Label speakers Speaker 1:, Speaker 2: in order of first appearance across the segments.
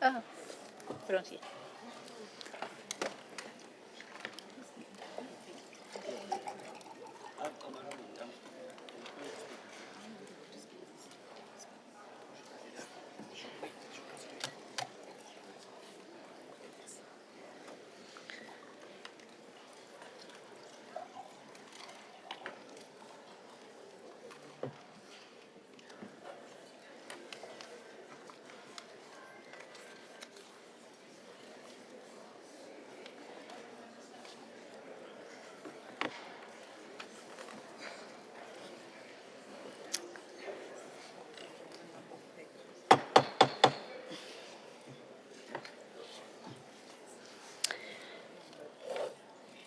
Speaker 1: Ah, volontiers.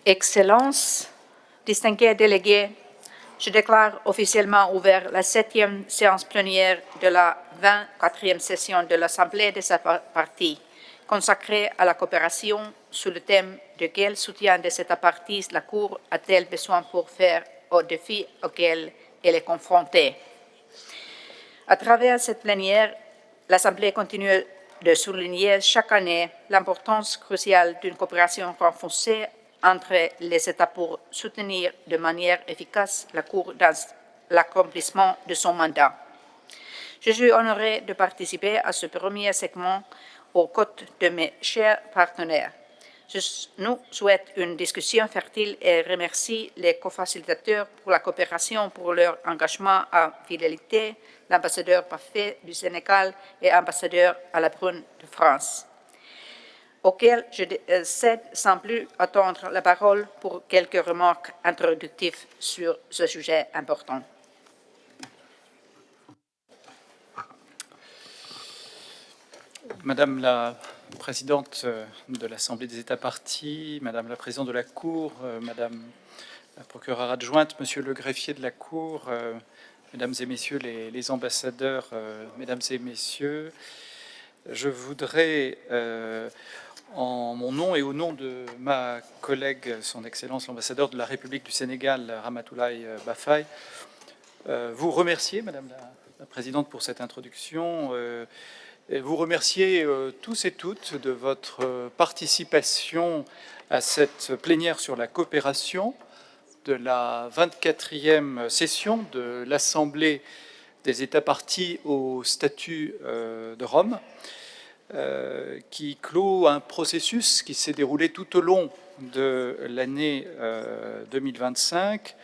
Speaker 1: Excellences, distingués délégués, je déclare officiellement ouvert la 7e séance plénière de la 24e session de l'Assemblée des parties consacrée à la coopération sous le thème de quel soutien de cette partie la Cour a-t-elle besoin pour faire aux défis auxquels elle est confrontée. À travers cette plénière, l'Assemblée continue de souligner chaque année l'importance cruciale d'une coopération renforcée entre les États pour soutenir de manière efficace la Cour dans l'accomplissement de son mandat. Je suis honoré de participer à ce premier segment aux côtés de mes chers partenaires. Je nous souhaite une discussion fertile et remercie les co-facilitateurs pour la coopération, pour leur engagement à fidélité, l'ambassadeur parfait du Sénégal et l'ambassadeur à la Brune de France, auquel je cède sans plus attendre la parole pour quelques remarques introductives sur ce sujet important.
Speaker 2: Madame la présidente de l'Assemblée des États parties, Madame la présidente de la Cour, Madame la procureure adjointe, Monsieur le greffier de la Cour, Mesdames et Messieurs les ambassadeurs, Mesdames et Messieurs, je voudrais, en mon nom et au nom de ma collègue, Son Excellence l'ambassadeur de la République du Sénégal, Ramatoulaye Bafaye, vous remercier, Madame la présidente, pour cette introduction, et vous remercier tous et toutes de votre participation à cette plénière sur la coopération de la 24e session de l'Assemblée des États parties au statut de Rome, qui clôt un processus qui s'est déroulé tout au long de l'année 2025,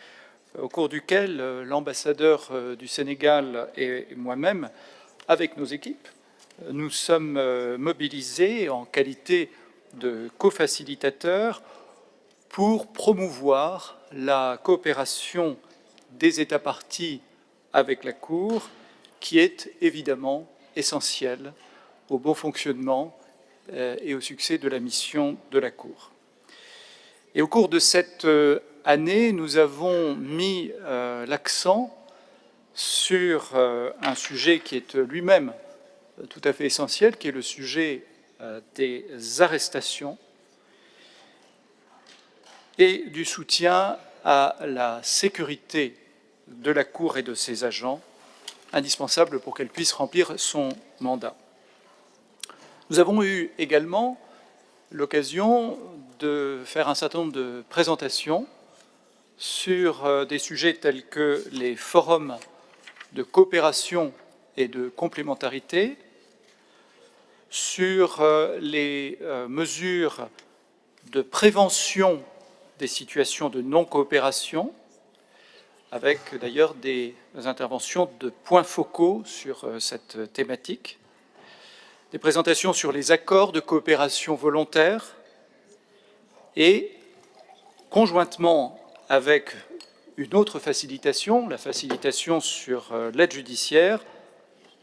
Speaker 2: au cours duquel l'ambassadeur du Sénégal et moi-même, avec nos équipes, nous sommes mobilisés en qualité de co-facilitateurs pour promouvoir la coopération des États parties avec la Cour, qui est évidemment essentielle au bon fonctionnement et au succès de la mission de la Cour. Et au cours de cette année, nous avons mis l'accent sur un sujet qui est lui-même tout à fait essentiel, qui est le sujet des arrestations et du soutien à la sécurité de la Cour et de ses agents, indispensable pour qu'elle puisse remplir son mandat. Nous avons eu également l'occasion de faire un certain nombre de présentations sur des sujets tels que les forums de coopération et de complémentarité, sur les mesures de prévention des situations de non-coopération, avec d'ailleurs des interventions de points focaux sur cette thématique, des présentations sur les accords de coopération volontaire et, conjointement avec une autre facilitation, la facilitation sur l'aide judiciaire,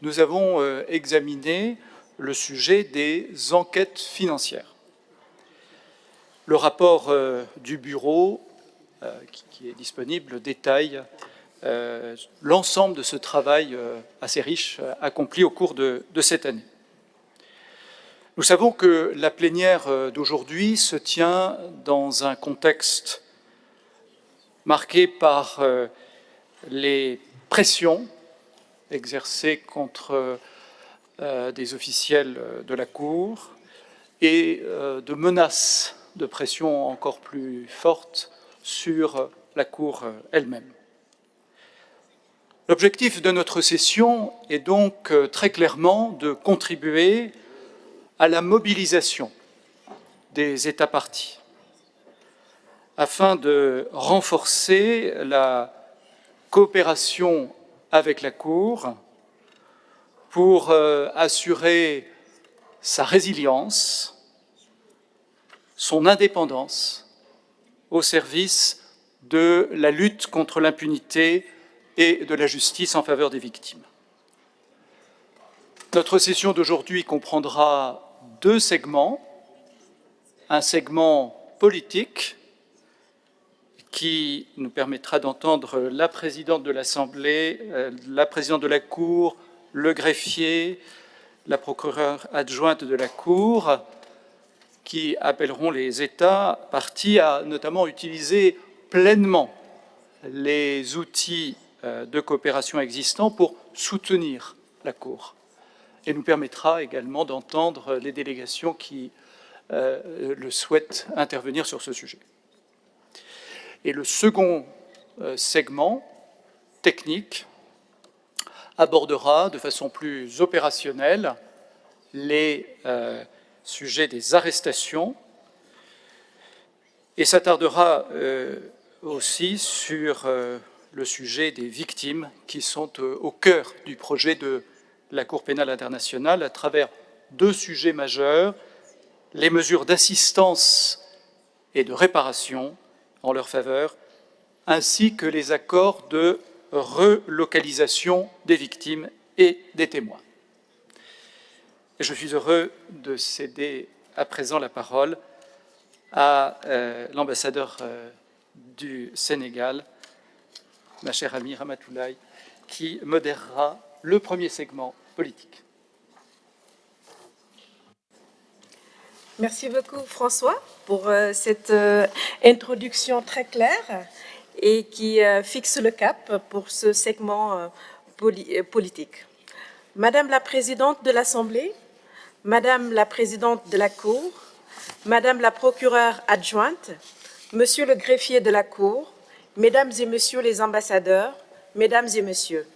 Speaker 2: nous avons examiné le sujet des enquêtes financières. Le rapport du bureau, qui est disponible, détaille l'ensemble de ce travail assez riche accompli au cours de cette année. Nous savons que la plénière d'aujourd'hui se tient dans un contexte marqué par les pression exercée contre des officiels de la Cour et de menaces de pression encore plus fortes sur la Cour elle-même. L'objectif de notre session est donc très clairement de contribuer à la mobilisation des États parties afin de renforcer la coopération avec la Cour pour assurer sa résilience, son indépendance au service de la lutte contre l'impunité et de la justice en faveur des victimes. Notre session d'aujourd'hui comprendra deux segments. Un segment politique qui nous permettra d'entendre la présidente de l'Assemblée, la présidente de la Cour, le greffier, la procureure adjointe de la Cour, qui appelleront les États parties à notamment utiliser pleinement les outils de coopération existants pour soutenir la Cour. Et nous permettra également d'entendre les délégations qui le souhaitent intervenir sur ce sujet. Et le second segment, technique, abordera de façon plus opérationnelle les sujets des arrestations et s'attardera aussi sur le sujet des victimes qui sont au cœur du projet de la Cour pénale internationale à travers deux sujets majeurs, les mesures d'assistance et de réparation en leur faveur, ainsi que les accords de relocalisation des victimes et des témoins. Et je suis heureux de céder à présent la parole à l'ambassadeur du Sénégal, ma chère amie Ramatoulaye, qui modérera le premier segment politique.
Speaker 3: Merci beaucoup François pour cette introduction très claire et qui fixe le cap pour ce segment politique. Madame la Présidente de l'Assemblée, Madame la Présidente de la Cour, Madame la Procureure adjointe, Monsieur le Greffier de la Cour, Mesdames et Messieurs les ambassadeurs, Mesdames et Messieurs,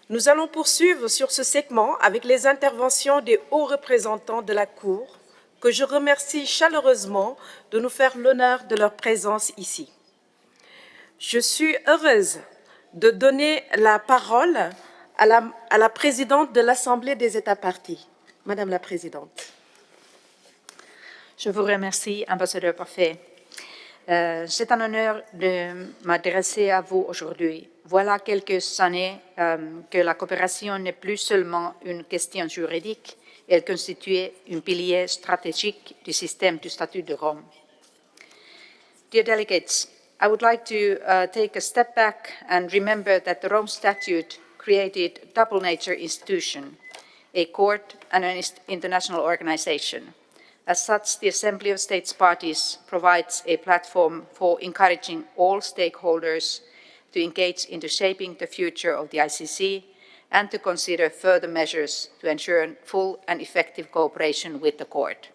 Speaker 3: nous allons poursuivre sur ce segment avec les interventions des hauts représentants de la Cour, que je remercie chaleureusement de nous faire l'honneur de leur présence ici. Je suis heureuse de donner la parole à la présidente de l'Assemblée des États parties. Madame la Présidente.
Speaker 1: Je vous remercie, ambassadeur Parfait. C'est un honneur de m'adresser à vous aujourd'hui. Voilà quelques années que la coopération n'est plus seulement une question juridique, elle constituait un pilier stratégique du système du statut de Rome. Dear delegates, I would like to take a step back and remember that the Rome Statute created a double nature institution, a court and an international organization. As such, the Assembly of States Parties provides a platform for encouraging all stakeholders to engage into shaping the future of the ICC and to consider further measures to ensure full and effective cooperation with the Court.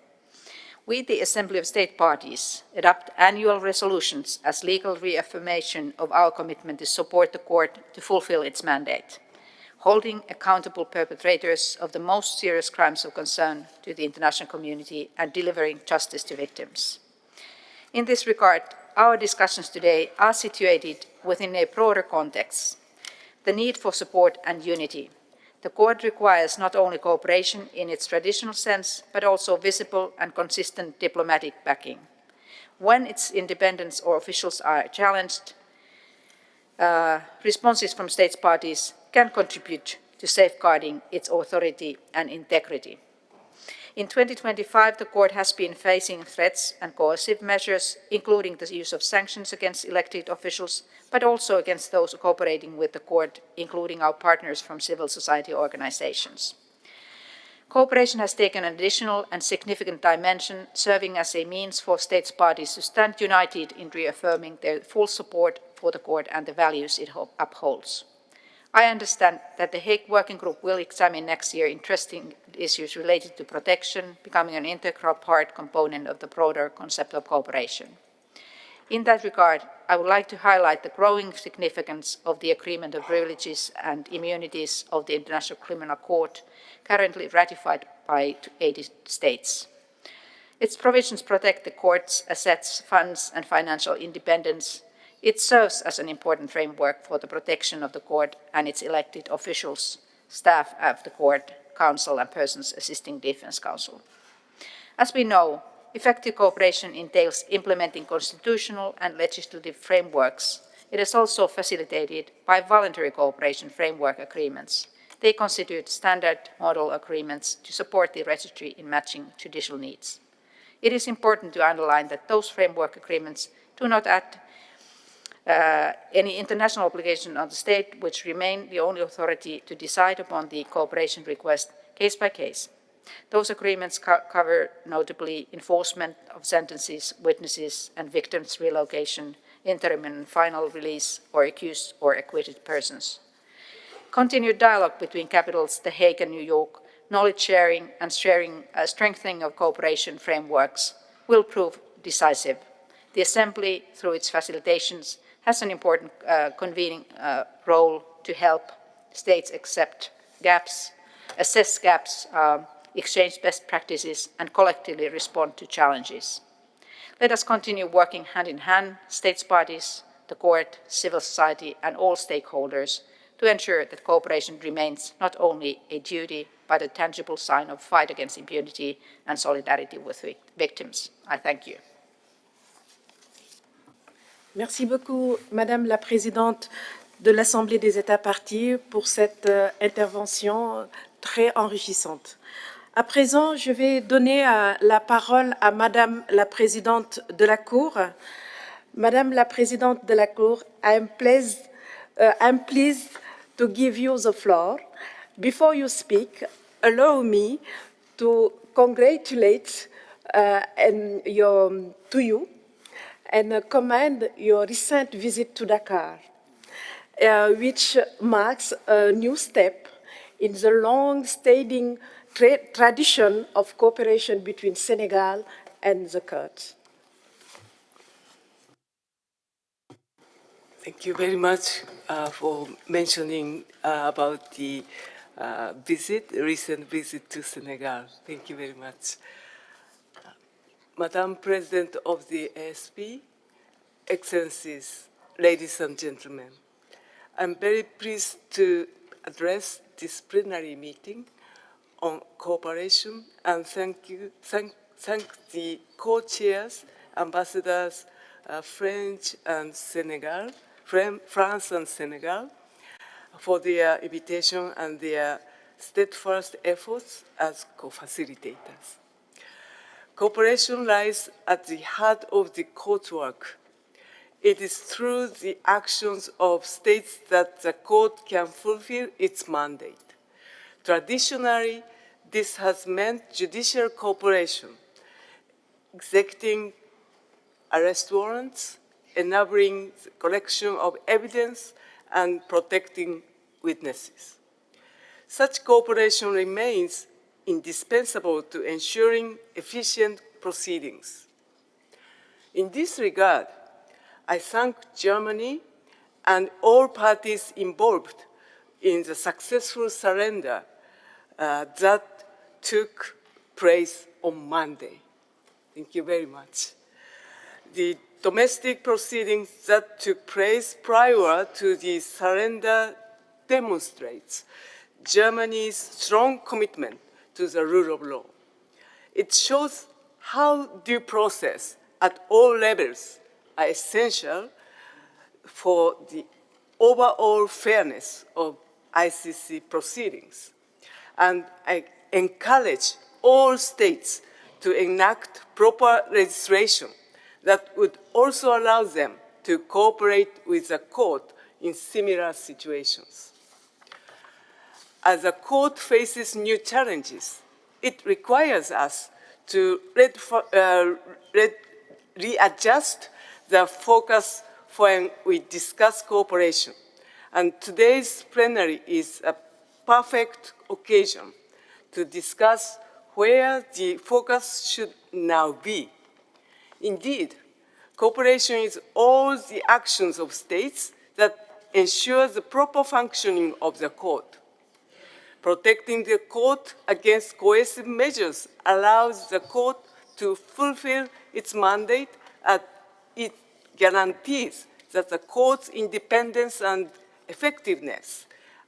Speaker 1: We, the Assembly of State Parties, adopt annual resolutions as legal reaffirmation of our commitment to support the Court to fulfill its mandate, holding accountable perpetrators of the most serious crimes of concern to the international community and delivering justice to victims. In this regard, our discussions today are situated within a broader context. The need for support and unity. The Court requires not only cooperation in its traditional sense, but also visible and consistent diplomatic backing. When its independence or officials are challenged, responses from states parties can contribute to safeguarding its authority and integrity. In 2025, the Court has been facing threats and coercive measures, including the use of sanctions against elected officials, but also against those cooperating with the Court, including our partners from civil society organizations. Cooperation has taken an additional and significant dimension, serving as a means for states parties to stand united in reaffirming their full support for the Court and the values it upholds. I understand that the Hague Working Group will examine next year interesting issues related to protection, becoming an integral component of the broader concept of cooperation. In that regard, I would like to highlight the growing significance of the Agreement of Privileges and Immunities of the International Criminal Court, currently ratified by 80 states. Its provisions protect the court's assets, funds, and financial independence. It serves as an important framework for the protection of the court and its elected officials, staff of the court, counsel, and persons assisting defense counsel. As we know, effective cooperation entails implementing constitutional and legislative frameworks. It is also facilitated by voluntary cooperation framework agreements. They constitute standard model agreements to support the registry in matching judicial needs. It is important to underline that those framework agreements do not add any international obligation on the state, which remain the only authority to decide upon the cooperation request case by case. Those agreements cover notably enforcement of sentences, witnesses, and victims' relocation, interim and final release, or accused or acquitted persons. Continued dialogue between capitals The Hague and New York, knowledge sharing and strengthening of cooperation frameworks will prove decisive. The Assembly, through its facilitations, has an important convening role to help states assess gaps, exchange best practices, and collectively respond to challenges. Let us continue working hand in hand, states parties, the court, civil society, and all stakeholders to ensure that cooperation remains not only a duty, but a tangible sign of fight against impunity and solidarity with victims. I thank you.
Speaker 3: Merci beaucoup, Madame la Présidente de l'Assemblée des États parties, pour cette intervention très enrichissante. À présent, je vais donner la parole à Madame la Présidente de la Cour. Madame la Présidente de la Cour, I'm pleased to give you the floor. Before you speak, allow me to congratulate you and commend your recent visit to Dakar, which marks a new step in the long-standing tradition of cooperation between Senegal and the court.
Speaker 4: Thank you very much for mentioning about the recent visit to Senegal. Thank you very much. Madam President of the ASP, Excellencies, ladies and gentlemen, I'm very pleased to address this plenary meeting on cooperation and thank the co-chairs, ambassadors, France and Senegal, for their invitation and their steadfast efforts as co-facilitators. Cooperation lies at the heart of the court work. It is through the actions of states that the court can fulfill its mandate. Traditionally, this has meant judicial cooperation, executing arrest warrants, enabling the collection of evidence, and protecting witnesses. Such cooperation remains indispensable to ensuring efficient proceedings. In this regard, I thank Germany and all parties involved in the successful surrender that took place on Monday. Thank you very much. The domestic proceedings that took place prior to the surrender demonstrates Germany's strong commitment to the rule of law. It shows how due process at all levels are essential for the overall fairness of ICC proceedings. And I encourage all states to enact proper legislation that would also allow them to cooperate with the court in similar situations. As the court faces new challenges, it requires us to readjust the focus when we discuss cooperation And today's plenary is a perfect occasion to discuss where the focus should now be. Indeed, cooperation is all the actions of states that ensure the proper functioning of the court. Protecting the court against coercive measures allows the court to fulfill its mandate, and it guarantees that the court's independence and effectiveness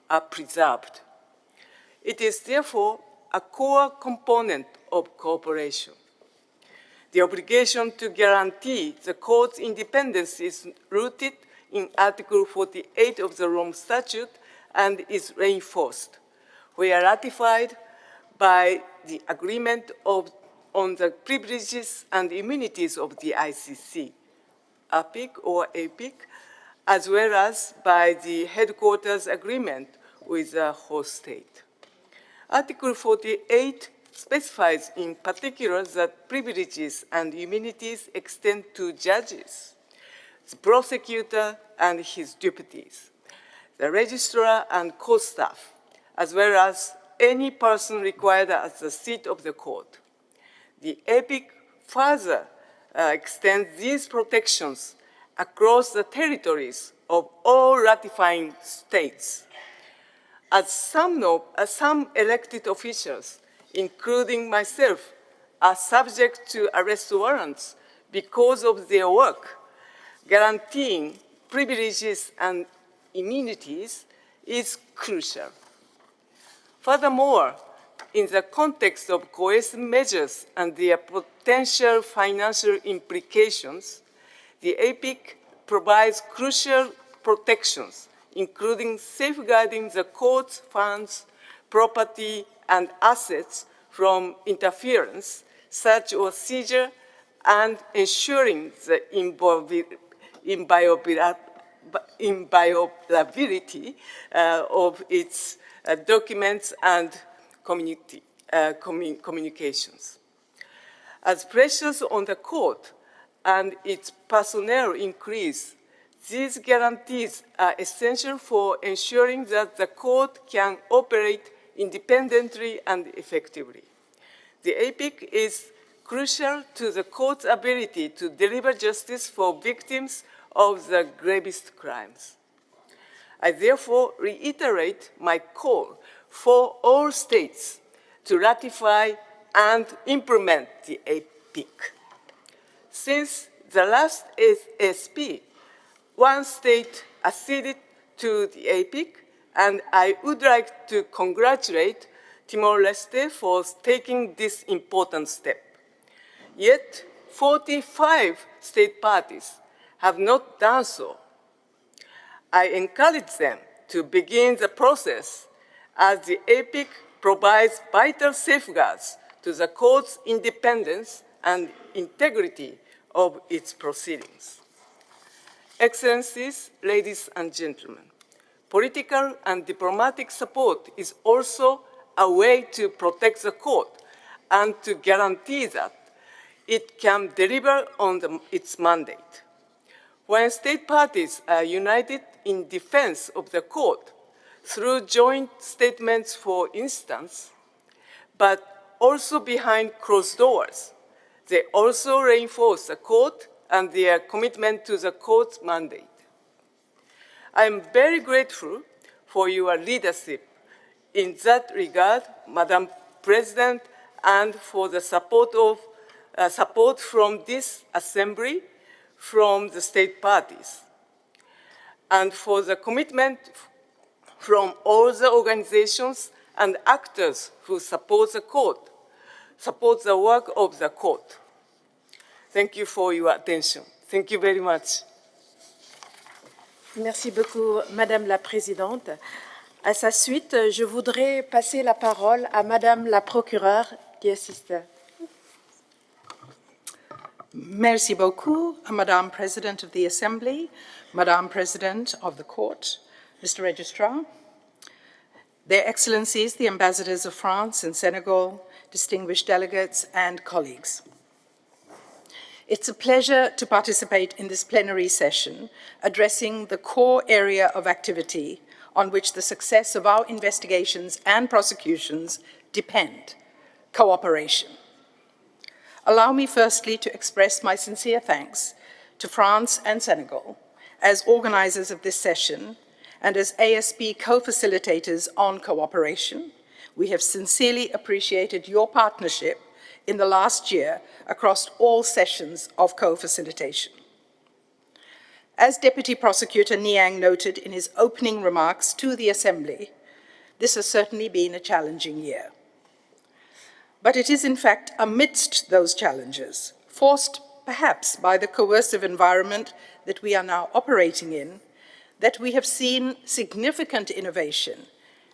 Speaker 4: are preserved. It is therefore a core component of cooperation. The obligation to guarantee the court's independence is rooted in Article 48 of the Rome Statute and is reinforced. We are ratified by the agreement on the privileges and immunities of the ICC, APIC or APIC, as well as by the headquarters agreement with the host state. Article 48 specifies in particular that privileges and immunities extend to judges, the prosecutor and his deputies, the registrar and court staff, as well as any person required at the seat of the court. The APIC further extends these protections across the territories of all ratifying states. As some elected officials, including myself, are subject to arrest warrants because of their work, guaranteeing privileges and immunities is crucial. Furthermore, in the context of coercive measures and their potential financial implications, the APIC provides crucial protections, including safeguarding the court's funds, property, and assets from interference, search or seizure, and ensuring the inviolability of its documents and communications. As pressures on the court and its personnel increase, these guarantees are essential for ensuring that the court can operate independently and effectively. The APIC is crucial to the court's ability to deliver justice for victims of the gravest crimes. I therefore reiterate my call for all states to ratify and implement the APIC. Since the last ASP, one state acceded to the APIC, and I would like to congratulate Timor-Leste for taking this important step. Yet, 45 state parties have not done so. I encourage them to begin the process, as the APIC provides vital safeguards to the court's independence and integrity of its proceedings. Excellencies, ladies and gentlemen, political and diplomatic support is also a way to protect the court and to guarantee that it can deliver on its mandate. When state parties are united in defense of the court through joint statements, for instance, but also behind closed doors, they also reinforce the court and their commitment to the court's mandate. I am very grateful for your leadership in that regard, Madam President, and for the support from this Assembly, from the state parties, and for the commitment from all the organizations and actors who support the court, support the work of the court. Thank you for your attention. Thank you very much.
Speaker 3: Merci beaucoup, Madame la Présidente. À sa suite, je voudrais passer la parole à Madame la procureure qui assiste.
Speaker 5: Merci beaucoup, Madame President of the Assembly, Madame President of the Court, Mr. Registrar, Their Excellencies, the Ambassadors of France and Senegal, distinguished delegates and colleagues. It's a pleasure to participate in this plenary session addressing the core area of activity on which the success of our investigations and prosecutions depend, cooperation. Allow me firstly to express my sincere thanks to France and Senegal as organizers of this session and as ASP co-facilitators on cooperation. We have sincerely appreciated your partnership in the last year across all sessions of co-facilitation. As Deputy Prosecutor Niang noted in his opening remarks to the Assembly, this has certainly been a challenging year. But it is in fact amidst those challenges, forced perhaps by the coercive environment that we are now operating in, that we have seen significant innovation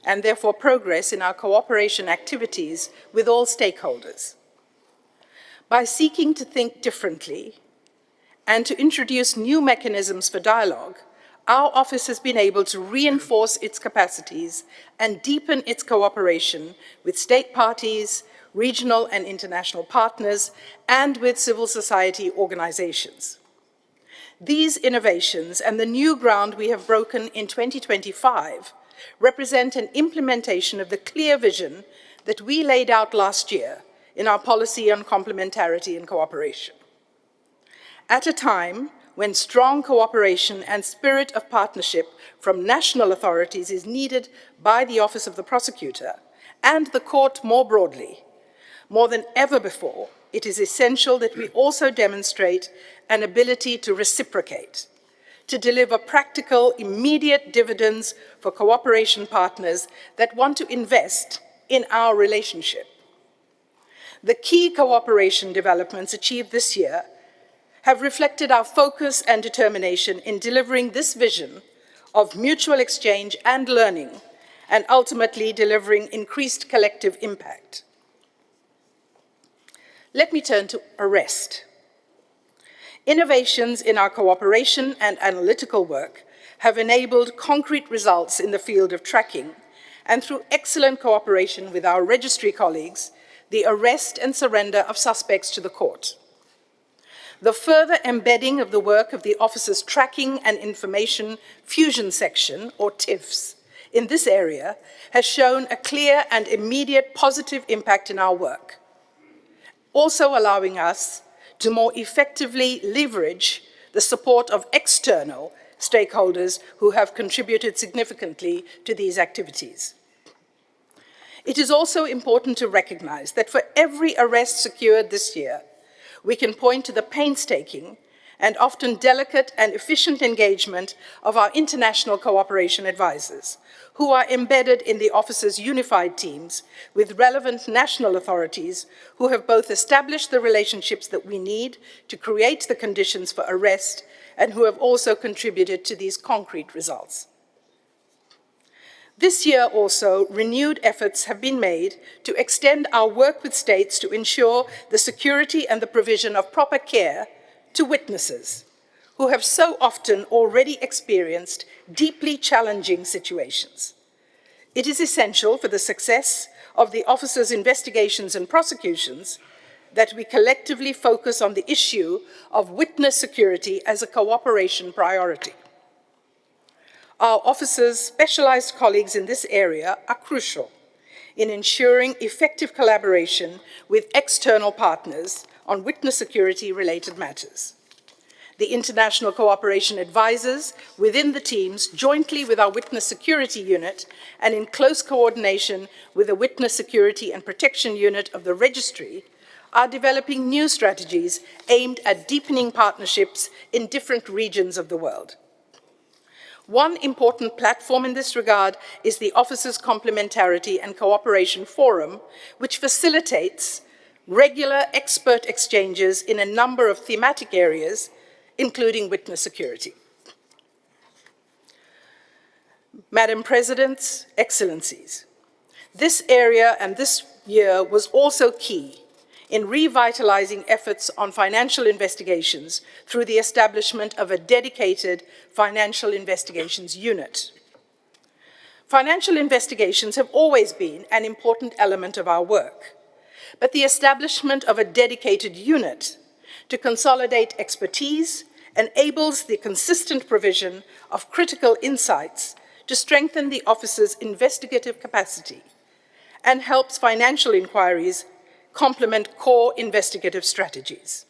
Speaker 5: and therefore progress in our cooperation activities with all stakeholders. By seeking to think differently and to introduce new mechanisms for dialogue, our office has been able to reinforce its capacities and deepen its cooperation with state parties, regional and international partners, and with civil society organizations. These innovations and the new ground we have broken in 2025 represent an implementation of the clear vision that we laid out last year in our policy on complementarity and cooperation. At a time when strong cooperation and spirit of partnership from national authorities is needed by the Office of the Prosecutor and the Court more broadly, more than ever before, it is essential that we also demonstrate an ability to reciprocate, to deliver practical, immediate dividends for cooperation partners that want to invest in our relationship. The key cooperation developments achieved this year have reflected our focus and determination in delivering this vision of mutual exchange and learning, and ultimately delivering increased collective impact. Let me turn to arrest. Innovations in our cooperation and analytical work have enabled concrete results in the field of tracking, and through excellent cooperation with our registry colleagues, the arrest and surrender of suspects to the court. The further embedding of the work of the Office's Tracking and Information Fusion Section, or TIFS, in this area has shown a clear and immediate positive impact in our work, also allowing us to more effectively leverage the support of external stakeholders who have contributed significantly to these activities. It is also important to recognize that for every arrest secured this year, we can point to the painstaking and often delicate and efficient engagement of our international cooperation advisors, who are embedded in the Office's unified teams with relevant national authorities who have both established the relationships that we need to create the conditions for arrest and who have also contributed to these concrete results. This year also, renewed efforts have been made to extend our work with states to ensure the security and the provision of proper care to witnesses who have so often already experienced deeply challenging situations. It is essential for the success of the Office's investigations and prosecutions that we collectively focus on the issue of witness security as a cooperation priority. Our Office's specialized colleagues in this area are crucial in ensuring effective collaboration with external partners on witness security-related matters. The international cooperation advisors within the teams, jointly with our Witness Security Unit and in close coordination with the Witness Security and Protection Unit of the Registry, are developing new strategies aimed at deepening partnerships in different regions of the world. One important platform in this regard is the Office's Complementarity and Cooperation Forum, which facilitates regular expert exchanges in a number of thematic areas, including witness security. Madam President, Excellencies, this area and this year was also key in revitalizing efforts on financial investigations through the establishment of a dedicated financial investigations unit. Financial investigations have always been an important element of our work, but the establishment of a dedicated unit to consolidate expertise, enables the consistent provision of critical insights to strengthen the Office's investigative capacity, and helps financial inquiries complement core investigative strategies.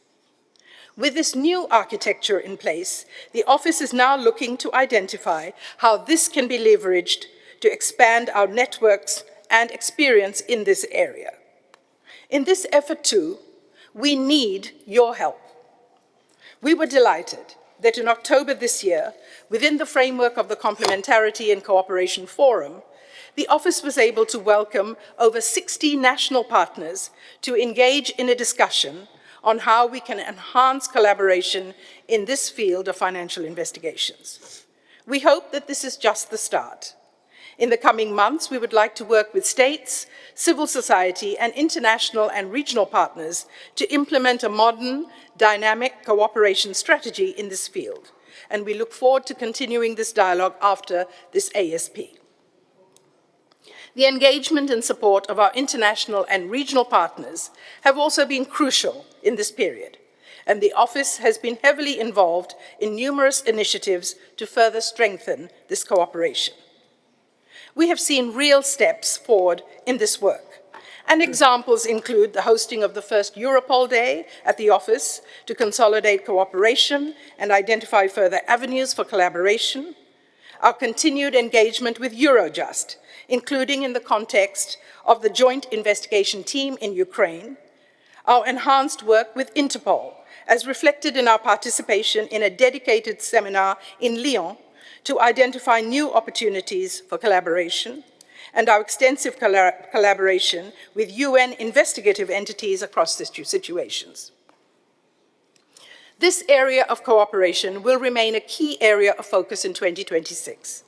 Speaker 5: With this new architecture in place, the Office is now looking to identify how this can be leveraged to expand our networks and experience in this area. In this effort too, we need your help. We were delighted that in October this year, within the framework of the Complementarity and Cooperation Forum, the Office was able to welcome over 60 national partners to engage in a discussion on how we can enhance collaboration in this field of financial investigations. We hope that this is just the start. In the coming months, we would like to work with states, civil society, and international and regional partners to implement a modern, dynamic cooperation strategy in this field. And we look forward to continuing this dialogue after this ASP. The engagement and support of our international and regional partners have also been crucial in this period, and the Office has been heavily involved in numerous initiatives to further strengthen this cooperation. We have seen real steps forward in this work, and examples include the hosting of the first Europol Day at the Office to consolidate cooperation and identify further avenues for collaboration, our continued engagement with Eurojust, including in the context of the Joint Investigation Team in Ukraine, our enhanced work with Interpol, as reflected in our participation in a dedicated seminar in Lyon to identify new opportunities for collaboration, and our extensive collaboration with UN investigative entities across these situations. This area of cooperation will remain a key area of focus in 2026,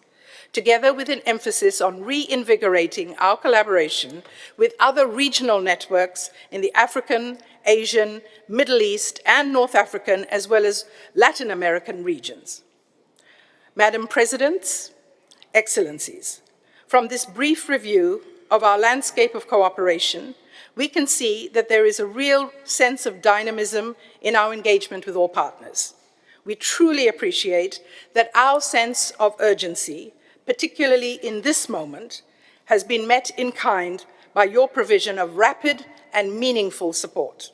Speaker 5: together with an emphasis on reinvigorating our collaboration with other regional networks in the African, Asian, Middle East, and North African, as well as Latin American regions. Madam President, Excellencies, from this brief review of our landscape of cooperation, we can see that there is a real sense of dynamism in our engagement with all partners. We truly appreciate that our sense of urgency, particularly in this moment, has been met in kind by your provision of rapid and meaningful support.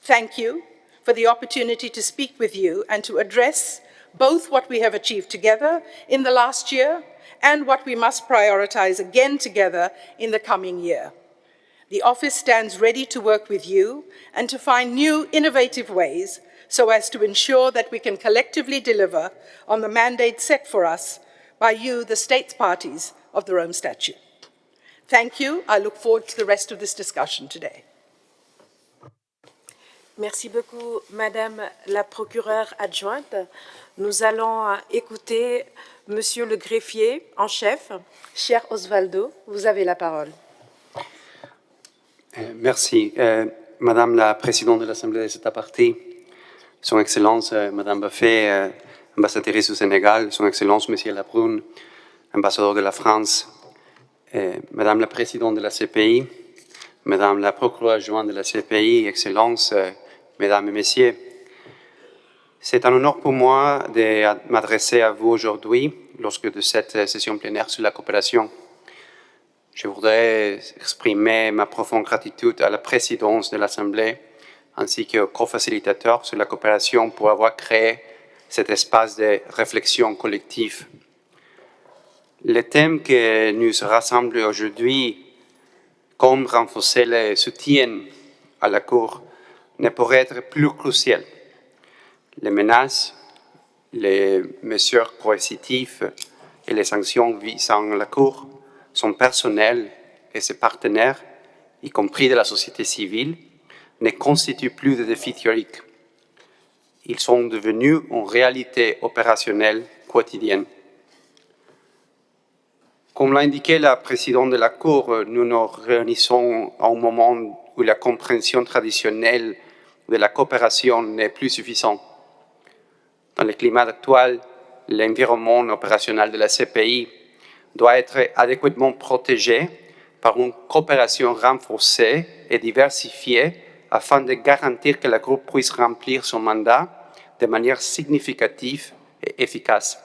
Speaker 5: Thank you for the opportunity to speak with you and to address both what we have achieved together in the last year and what we must prioritize again together in the coming year. The Office stands ready to work with you and to find new innovative ways so as to ensure that we can collectively deliver on the mandate set for us by you, the states parties of the Rome Statute. Thank you. I look forward to the rest of this discussion today.
Speaker 3: Merci beaucoup, Madame la procureure adjointe. Nous allons écouter Monsieur le greffier en chef. Cher Osvaldo, vous avez la parole.
Speaker 6: Merci. Madame la Présidente de l'Assemblée des États partis, Son Excellence Madame Buffet, ambassadrice du Sénégal, Son Excellence Monsieur Labrune, ambassadeur de la France, Madame la Présidente de la CPI, Madame la Procureure adjointe de la CPI, Excellences, Mesdames et Messieurs, c'est un honneur pour moi de m'adresser à vous aujourd'hui lorsque de cette session plénière sur la coopération. Je voudrais exprimer ma profonde gratitude à la présidence de l'Assemblée ainsi qu'aux co-facilitateurs sur la coopération pour avoir créé cet espace de réflexion collective. Le thème que nous rassemble aujourd'hui, comme renforcer le soutien à la Cour, ne pourrait être plus crucial. Les menaces, les mesures coercitives et les sanctions visant la Cour son personnel et ses partenaires, y compris de la société civile, ne constituent plus de défis théoriques. Ils sont devenus une réalité opérationnelle quotidienne. Comme l'a indiqué la présidente de la Cour, nous nous réunissons à un moment où la compréhension traditionnelle de la coopération n'est plus suffisante. Dans le climat actuel, l'environnement opérationnel de la CPI doit être adéquatement protégé par une coopération renforcée et diversifiée afin de garantir que la Cour puisse remplir son mandat de manière significative et efficace.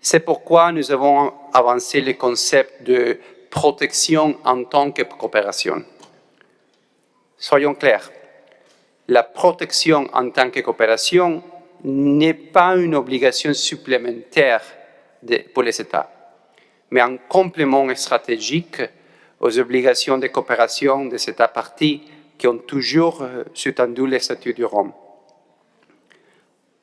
Speaker 6: C'est pourquoi nous avons avancé le concept de protection en tant que coopération. Soyons clairs, la protection en tant que coopération n'est pas une obligation supplémentaire pour les États, mais un complément stratégique aux obligations de coopération des États parties qui ont toujours soutenu les statuts de Rome.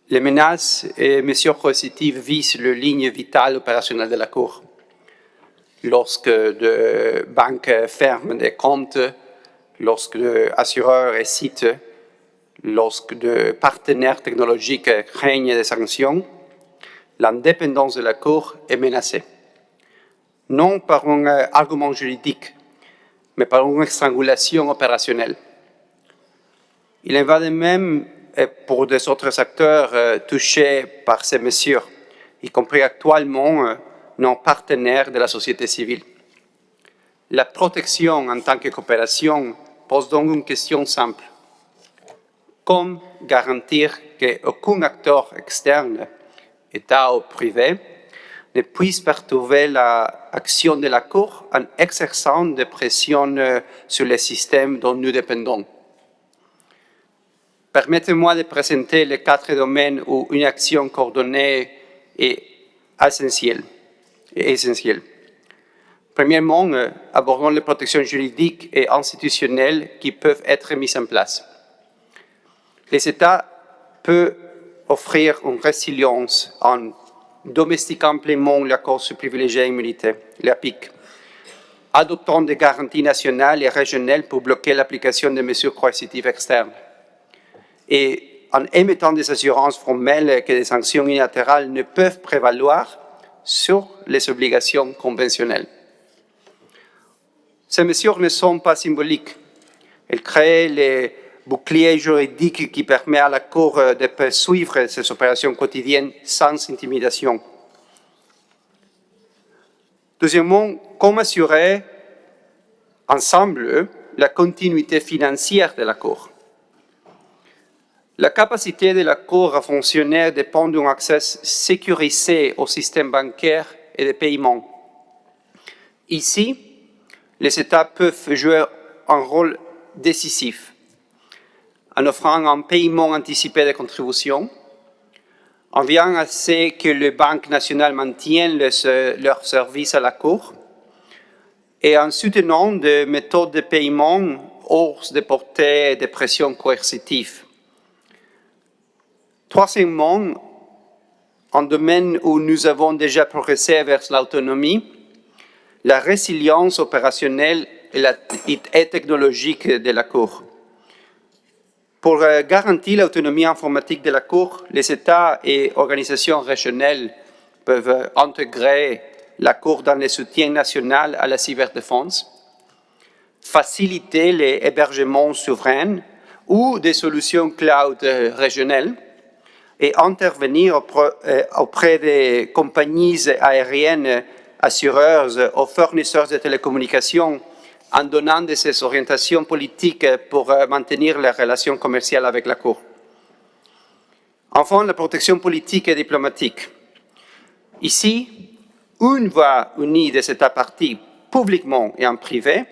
Speaker 6: Les menaces et mesures coercitives visent les lignes vitales opérationnelles de la Cour. Lorsque des banques ferment des comptes, lorsque des assureurs hésitent, lorsque des partenaires technologiques craignent des sanctions, l'indépendance de la Cour est menacée. Non par un argument juridique, mais par une strangulation opérationnelle. Il en va de même pour des autres acteurs touchés par ces mesures, y compris actuellement nos partenaires de la société civile. La protection en tant que coopération pose donc une question simple. Comment garantir qu'aucun acteur externe, État ou privé, ne puisse perturber l'action de la Cour en exerçant des pressions sur les systèmes dont nous dépendons? Permettez-moi de présenter les 4 domaines où une action coordonnée est essentielle. Premièrement, abordons les protections juridiques et institutionnelles qui peuvent être mises en place. Les États peuvent offrir une résilience en domestiquant pleinement l'accord sur privilégié immunité, l'APIC, adoptant des garanties nationales et régionales pour bloquer l'application des mesures coercitives externes, et en émettant des assurances formelles que des sanctions unilatérales ne peuvent prévaloir sur les obligations conventionnelles. Ces mesures ne sont pas symboliques. Elles créent les boucliers juridiques qui permettent à la Cour de poursuivre ses opérations quotidiennes sans intimidation. Deuxièmement, comment assurer ensemble la continuité financière de la Cour? La capacité de la Cour à fonctionner dépend d'un accès sécurisé au système bancaire et de paiement. Ici, les États peuvent jouer un rôle décisif en offrant un paiement anticipé de contributions, en veillant à ce que les banques nationales maintiennent leurs services à la Cour et en soutenant des méthodes de paiement hors de portée de pression coercitive. Troisièmement, un domaine où nous avons déjà progressé vers l'autonomie, la résilience opérationnelle et technologique de la Cour. Pour garantir l'autonomie informatique de la Cour, les États et organisations régionales peuvent intégrer la Cour dans le soutien national à la cyberdéfense, faciliter les hébergements souverains ou des solutions cloud régionales, et intervenir auprès des compagnies aériennes, assureurs ou fournisseurs de télécommunications en donnant de ces orientations politiques pour maintenir les relations commerciales avec la Cour. Enfin, la protection politique et diplomatique. Ici, une voix unie des États parties, publiquement et en privé,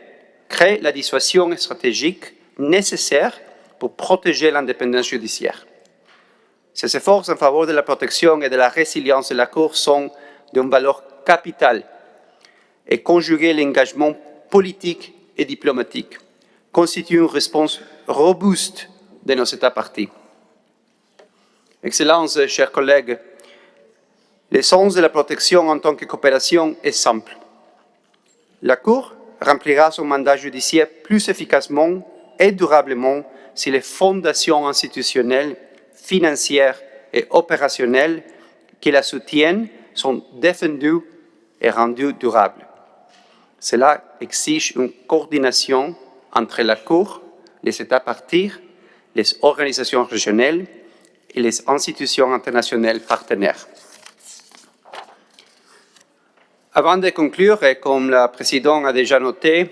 Speaker 6: crée la dissuasion stratégique nécessaire pour protéger l'indépendance judiciaire. Ces efforts en faveur de la protection et de la résilience de la Cour sont d'une valeur capitale et conjuguer l'engagement politique et diplomatique constitue une réponse robuste de nos États parties. Excellences, chers collègues, l'essence de la protection en tant que coopération est simple. La Cour remplira son mandat judiciaire plus efficacement et durablement si les fondations institutionnelles, financières et opérationnelles qui la soutiennent sont défendues et rendues durables. Cela exige une coordination entre la Cour, les États parties, les organisations régionales et les institutions internationales partenaires. Avant de conclure, et comme la Présidente a déjà noté,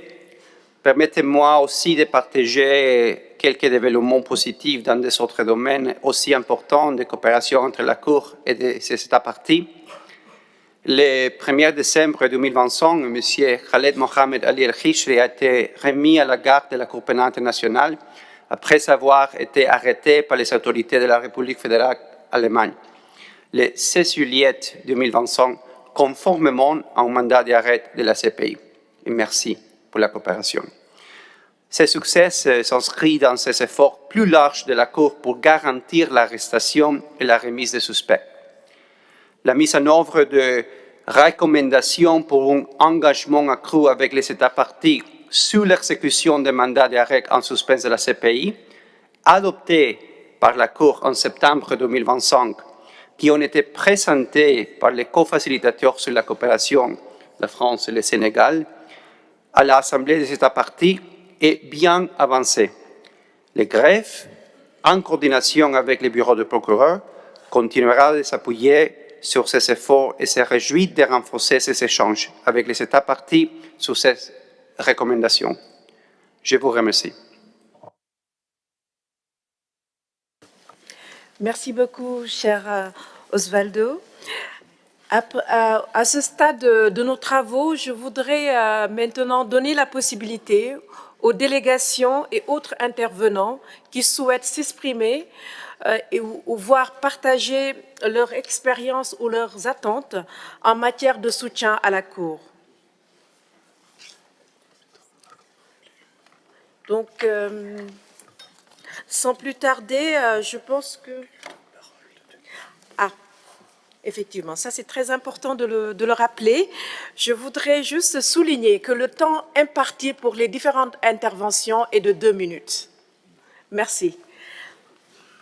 Speaker 6: Permettez-moi aussi de partager quelques développements positifs dans des autres domaines aussi importants de coopération entre la Cour et ses États parties. Le 1er décembre 2025, M. Khaled Mohamed Ali El-Khishri a été remis à la garde de la Cour pénale internationale après avoir été arrêté par les autorités de la République fédérale allemande. Le 16 juillet 2025, conformément à un mandat d'arrêt de la CPI. Et merci pour la coopération. Ce succès s'inscrit dans ces efforts plus larges de la Cour pour garantir l'arrestation et la remise des suspects. La mise en œuvre de recommandations pour un engagement accru avec les États parties sur l'exécution des mandats d'arrêt en suspens de la CPI, adoptés par la Cour en septembre 2025, qui ont été présentés par les co-facilitateurs sur la coopération, la France et le Sénégal, à l'Assemblée des États parties est bien avancé. Le greffe, en coordination avec le bureau du procureur, continuera de s'appuyer sur ces efforts et se réjouit de renforcer ces échanges avec les États parties sur ces recommandations. Je vous remercie.
Speaker 3: Merci beaucoup, cher Osvaldo. À ce stade de nos travaux, je voudrais maintenant donner la possibilité aux délégations et autres intervenants qui souhaitent s'exprimer ou voire partager leur expérience ou leurs attentes en matière de soutien à la Cour. Donc, sans plus tarder, je pense que... Effectivement, ça c'est très important de le rappeler. Je voudrais juste souligner que le temps imparti pour les différentes interventions est de 2 minutes. Merci.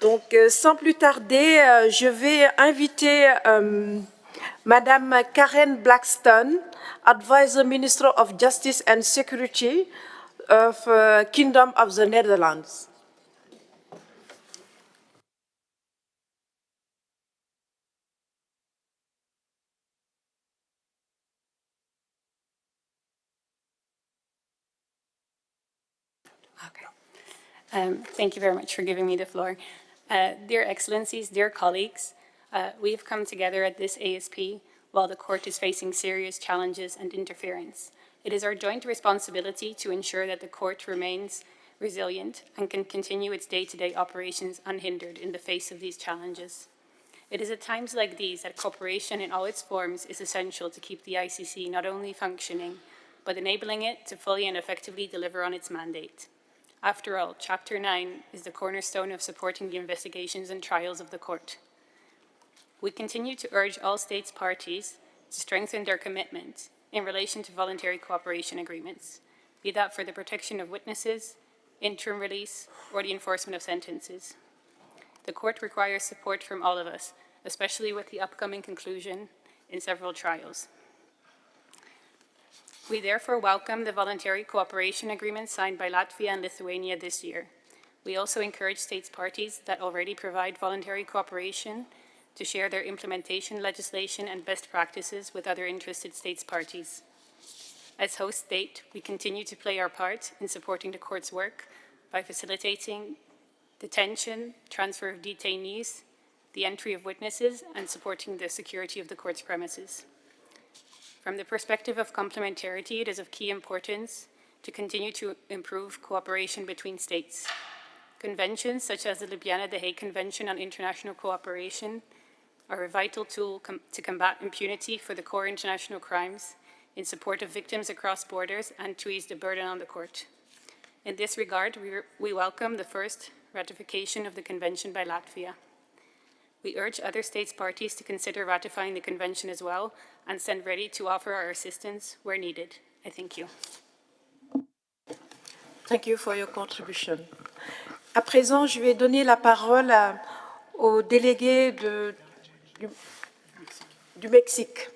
Speaker 3: Donc, sans plus tarder, je vais inviter Madame Karen Blackstone, Advisor Minister of Justice and Security of Kingdom of the Netherlands.
Speaker 7: Thank you very much for giving me the floor. Dear Excellencies, dear colleagues, we have come together at this ASP while the court is facing serious challenges and interference. It is our joint responsibility to ensure that the court remains resilient and can continue its day-to-day operations unhindered in the face of these challenges. It is at times like these that cooperation in all its forms is essential to keep the ICC not only functioning, but enabling it to fully and effectively deliver on its mandate. After all, Chapter 9 is the cornerstone of supporting the investigations and trials of the court. We continue to urge all states parties to strengthen their commitment in relation to voluntary cooperation agreements, be that for the protection of witnesses, interim release, or the enforcement of sentences. The court requires support from all of us, especially with the upcoming conclusion in several trials. We therefore welcome the voluntary cooperation agreement signed by Latvia and Lithuania this year. We also encourage states parties that already provide voluntary cooperation to share their implementation legislation and best practices with other interested states parties. As host state, we continue to play our part in supporting the court's work by facilitating detention, transfer of detainees, the entry of witnesses, and supporting the security of the court's premises. From the perspective of complementarity, it is of key importance to continue to improve cooperation between states. Conventions such as the Ljubljana-The Hague Convention on International Cooperation are a vital tool to combat impunity for the core international crimes, in support of victims across borders, and to ease the burden on the court. In this regard, we welcome the first ratification of the convention by Latvia. We urge other states parties to consider ratifying the convention as well and stand ready to offer our assistance where needed. I thank you.
Speaker 3: Thank you for your contribution. À présent, je vais donner la parole au délégué du Mexique.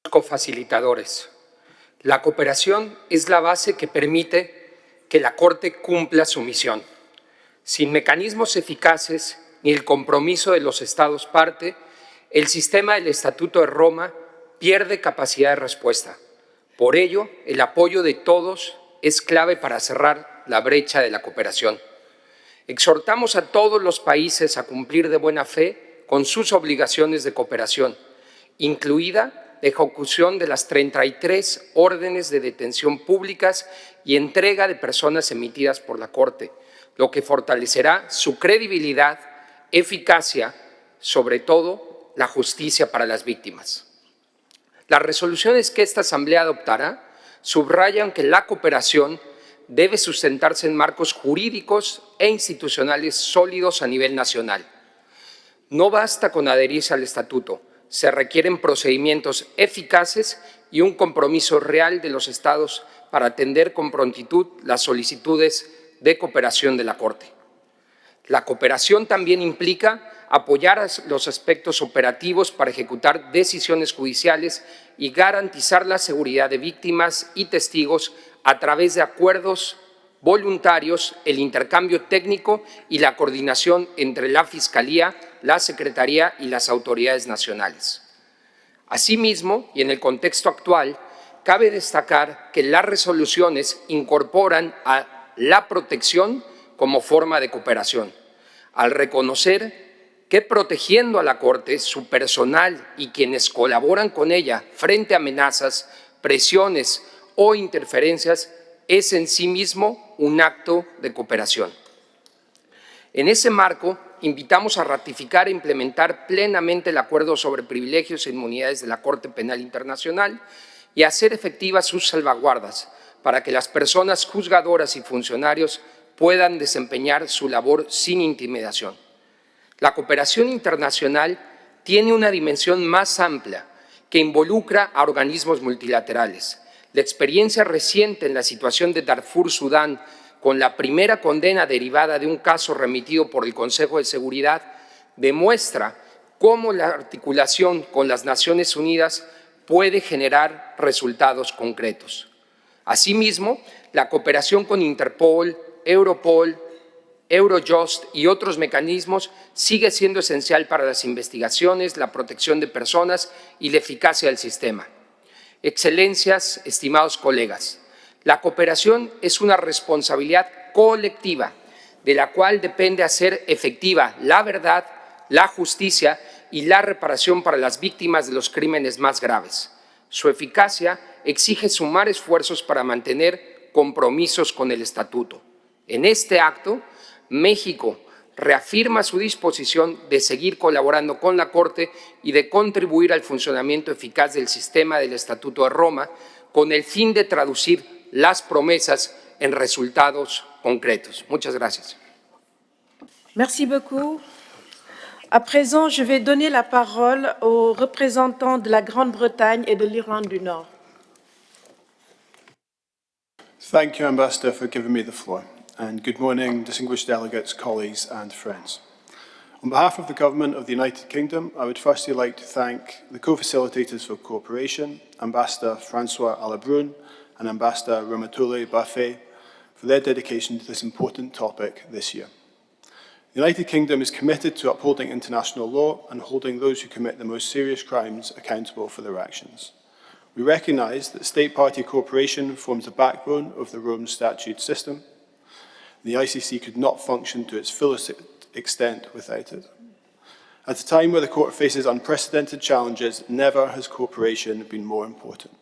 Speaker 8: Cofacilitadores. La cooperación es la base que permite que la Corte cumpla su misión, Sin mecanismos eficaces ni el compromiso de los Estados parte, el sistema del Estatuto de Roma pierde capacidad de respuesta. Por ello, el apoyo de todos es clave para cerrar la brecha de la cooperación. Exhortamos a todos los países a cumplir de buena fe con sus obligaciones de cooperación, incluida la ejecución de las 33 órdenes de detención públicas y entrega de personas emitidas por la Corte, lo que fortalecerá su credibilidad, eficacia, sobre todo la justicia para las víctimas. Las resoluciones que esta Asamblea adoptará subrayan que la cooperación debe sustentarse en marcos jurídicos e institucionales sólidos a nivel nacional. No basta con adherirse al Estatuto, se requieren procedimientos eficaces y un compromiso real de los Estados para atender con prontitud las solicitudes de cooperación de la Corte. La cooperación también implica apoyar los aspectos operativos para ejecutar decisiones judiciales y garantizar la seguridad de víctimas y testigos a través de acuerdos voluntarios, el intercambio técnico y la coordinación entre la Fiscalía, la Secretaría y las autoridades nacionales. Asimismo, y en el contexto actual, cabe destacar que las resoluciones incorporan a la protección como forma de cooperación, al reconocer que protegiendo a la Corte, su personal y quienes colaboran con ella frente a amenazas, presiones o interferencias es en sí mismo un acto de cooperación. En ese marco, invitamos a ratificar e implementar plenamente el Acuerdo sobre Privilegios e Inmunidades de la Corte Penal Internacional y hacer efectivas sus salvaguardas para que las personas juzgadoras y funcionarios puedan desempeñar su labor sin intimidación. La cooperación internacional tiene una dimensión más amplia que involucra a organismos multilaterales. La experiencia reciente en la situación de Darfur, Sudán, con la primera condena derivada de un caso remitido por el Consejo de Seguridad, demuestra cómo la articulación con las Naciones Unidas puede generar resultados concretos. Asimismo, la cooperación con Interpol, Europol, Eurojust y otros mecanismos sigue siendo esencial para las investigaciones, la protección de personas y la eficacia del sistema. Excelencias, estimados colegas, la cooperación es una responsabilidad colectiva de la cual depende hacer efectiva la verdad, la justicia y la reparación para las víctimas de los crímenes más graves. Su eficacia exige sumar esfuerzos para mantener compromisos con el Estatuto. En este acto, México reafirma su disposición de seguir colaborando con la Corte y de contribuir al funcionamiento eficaz del sistema del Estatuto de Roma con el fin de traducir las promesas en resultados concretos. Muchas gracias.
Speaker 3: Merci beaucoup. À présent, je vais donner la parole aux représentants de la Grande-Bretagne et de l'Irlande du Nord.
Speaker 9: Thank you, Ambassador, for giving me the floor. And good morning, distinguished delegates, colleagues and friends. On behalf of the Government of the United Kingdom, I would firstly like to thank the co-facilitators for cooperation, Ambassador Francois Alabrun and Ambassador Ramatoulaye Buffet, for their dedication to this important topic this year. The United Kingdom is committed to upholding international law and holding those who commit the most serious crimes accountable for their actions. We recognise that state-party cooperation forms the backbone of the Rome Statute system. The ICC could not function to its fullest extent without it. At a time where the Court faces unprecedented challenges, never has cooperation been more important.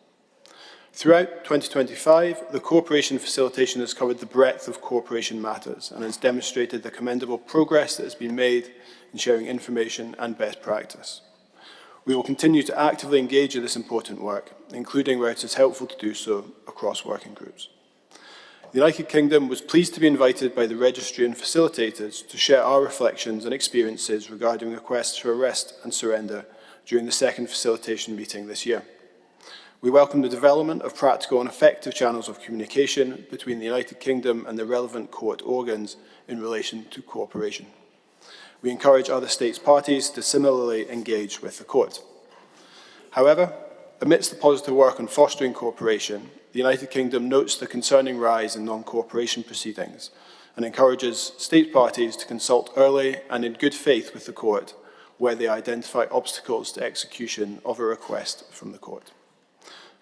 Speaker 9: Throughout 2025, the cooperation facilitation has covered the breadth of cooperation matters and has demonstrated the commendable progress that has been made in sharing information and best practice. We will continue to actively engage in this important work, including where it is helpful to do so across working groups. The United Kingdom was pleased to be invited by the Registry and facilitators to share our reflections and experiences regarding requests for arrest and surrender during the second facilitation meeting this year. We welcome the development of practical and effective channels of communication between the United Kingdom and the relevant court organs in relation to cooperation. We encourage other states parties to similarly engage with the court. However, amidst the positive work on fostering cooperation, the United Kingdom notes the concerning rise in non-cooperation proceedings and encourages state parties to consult early and in good faith with the court where they identify obstacles to execution of a request from the court.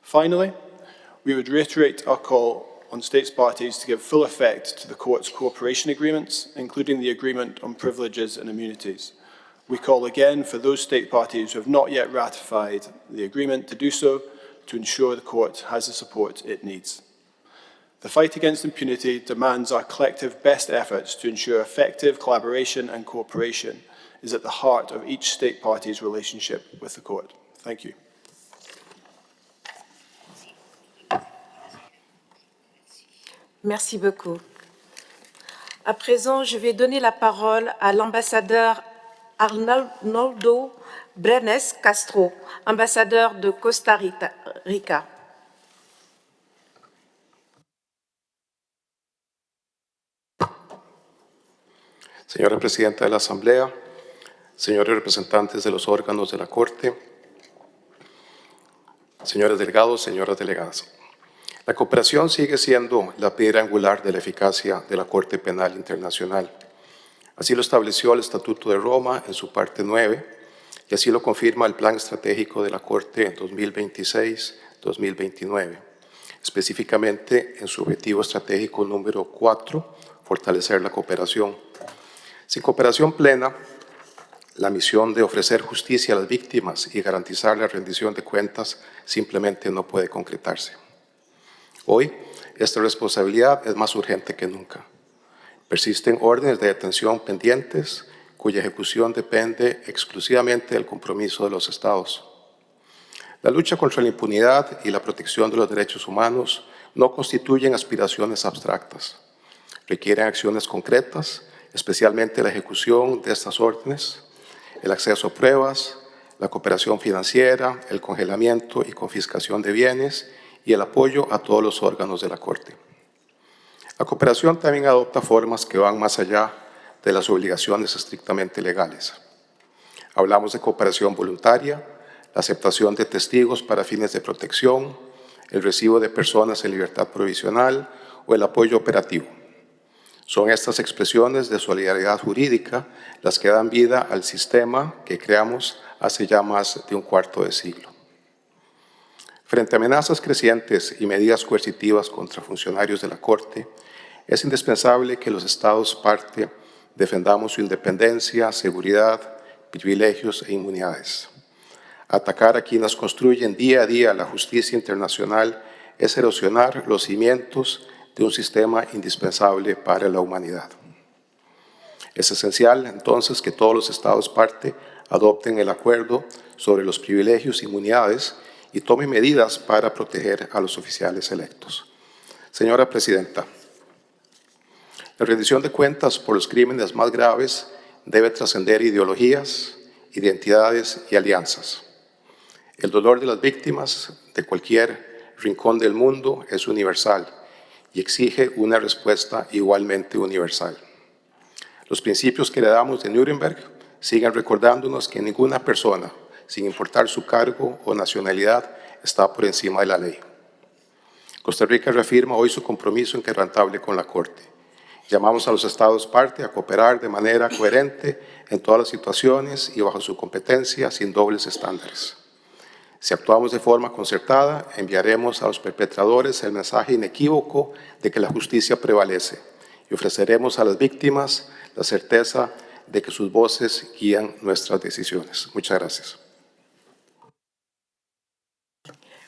Speaker 9: Finally, we would reiterate our call on states parties to give full effect to the court's cooperation agreements, including the agreement on privileges and immunities. We call again for those state parties who have not yet ratified the agreement to do so, to ensure the court has the support it needs. The fight against impunity demands our collective best efforts to ensure effective collaboration and cooperation is at the heart of each state party's relationship with the court. Thank you.
Speaker 3: Merci beaucoup. À présent, je vais donner la parole à l'ambassadeur Arnoldo Brenes Castro, ambassadeur de Costa Rica.
Speaker 10: Señora Presidenta de la Asamblea, señores representantes de los órganos de la Corte, señores delegados, señoras delegadas. La cooperación sigue siendo la piedra angular de la eficacia de la Corte Penal Internacional. Así lo estableció el Estatuto de Roma en su parte 9 y así lo confirma el Plan Estratégico de la Corte 2026-2029, específicamente en su objetivo estratégico número 4, fortalecer la cooperación. Sin cooperación plena, la misión de ofrecer justicia a las víctimas y garantizar la rendición de cuentas simplemente no puede concretarse. Hoy, esta responsabilidad es más urgente que nunca. Persisten órdenes de detención pendientes, cuya ejecución depende exclusivamente del compromiso de los Estados. La lucha contra la impunidad y la protección de los derechos humanos no constituyen aspiraciones abstractas. Requieren acciones concretas, especialmente la ejecución de estas órdenes, el acceso a pruebas, la cooperación financiera, el congelamiento y confiscación de bienes y el apoyo a todos los órganos de la Corte. La cooperación también adopta formas que van más allá de las obligaciones estrictamente legales. Hablamos de cooperación voluntaria, la aceptación de testigos para fines de protección, el recibo de personas en libertad provisional o el apoyo operativo. Son estas expresiones de solidaridad jurídica las que dan vida al sistema que creamos hace ya más de un cuarto de siglo. Frente a amenazas crecientes y medidas coercitivas contra funcionarios de la Corte, es indispensable que los Estados parte defendamos su independencia, seguridad, privilegios e inmunidades. Atacar a quienes construyen día a día la justicia internacional es erosionar los cimientos de un sistema indispensable para la humanidad. Es esencial, entonces, que todos los Estados parte adopten el acuerdo sobre los privilegios e inmunidades y tomen medidas para proteger a los oficiales electos. Señora Presidenta, la rendición de cuentas por los crímenes más graves debe trascender ideologías, identidades y alianzas. El dolor de las víctimas de cualquier rincón del mundo es universal y exige una respuesta igualmente universal. Los principios que heredamos de Nuremberg siguen recordándonos que ninguna persona, sin importar su cargo o nacionalidad, está por encima de la ley. Costa Rica reafirma hoy su compromiso inquebrantable con la Corte. Llamamos a los Estados parte a cooperar de manera coherente en todas las situaciones y bajo su competencia, sin dobles estándares. Si actuamos de forma concertada, enviaremos a los perpetradores el mensaje inequívoco de que la justicia prevalece y ofreceremos a las víctimas la certeza de que sus voces guían nuestras decisiones. Muchas gracias.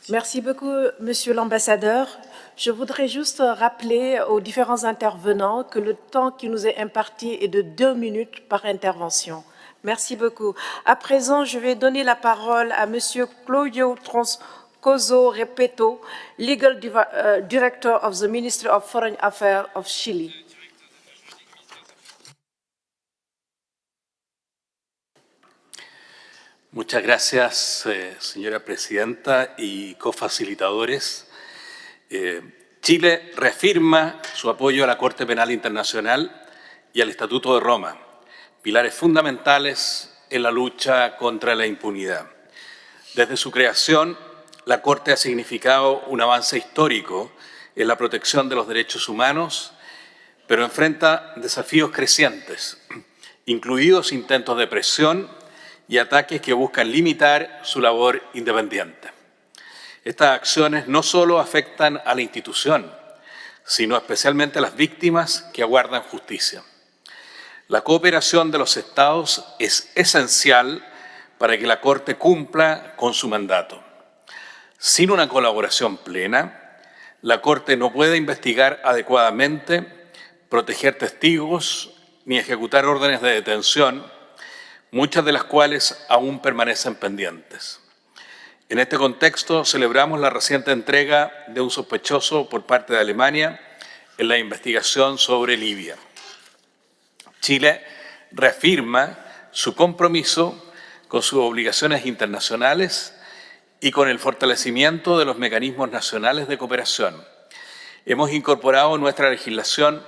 Speaker 3: Merci beaucoup, Monsieur l'ambassadeur. Je voudrais juste rappeler aux différents intervenants que le temps qui nous est imparti est de 2 minutes par intervention. Merci beaucoup. À présent, je vais donner la parole à Monsieur Claudio Troncoso Repeto, Legal Director of the Ministry of Foreign Affairs of Chile.
Speaker 11: Muchas gracias, señora presidenta y cofacilitadores. Chile reafirma su apoyo a la Corte Penal Internacional y al Estatuto de Roma, pilares fundamentales en la lucha contra la impunidad. Desde su creación, la Corte ha significado un avance histórico en la protección de los derechos humanos pero enfrenta desafíos crecientes, incluidos intentos de presión y ataques que buscan limitar su labor independiente. Estas acciones no solo afectan a la institución, sino especialmente a las víctimas que aguardan justicia. La cooperación de los Estados es esencial para que la Corte cumpla con su mandato. Sin una colaboración plena, la Corte no puede investigar adecuadamente, proteger testigos ni ejecutar órdenes de detención, muchas de las cuales aún permanecen pendientes. En este contexto, celebramos la reciente entrega de un sospechoso por parte de Alemania en la investigación sobre Libia. Chile reafirma su compromiso con sus obligaciones internacionales y con el fortalecimiento de los mecanismos nacionales de cooperación. Hemos incorporado en nuestra legislación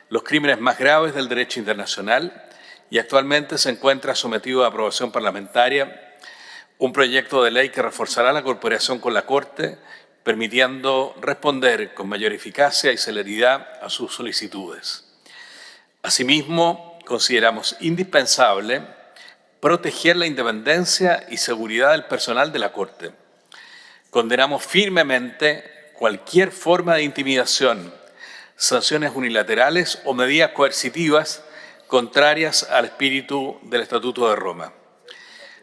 Speaker 11: los crímenes más graves del derecho internacional y actualmente se encuentra sometido a aprobación parlamentaria un proyecto de ley que reforzará la cooperación con la Corte, permitiendo responder con mayor eficacia y celeridad a sus solicitudes. Asimismo, consideramos indispensable proteger la independencia y seguridad del personal de la Corte. Condenamos firmemente cualquier forma de intimidación, sanciones unilaterales o medidas coercitivas contrarias al espíritu del Estatuto de Roma.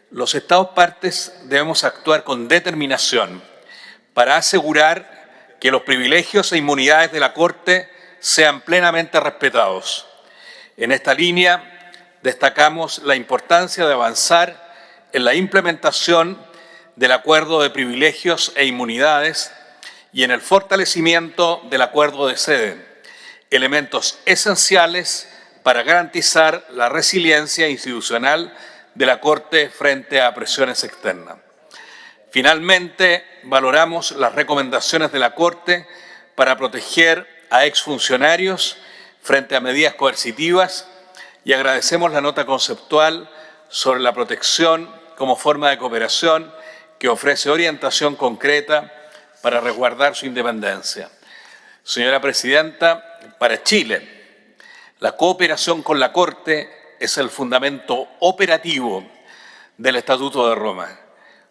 Speaker 11: Los Estados partes debemos actuar con determinación para asegurar que los privilegios e inmunidades de la Corte sean plenamente respetados. En esta línea, destacamos la importancia de avanzar en la implementación del Acuerdo de Privilegios e Inmunidades y en el fortalecimiento del Acuerdo de Sede, elementos esenciales para garantizar la resiliencia institucional de la Corte frente a presiones externas. Finalmente, valoramos las recomendaciones de la Corte para proteger a exfuncionarios frente a medidas coercitivas y agradecemos la nota conceptual sobre la protección como forma de cooperación que ofrece orientación concreta para resguardar su independencia. Señora Presidenta, para Chile, la cooperación con la Corte es el fundamento operativo del Estatuto de Roma.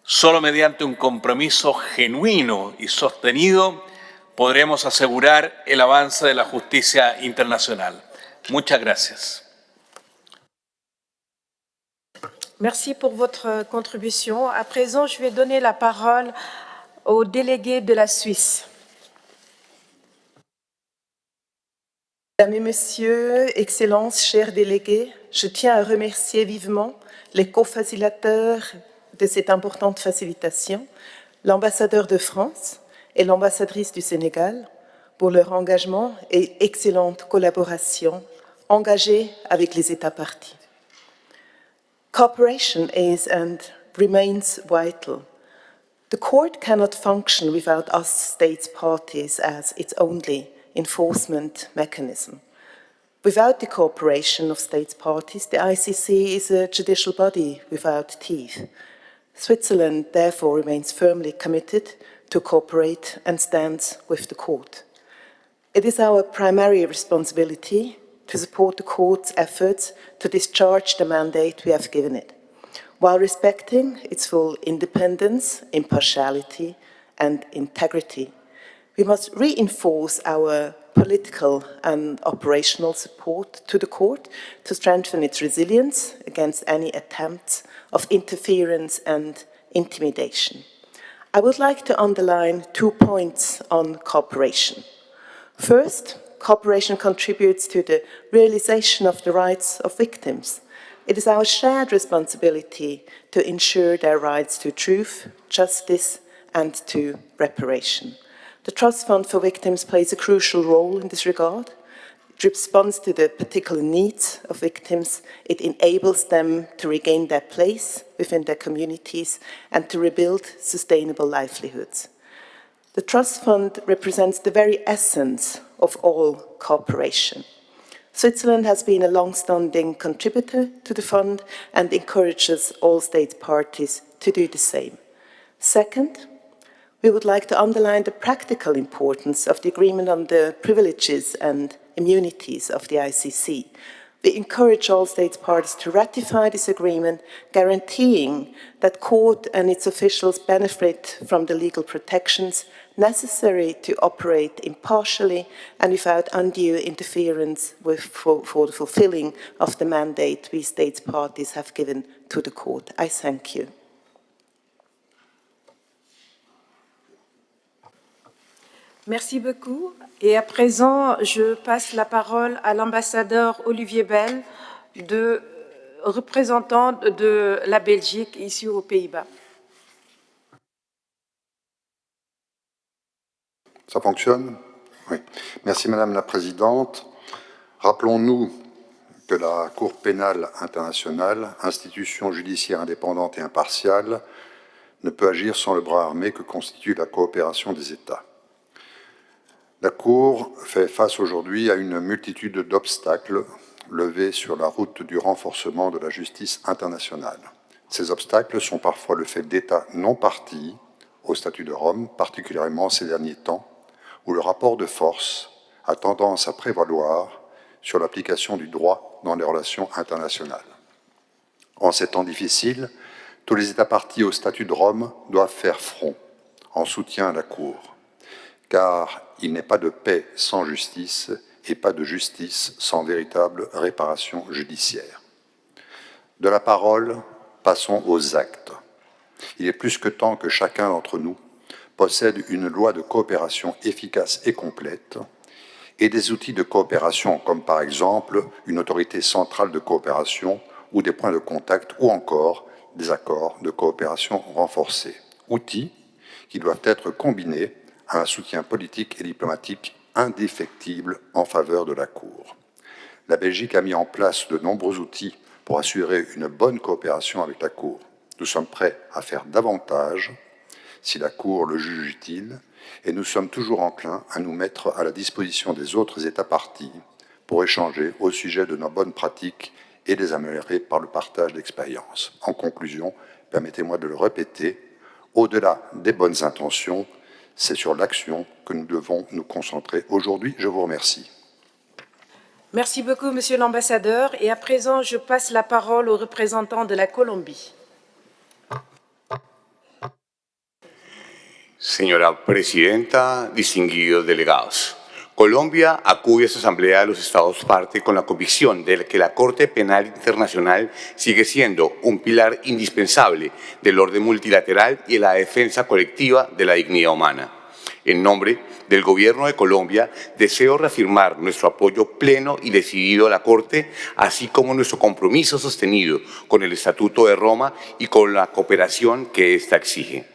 Speaker 11: Solo mediante un compromiso genuino y sostenido podremos asegurar el avance de la justicia internacional. Muchas gracias.
Speaker 3: Merci pour votre contribution. À présent, je vais donner la parole au délégué de la Suisse.
Speaker 12: Mesdames et Messieurs, Excellences, chers délégués, je tiens à remercier vivement les co-facilitateurs de cette importante facilitation, l'ambassadeur de France et l'ambassadrice du Sénégal, pour leur engagement et excellente collaboration engagée avec les États parties. Cooperation is and remains vital. The court cannot function without us states parties as its only enforcement mechanism. Without the cooperation of states parties, the ICC is a judicial body without teeth. Switzerland therefore remains firmly committed to cooperate and stands with the court. It is our primary responsibility to support the court's efforts to discharge the mandate we have given it, while respecting its full independence, impartiality, and integrity. We must reinforce our political and operational support to the court to strengthen its resilience against any attempts of interference and intimidation. I would like to underline 2 points on cooperation. First, cooperation contributes to the realization of the rights of victims. It is our shared responsibility to ensure their rights to truth, justice, and to reparation. The Trust Fund for Victims plays a crucial role in this regard. It responds to the particular needs of victims. It enables them to regain their place within their communities and to rebuild sustainable livelihoods. The Trust Fund represents the very essence of all cooperation. Switzerland has been a long-standing contributor to the fund and encourages all state parties to do the same. Second, we would like to underline the practical importance of the agreement on the privileges and immunities of the ICC. We encourage all states parties to ratify this agreement, guaranteeing that court and its officials benefit from the legal protections necessary to operate impartially and without undue interference for the fulfilling of the mandate we states parties have given to the court. I thank you.
Speaker 3: Merci beaucoup. Et à présent, je passe la parole à l'ambassadeur Olivier Bell, représentant de la Belgique ici aux Pays-Bas.
Speaker 13: Ça fonctionne? Oui. Merci Madame la Présidente. Rappelons-nous que la Cour pénale internationale, institution judiciaire indépendante et impartiale, ne peut agir sans le bras armé que constitue la coopération des États. La Cour fait face aujourd'hui à une multitude d'obstacles levés sur la route du renforcement de la justice internationale. Ces obstacles sont parfois le fait d'États non partis au statut de Rome, particulièrement ces derniers temps, où le rapport de force a tendance à prévaloir sur l'application du droit dans les relations internationales. En ces temps difficiles, tous les États partis au statut de Rome doivent faire front en soutien à la Cour, car il n'est pas de paix sans justice et pas de justice sans véritable réparation judiciaire. De la parole, passons aux actes. Il est plus que temps que chacun d'entre nous possède une loi de coopération efficace et complète et des outils de coopération comme par exemple une autorité centrale de coopération ou des points de contact ou encore des accords de coopération renforcés. Outils qui doivent être combinés à un soutien politique et diplomatique indéfectible en faveur de la Cour. La Belgique a mis en place de nombreux outils pour assurer une bonne coopération avec la Cour. Nous sommes prêts à faire davantage si la Cour le juge utile et nous sommes toujours enclins à nous mettre à la disposition des autres États partis pour échanger au sujet de nos bonnes pratiques et les améliorer par le partage d'expériences. En conclusion, permettez-moi de le répéter, au-delà des bonnes intentions, c'est sur l'action que nous devons nous concentrer aujourd'hui. Je vous remercie.
Speaker 3: Merci beaucoup, Monsieur l'ambassadeur. Et à présent, je passe la parole au représentant de la Colombie.
Speaker 14: Señora Presidenta, distinguidos delegados. Colombia acude a esta Asamblea de los Estados parte con la convicción de que la Corte Penal Internacional sigue siendo un pilar indispensable del orden multilateral y de la defensa colectiva de la dignidad humana. En nombre del Gobierno de Colombia, deseo reafirmar nuestro apoyo pleno y decidido a la Corte, así como nuestro compromiso sostenido con el Estatuto de Roma y con la cooperación que ésta exige.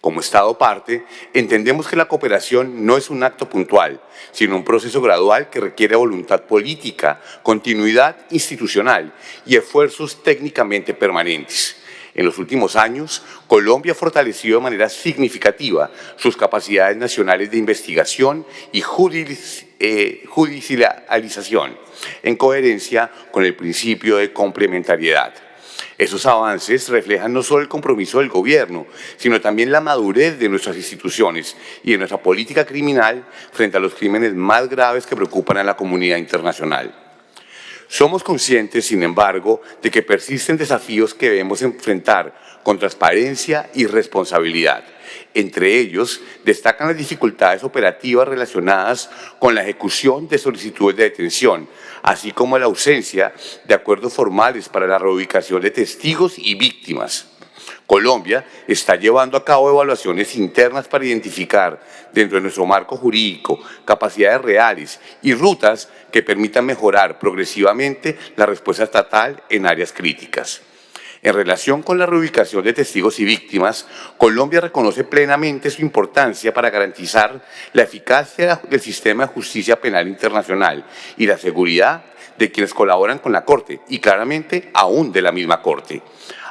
Speaker 14: Como Estado parte, entendemos que la cooperación no es un acto puntual, sino un proceso gradual que requiere voluntad política, continuidad institucional y esfuerzos técnicamente permanentes. En los últimos años, Colombia ha fortalecido de manera significativa sus capacidades nacionales de investigación y judicialización, en coherencia con el principio de complementariedad. Esos avances reflejan no solo el compromiso del Gobierno, sino también la madurez de nuestras instituciones y de nuestra política criminal frente a los crímenes más graves que preocupan a la comunidad internacional. Somos conscientes, sin embargo, de que persisten desafíos que debemos enfrentar con transparencia y responsabilidad. Entre ellos, destacan las dificultades operativas relacionadas con la ejecución de solicitudes de detención, así como la ausencia de acuerdos formales para la reubicación de testigos y víctimas. Colombia está llevando a cabo evaluaciones internas para identificar, dentro de nuestro marco jurídico, capacidades reales y rutas que permitan mejorar progresivamente la respuesta estatal en áreas críticas. En relación con la reubicación de testigos y víctimas, Colombia reconoce plenamente su importancia para garantizar la eficacia del sistema de justicia penal internacional y la seguridad de quienes colaboran con la Corte y claramente aún de la misma Corte.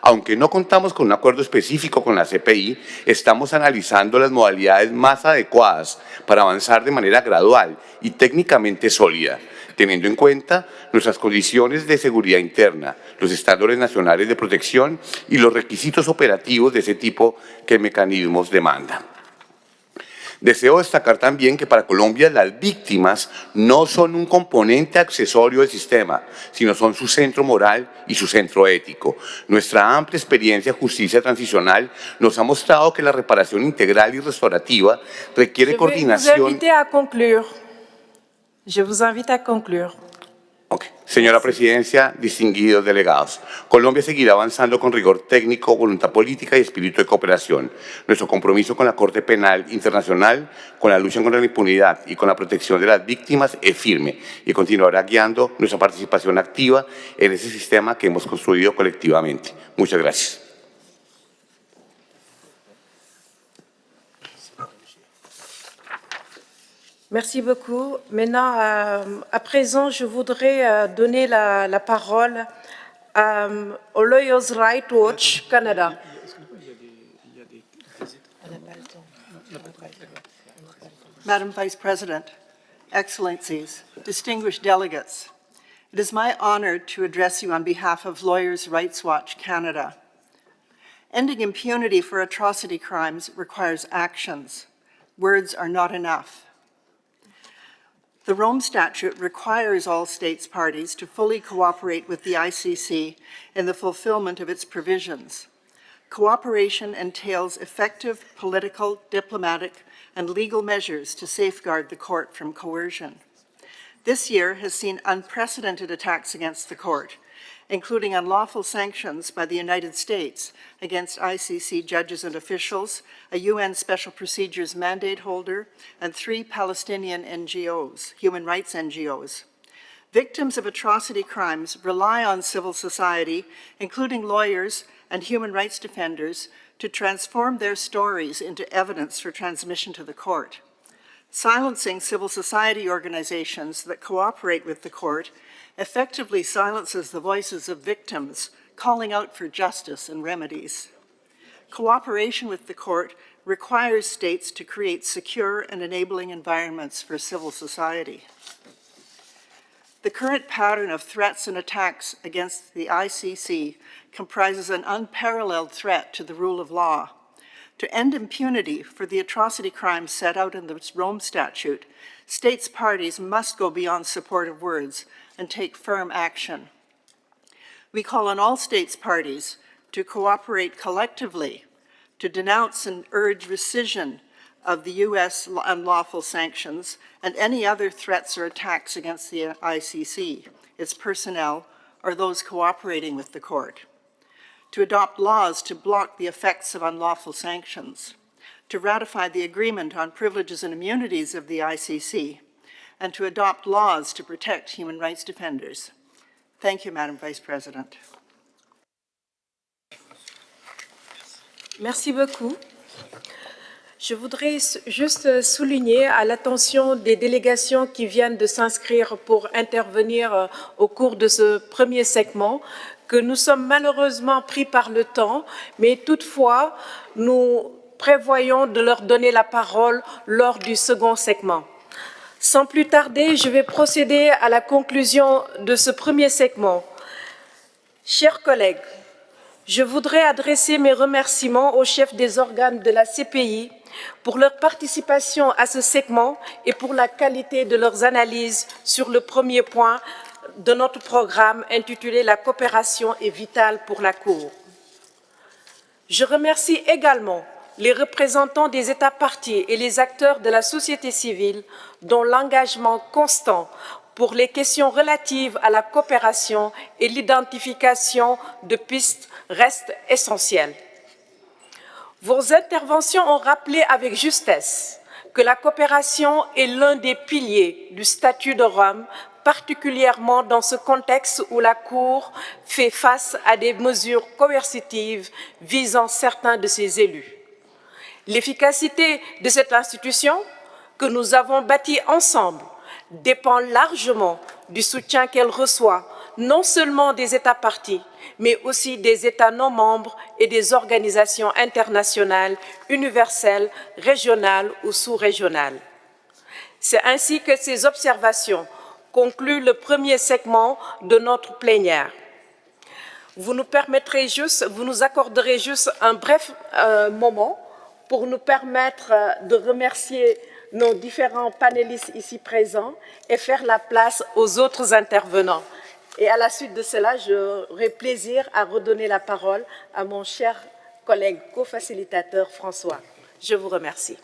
Speaker 14: Aunque no contamos con un acuerdo específico con la CPI, estamos analizando las modalidades más adecuadas para avanzar de manera gradual y técnicamente sólida, teniendo en cuenta nuestras condiciones de seguridad interna, los estándares nacionales de protección y los requisitos operativos de ese tipo que mecanismos demandan. Deseo destacar también que para Colombia las víctimas no son un componente accesorio del sistema, sino son su centro moral y su centro ético. Nuestra amplia experiencia en justicia transicional nos ha mostrado que la reparación integral y restaurativa requiere coordinación.
Speaker 3: Je vous invite à conclure.
Speaker 14: Okay. Señora Presidencia, distinguidos delegados, Colombia seguirá avanzando con rigor técnico, voluntad política y espíritu de cooperación. Nuestro compromiso con la Corte Penal Internacional, con la lucha contra la impunidad y con la protección de las víctimas es firme y continuará guiando nuestra participación activa en ese sistema que hemos construido colectivamente. Muchas gracias.
Speaker 3: Merci beaucoup. Maintenant, à présent, je voudrais donner la parole au Lawyers' Rights Watch Canada.
Speaker 15: Madam Vice President, Excellencies, distinguished delegates, it is my honor to address you on behalf of Lawyers' Rights Watch Canada. Ending impunity for atrocity crimes requires actions. Words are not enough. The Rome Statute requires all states parties to fully cooperate with the ICC in the fulfillment of its provisions. Cooperation entails effective political, diplomatic, and legal measures to safeguard the court from coercion. This year has seen unprecedented attacks against the court, including unlawful sanctions by the United States against ICC judges and officials, a UN Special Procedures mandate holder, and 3 Palestinian NGOs, human rights NGOs. Victims of atrocity crimes rely on civil society, including lawyers and human rights defenders, to transform their stories into evidence for transmission to the court. Silencing civil society organizations that cooperate with the court effectively silences the voices of victims calling out for justice and remedies. Cooperation with the court requires states to create secure and enabling environments for civil society. The current pattern of threats and attacks against the ICC comprises an unparalleled threat to the rule of law. To end impunity for the atrocity crimes set out in the Rome Statute, states parties must go beyond supportive words and take firm action. We call on all states parties to cooperate collectively to denounce and urge rescission of the U.S. unlawful sanctions and any other threats or attacks against the ICC, its personnel, or those cooperating with the court. To adopt laws to block the effects of unlawful sanctions, to ratify the agreement on privileges and immunities of the ICC, and to adopt laws to protect human rights defenders. Thank you, Madam Vice President.
Speaker 3: Merci beaucoup. Je voudrais juste souligner à l'attention des délégations qui viennent de s'inscrire pour intervenir au cours de ce premier segment que nous sommes malheureusement pris par le temps, mais toutefois, nous prévoyons de leur donner la parole lors du second segment. Sans plus tarder, je vais procéder à la conclusion de ce premier segment. Chers collègues, je voudrais adresser mes remerciements aux chefs des organes de la CPI pour leur participation à ce segment et pour la qualité de leurs analyses sur le premier point de notre programme intitulé « La coopération est vitale pour la Cour ». Je remercie également les représentants des États parties et les acteurs de la société civile dont l'engagement constant pour les questions relatives à la coopération et l'identification de pistes reste essentiel. Vos interventions ont rappelé avec justesse que la coopération est l'un des piliers du statut de Rome, particulièrement dans ce contexte où la Cour fait face à des mesures coercitives visant certains de ses élus. L'efficacité de cette institution que nous avons bâtie ensemble dépend largement du soutien qu'elle reçoit, non seulement des États parties, mais aussi des États non membres et des organisations internationales, universelles, régionales ou sous-régionales. C'est ainsi que ces observations concluent le premier segment de notre plénière. Vous nous accorderez juste un bref moment pour nous permettre de remercier nos différents panélistes ici présents et faire la place aux autres intervenants. Et à la suite de cela, j'aurai plaisir à redonner la parole à mon cher collègue co-facilitateur François. Je vous remercie.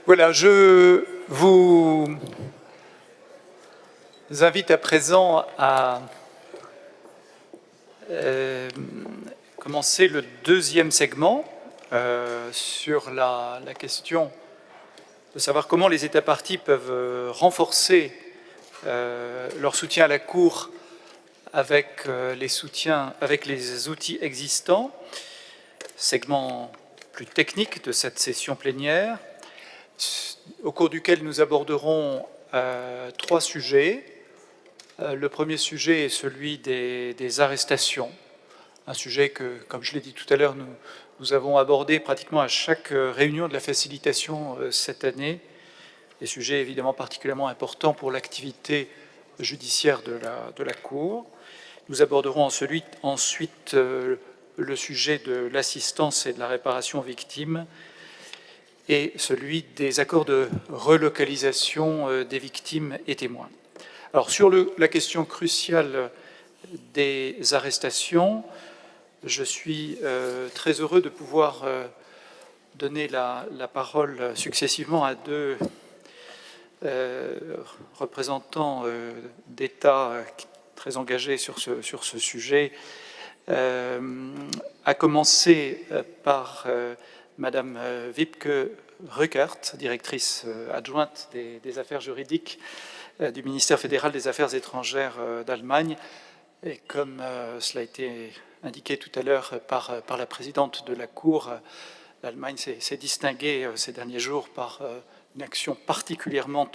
Speaker 2: Voilà, je vous invite à présent à commencer le deuxième segment sur la question de savoir comment les États parties peuvent renforcer leur soutien à la Cour avec les outils existants, segment plus technique de cette session plénière, au cours duquel nous aborderons trois sujets. Le premier sujet est celui des arrestations, un sujet que, comme je l'ai dit tout à l'heure, nous avons abordé pratiquement à chaque réunion de la facilitation cette année, des sujets évidemment particulièrement importants pour l'activité judiciaire de la Cour. Nous aborderons ensuite le sujet de l'assistance et de la réparation aux victimes et celui des accords de relocalisation des victimes et témoins. Alors, sur la question cruciale des arrestations, je suis très heureux de pouvoir donner la parole successivement à deux représentants d'État très engagés sur ce sujet, à commencer par Madame Wibke Ruckert, directrice adjointe des affaires juridiques du ministère fédéral des Affaires étrangères d'Allemagne. Et comme cela a été indiqué tout à l'heure par la présidente de la Cour, l'Allemagne s'est distinguée ces derniers jours par une action particulièrement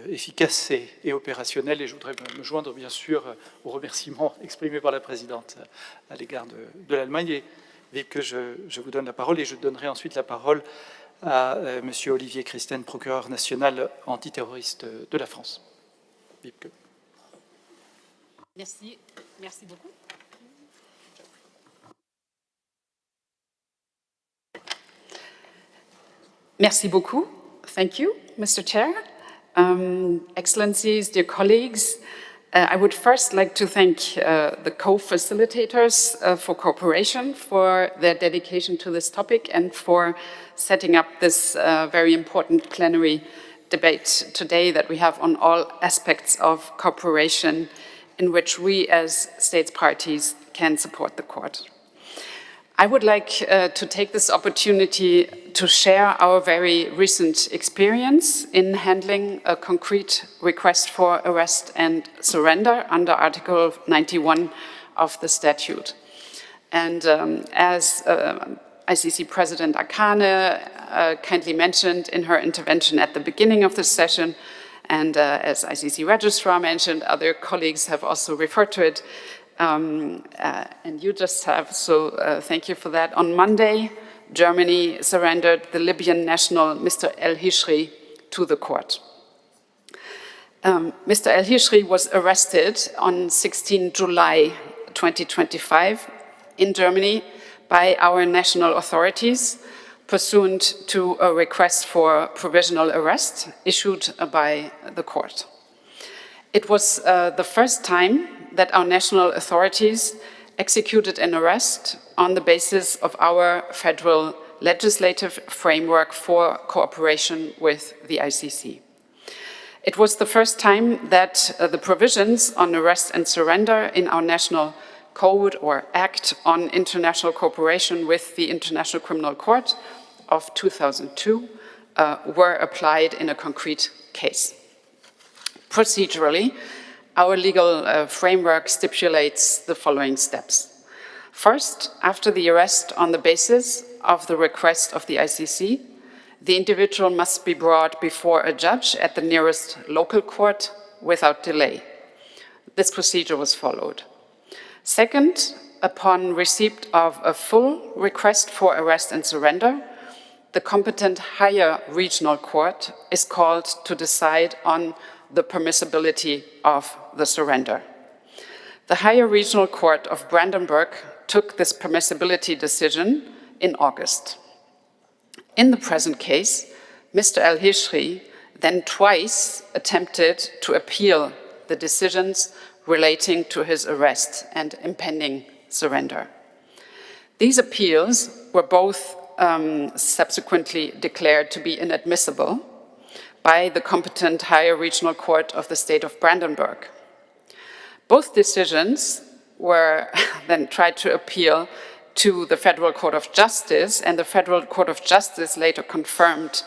Speaker 2: efficace et opérationnelle. Et je voudrais me joindre, bien sûr, aux remerciements exprimés par la présidente à l'égard de l'Allemagne. Et que je vous donne la parole, et je donnerai ensuite la parole à M. Olivier Christen, procureur national antiterroriste de la France. Wiebke.
Speaker 16: Merci beaucoup. Merci beaucoup. Thank you, Mr. Chair. Excellencies, dear colleagues, I would first like to thank the co-facilitators for cooperation, for their dedication to this topic, and for setting up this very important plenary debate today that we have on all aspects of cooperation in which we as states parties can support the court. I would like to take this opportunity to share our very recent experience in handling a concrete request for arrest and surrender under Article 91 of the statute. And as ICC President Akane kindly mentioned in her intervention at the beginning of the session, and as ICC Registrar mentioned, other colleagues have also referred to it, and you just have, so thank you for that. On Monday, Germany surrendered the Libyan national Mr. El-Hishri to the court. Mr. El-Hishri was arrested on 16 July 2025 in Germany by our national authorities pursuant to a request for provisional arrest issued by the court. It was the first time that our national authorities executed an arrest on the basis of our federal legislative framework for cooperation with the ICC. It was the first time that the provisions on arrest and surrender in our national code or act on international cooperation with the International Criminal Court of 2002 were applied in a concrete case. Procedurally, our legal framework stipulates the following steps. First, after the arrest on the basis of the request of the ICC, the individual must be brought before a judge at the nearest local court without delay. This procedure was followed. Second, upon receipt of a full request for arrest and surrender, the competent higher regional court is called to decide on the permissibility of the surrender. The higher regional court of Brandenburg took this permissibility decision in August. In the present case, Mr. El-Hishri then twice attempted to appeal the decisions relating to his arrest and impending surrender. These appeals were both subsequently declared to be inadmissible by the competent higher regional court of the state of Brandenburg. Both decisions were then tried to appeal to the Federal Court of Justice, and the Federal Court of Justice later confirmed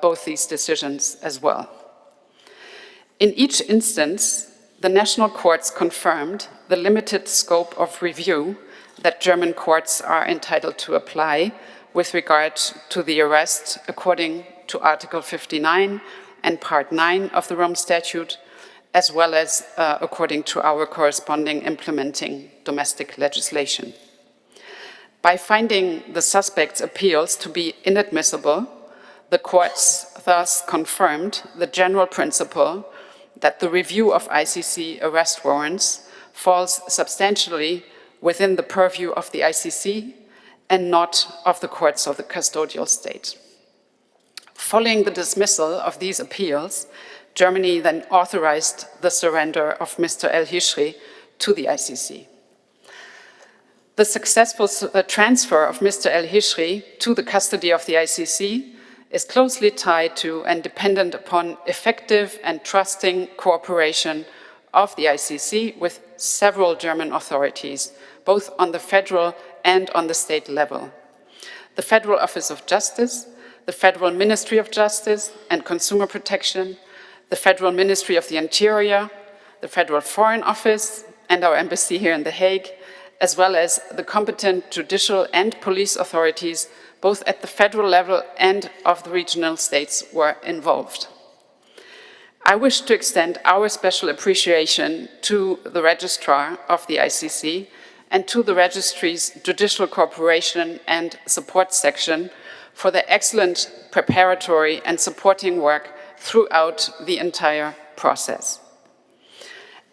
Speaker 16: both these decisions as well. In each instance, the national courts confirmed the limited scope of review that German courts are entitled to apply with regard to the arrest according to Article 59 and Part 9 of the Rome Statute, as well as according to our corresponding implementing domestic legislation. By finding the suspect's appeals to be inadmissible, the courts thus confirmed the general principle that the review of ICC arrest warrants falls substantially within the purview of the ICC and not of the courts of the custodial state. Following the dismissal of these appeals, Germany then authorized the surrender of Mr. El-Hishri to the ICC. The successful transfer of Mr. El-Hishri to the custody of the ICC is closely tied to and dependent upon effective and trusting cooperation of the ICC with several German authorities, both on the federal and on the state level. The Federal Office of Justice, the Federal Ministry of Justice and Consumer Protection, the Federal Ministry of the Interior, the Federal Foreign Office, and our embassy here in The Hague, as well as the competent judicial and police authorities, both at the federal level and of the regional states, were involved. I wish to extend our special appreciation to the Registrar of the ICC and to the Registry's Judicial Cooperation and Support Section for their excellent preparatory and supporting work throughout the entire process.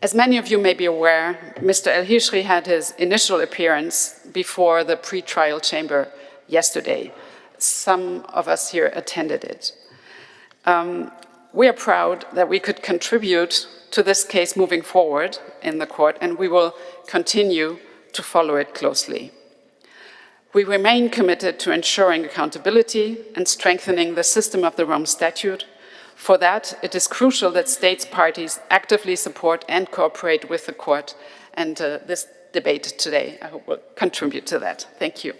Speaker 16: As many of you may be aware, Mr. El-Hishri had his initial appearance before the pre-trial chamber yesterday. Some of us here attended it. We are proud that we could contribute to this case moving forward in the court, and we will continue to follow it closely. We remain committed to ensuring accountability and strengthening the system of the Rome Statute. For that, it is crucial that states parties actively support and cooperate with the court, and this debate today, I hope, will contribute to that. Thank you.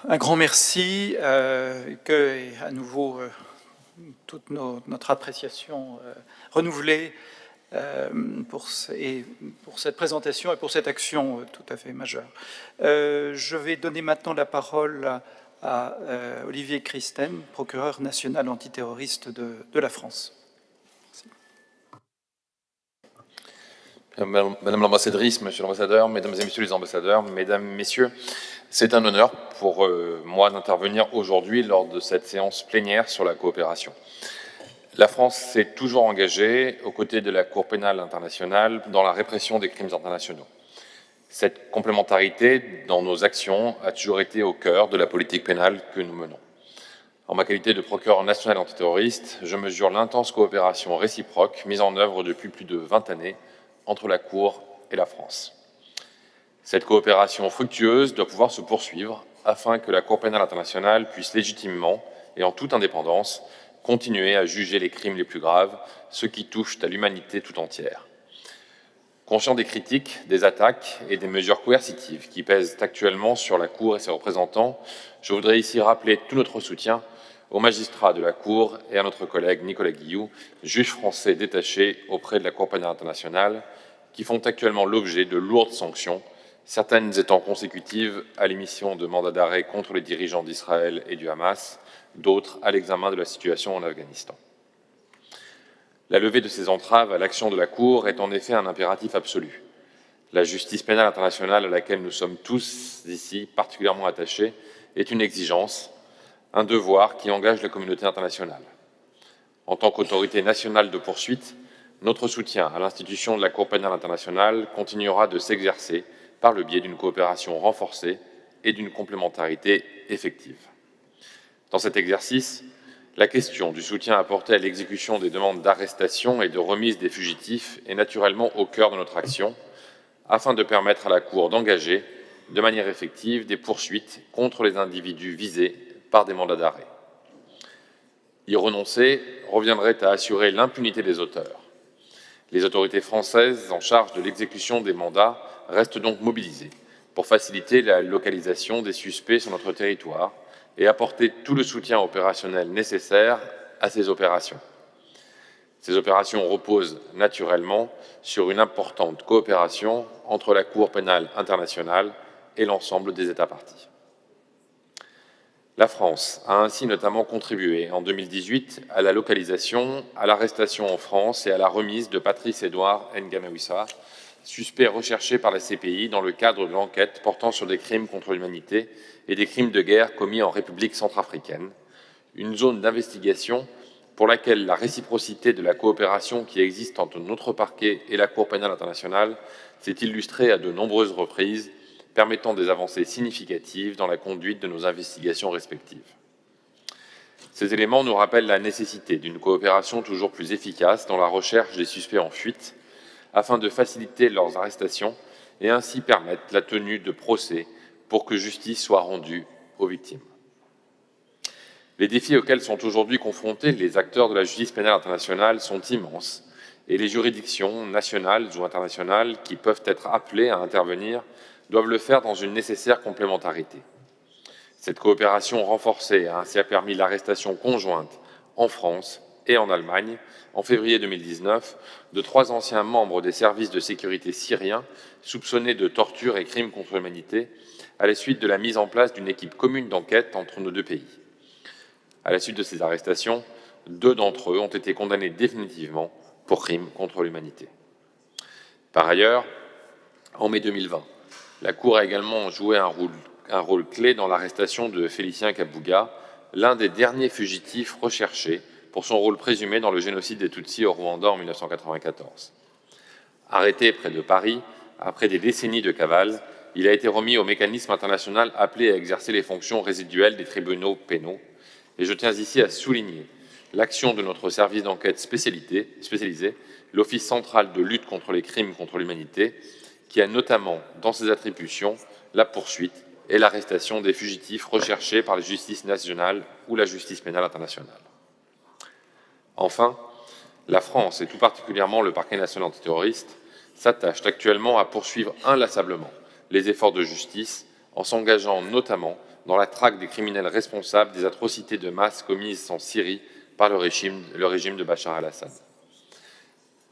Speaker 2: Un grand merci, que à nouveau toute notre appréciation renouvelée pour cette présentation et pour cette action tout à fait majeure. Je vais donner maintenant la parole à Olivier Christen, procureur national antiterroriste de la France.
Speaker 17: Madame l'ambassadrice, Monsieur l'ambassadeur, Mesdames et Messieurs les ambassadeurs, Mesdames, Messieurs, c'est un honneur pour moi d'intervenir aujourd'hui lors de cette séance plénière sur la coopération. La France s'est toujours engagée aux côtés de la Cour pénale internationale dans la répression des crimes internationaux. Cette complémentarité dans nos actions a toujours été au cœur de la politique pénale que nous menons. En ma qualité de procureur national antiterroriste, je mesure l'intense coopération réciproque mise en œuvre depuis plus de 20 années entre la Cour et la France. Cette coopération fructueuse doit pouvoir se poursuivre afin que la Cour pénale internationale puisse légitimement et en toute indépendance continuer à juger les crimes les plus graves, ceux qui touchent à l'humanité tout entière. Conscient des critiques, des attaques et des mesures coercitives qui pèsent actuellement sur la Cour et ses représentants, je voudrais ici rappeler tout notre soutien aux magistrats de la Cour et à notre collègue Nicolas Guilloux, juge français détaché auprès de la Cour pénale internationale, qui font actuellement l'objet de lourdes sanctions, certaines étant consécutives à l'émission de mandats d'arrêt contre les dirigeants d'Israël et du Hamas, d'autres à l'examen de la situation en Afghanistan. La levée de ces entraves à l'action de la Cour est en effet un impératif absolu. La justice pénale internationale à laquelle nous sommes tous ici particulièrement attachés est une exigence, un devoir qui engage la communauté internationale. En tant qu'autorité nationale de poursuite, notre soutien à l'institution de la Cour pénale internationale continuera de s'exercer par le biais d'une coopération renforcée et d'une complémentarité effective. Dans cet exercice, la question du soutien apporté à l'exécution des demandes d'arrestation et de remise des fugitifs est naturellement au cœur de notre action, afin de permettre à la Cour d'engager de manière effective des poursuites contre les individus visés par des mandats d'arrêt. Y renoncer reviendrait à assurer l'impunité des auteurs. Les autorités françaises en charge de l'exécution des mandats restent donc mobilisées pour faciliter la localisation des suspects sur notre territoire et apporter tout le soutien opérationnel nécessaire à ces opérations. Ces opérations reposent naturellement sur une importante coopération entre la Cour pénale internationale et l'ensemble des États parties. La France a ainsi notamment contribué en 2018 à la localisation, à l'arrestation en France et à la remise de Patrice-Édouard N'Gamawissa, suspect recherché par la CPI dans le cadre de l'enquête portant sur des crimes contre l'humanité et des crimes de guerre commis en République centrafricaine, une zone d'investigation pour laquelle la réciprocité de la coopération qui existe entre notre parquet et la Cour pénale internationale s'est illustrée à de nombreuses reprises, permettant des avancées significatives dans la conduite de nos investigations respectives. Ces éléments nous rappellent la nécessité d'une coopération toujours plus efficace dans la recherche des suspects en fuite, afin de faciliter leurs arrestations et ainsi permettre la tenue de procès pour que justice soit rendue aux victimes. Les défis auxquels sont aujourd'hui confrontés les acteurs de la justice pénale internationale sont immenses et les juridictions nationales ou internationales qui peuvent être appelées à intervenir doivent le faire dans une nécessaire complémentarité. Cette coopération renforcée a ainsi permis l'arrestation conjointe en France et en Allemagne, en février 2019, de 3 anciens membres des services de sécurité syriens soupçonnés de torture et crimes contre l'humanité à la suite de la mise en place d'une équipe commune d'enquête entre nos deux pays. À la suite de ces arrestations, 2 d'entre eux ont été condamnés définitivement pour crimes contre l'humanité. Par ailleurs, en mai 2020, la Cour a également joué un rôle clé dans l'arrestation de Félicien Kabuga, l'un des derniers fugitifs recherchés pour son rôle présumé dans le génocide des Tutsis au Rwanda en 1994. Arrêté près de Paris, après des décennies de cavale, il a été remis au mécanisme international appelé à exercer les fonctions résiduelles des tribunaux pénaux. Et je tiens ici à souligner l'action de notre service d'enquête spécialisé, l'Office central de lutte contre les crimes contre l'humanité, qui a notamment dans ses attributions la poursuite et l'arrestation des fugitifs recherchés par la justice nationale ou la justice pénale internationale. Enfin, la France, et tout particulièrement le parquet national antiterroriste, s'attachent actuellement à poursuivre inlassablement les efforts de justice en s'engageant notamment dans la traque des criminels responsables des atrocités de masse commises en Syrie par le régime de Bachar al-Assad.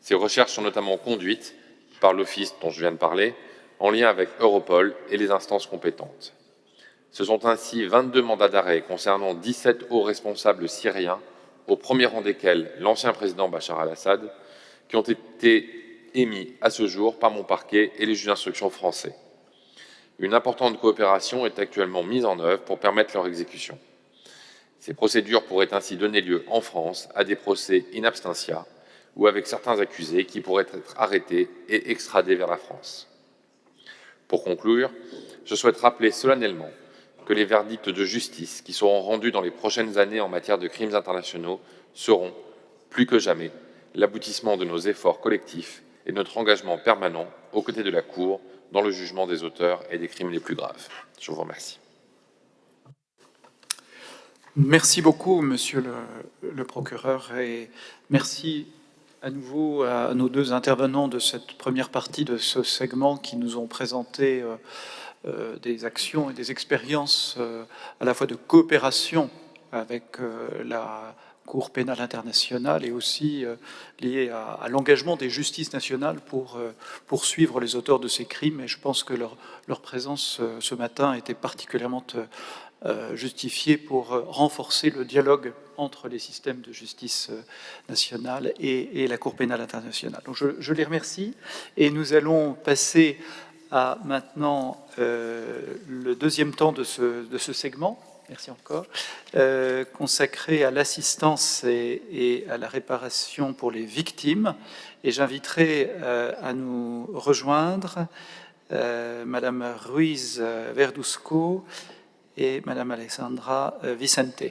Speaker 17: Ces recherches sont notamment conduites par l'Office dont je viens de parler, en lien avec Europol et les instances compétentes. Ce sont ainsi 22 mandats d'arrêt concernant 17 hauts responsables syriens, au premier rang desquels l'ancien président Bachar al-Assad, qui ont été émis à ce jour par mon parquet et les juges d'instruction français. Une importante coopération est actuellement mise en œuvre pour permettre leur exécution. Ces procédures pourraient ainsi donner lieu en France à des procès in absentia ou avec certains accusés qui pourraient être arrêtés et extradés vers la France. Pour conclure, je souhaite rappeler solennellement que les verdicts de justice qui seront rendus dans les prochaines années en matière de crimes internationaux seront, plus que jamais, l'aboutissement de nos efforts collectifs et de notre engagement permanent aux côtés de la Cour dans le jugement des auteurs et des crimes les plus graves. Je vous remercie.
Speaker 2: Merci beaucoup, Monsieur le procureur, et merci à nouveau à nos 2 intervenants de cette première partie de ce segment qui nous ont présenté des actions et des expériences à la fois de coopération avec la Cour pénale internationale et aussi liées à l'engagement des justices nationales pour poursuivre les auteurs de ces crimes. Et je pense que leur présence ce matin était particulièrement justifiée pour renforcer le dialogue entre les systèmes de justice nationale et la Cour pénale internationale. Donc je les remercie et nous allons passer à maintenant le deuxième temps de ce segment. Merci encore, consacré à l'assistance et à la réparation pour les victimes. Et j'inviterai à nous rejoindre Madame Ruiz Verduzco et Madame Alexandra Vicente.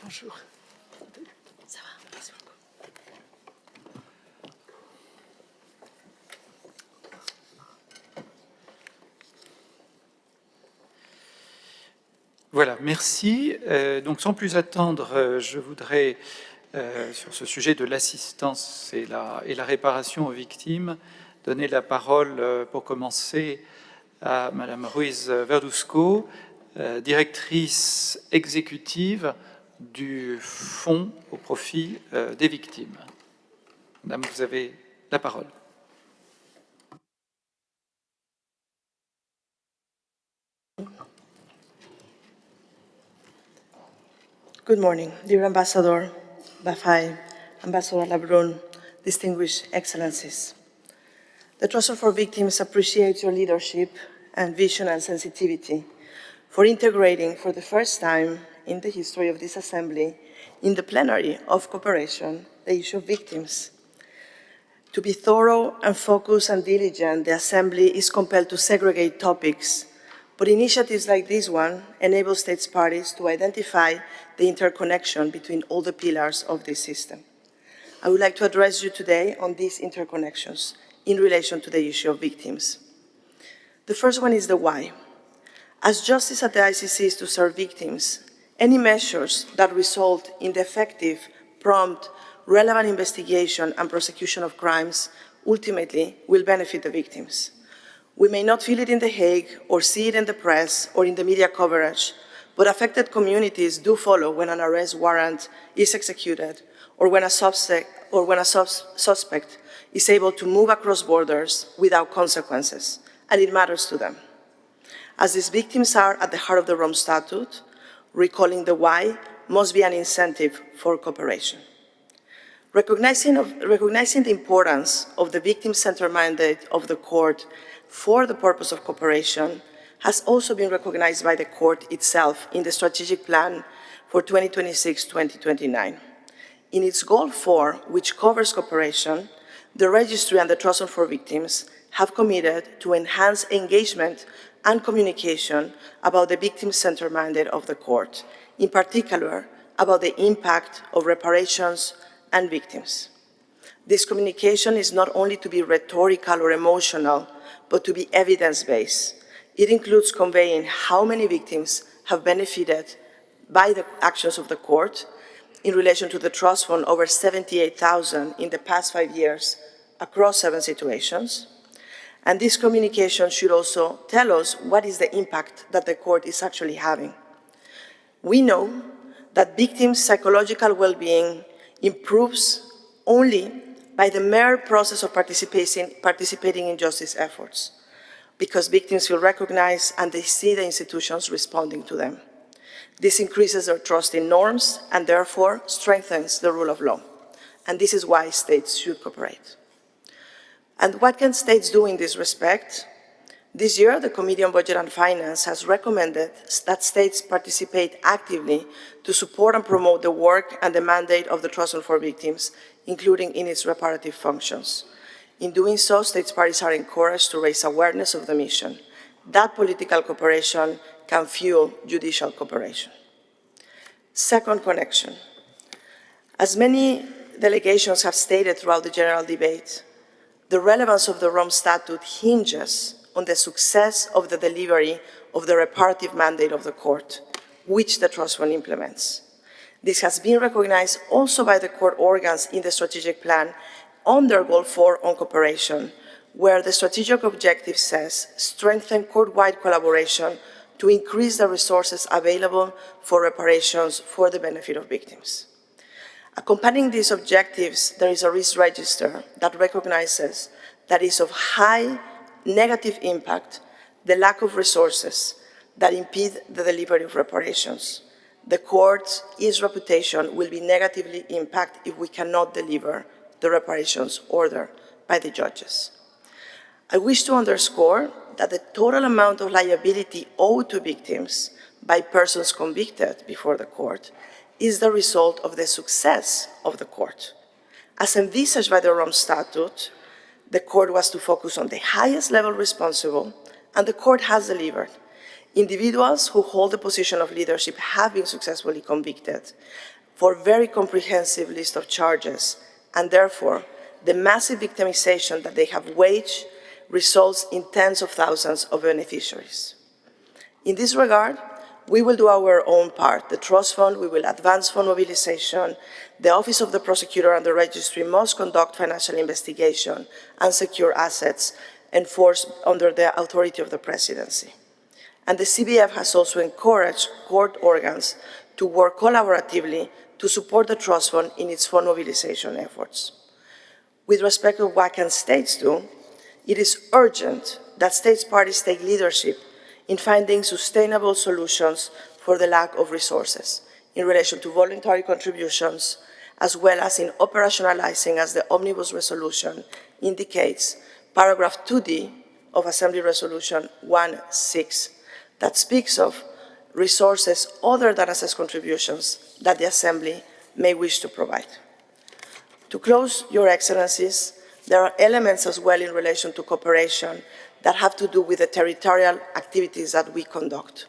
Speaker 3: Bonjour.
Speaker 2: Voilà, merci. Donc, sans plus attendre, je voudrais, sur ce sujet de l'assistance et la réparation aux victimes, donner la parole, pour commencer, à Madame Ruiz Verduzco, directrice exécutive du Fonds au profit des victimes. Madame, vous avez la parole.
Speaker 12: Good morning, dear Ambassador Bafai, Ambassador Labrun, distinguished excellencies. The Trust for Victims appreciates your leadership and vision and sensitivity for integrating for the first time in the history of this Assembly, in the plenary of cooperation, the issue of victims. To be thorough and focused and diligent, the Assembly is compelled to segregate topics, but initiatives like this one enable states parties to identify the interconnection between all the pillars of this system. I would like to address you today on these interconnections in relation to the issue of victims. The first one is the why. As justice at the ICC is to serve victims, any measures that result in the effective, prompt, relevant investigation and prosecution of crimes ultimately will benefit the victims. We may not feel it in The Hague or see it in the press or in the media coverage, but affected communities do follow when an arrest warrant is executed or when a suspect is able to move across borders without consequences, and it matters to them. As these victims are at the heart of the Rome Statute, recalling the why must be an incentive for cooperation. Recognizing the importance of the victim-centered mandate of the Court for the purpose of cooperation has also been recognized by the Court itself in the Strategic Plan for 2026-2029. In its Goal 4, which covers cooperation, the Registry and the Trust Fund for Victims have committed to enhance engagement and communication about the victim-centered mandate of the Court, in particular about the impact of reparations and victims. This communication is not only to be rhetorical or emotional, but to be evidence-based. It includes conveying how many victims have benefited by the actions of the Court in relation to the Trust Fund, over 78,000 in the past 5 years across 7 situations. And this communication should also tell us what is the impact that the Court is actually having. We know that victims' psychological well-being improves only by the mere process of participating in justice efforts, because victims feel recognized and they see the institutions responding to them. This increases their trust in norms and therefore strengthens the rule of law. And this is why states should cooperate. And what can states do in this respect? This year, the Committee on Budget and Finance has recommended that states participate actively to support and promote the work and the mandate of the Trust Fund for Victims, including in its reparative functions. In doing so, states parties are encouraged to raise awareness of the mission. That political cooperation can fuel judicial cooperation. Second connection. As many delegations have stated throughout the general debate, the relevance of the Rome Statute hinges on the success of the delivery of the reparative mandate of the Court, which the Trust Fund implements. This has been recognized also by the Court organs in the strategic plan under Goal 4 on cooperation, where the strategic objective says strengthen court-wide collaboration to increase the resources available for reparations for the benefit of victims. Accompanying these objectives, there is a risk register that recognizes that is of high negative impact the lack of resources that impede the delivery of reparations. The Court's reputation will be negatively impacted if we cannot deliver the reparations ordered by the judges. I wish to underscore that the total amount of liability owed to victims by persons convicted before the Court is the result of the success of the Court. As envisaged by the Rome Statute, the Court was to focus on the highest level responsible, and the Court has delivered. Individuals who hold the position of leadership have been successfully convicted for a very comprehensive list of charges, and therefore the massive victimization that they have waged results in tens of thousands of beneficiaries. In this regard, we will do our own part. The Trust Fund, we will advance fund mobilization. The Office of the Prosecutor and the Registry must conduct financial investigation and secure assets enforced under the authority of the Presidency. And the CBF has also encouraged court organs to work collaboratively to support the Trust Fund in its fund mobilization efforts. With respect to what can states do, it is urgent that states parties take leadership in finding sustainable solutions for the lack of resources in relation to voluntary contributions, as well as in operationalizing, as the Omnibus Resolution indicates, paragraph 2D of Assembly Resolution 1.6, that speaks of resources other than assessed contributions that the Assembly may wish to provide. To close, Your Excellencies, there are elements as well in relation to cooperation that have to do with the territorial activities that we conduct,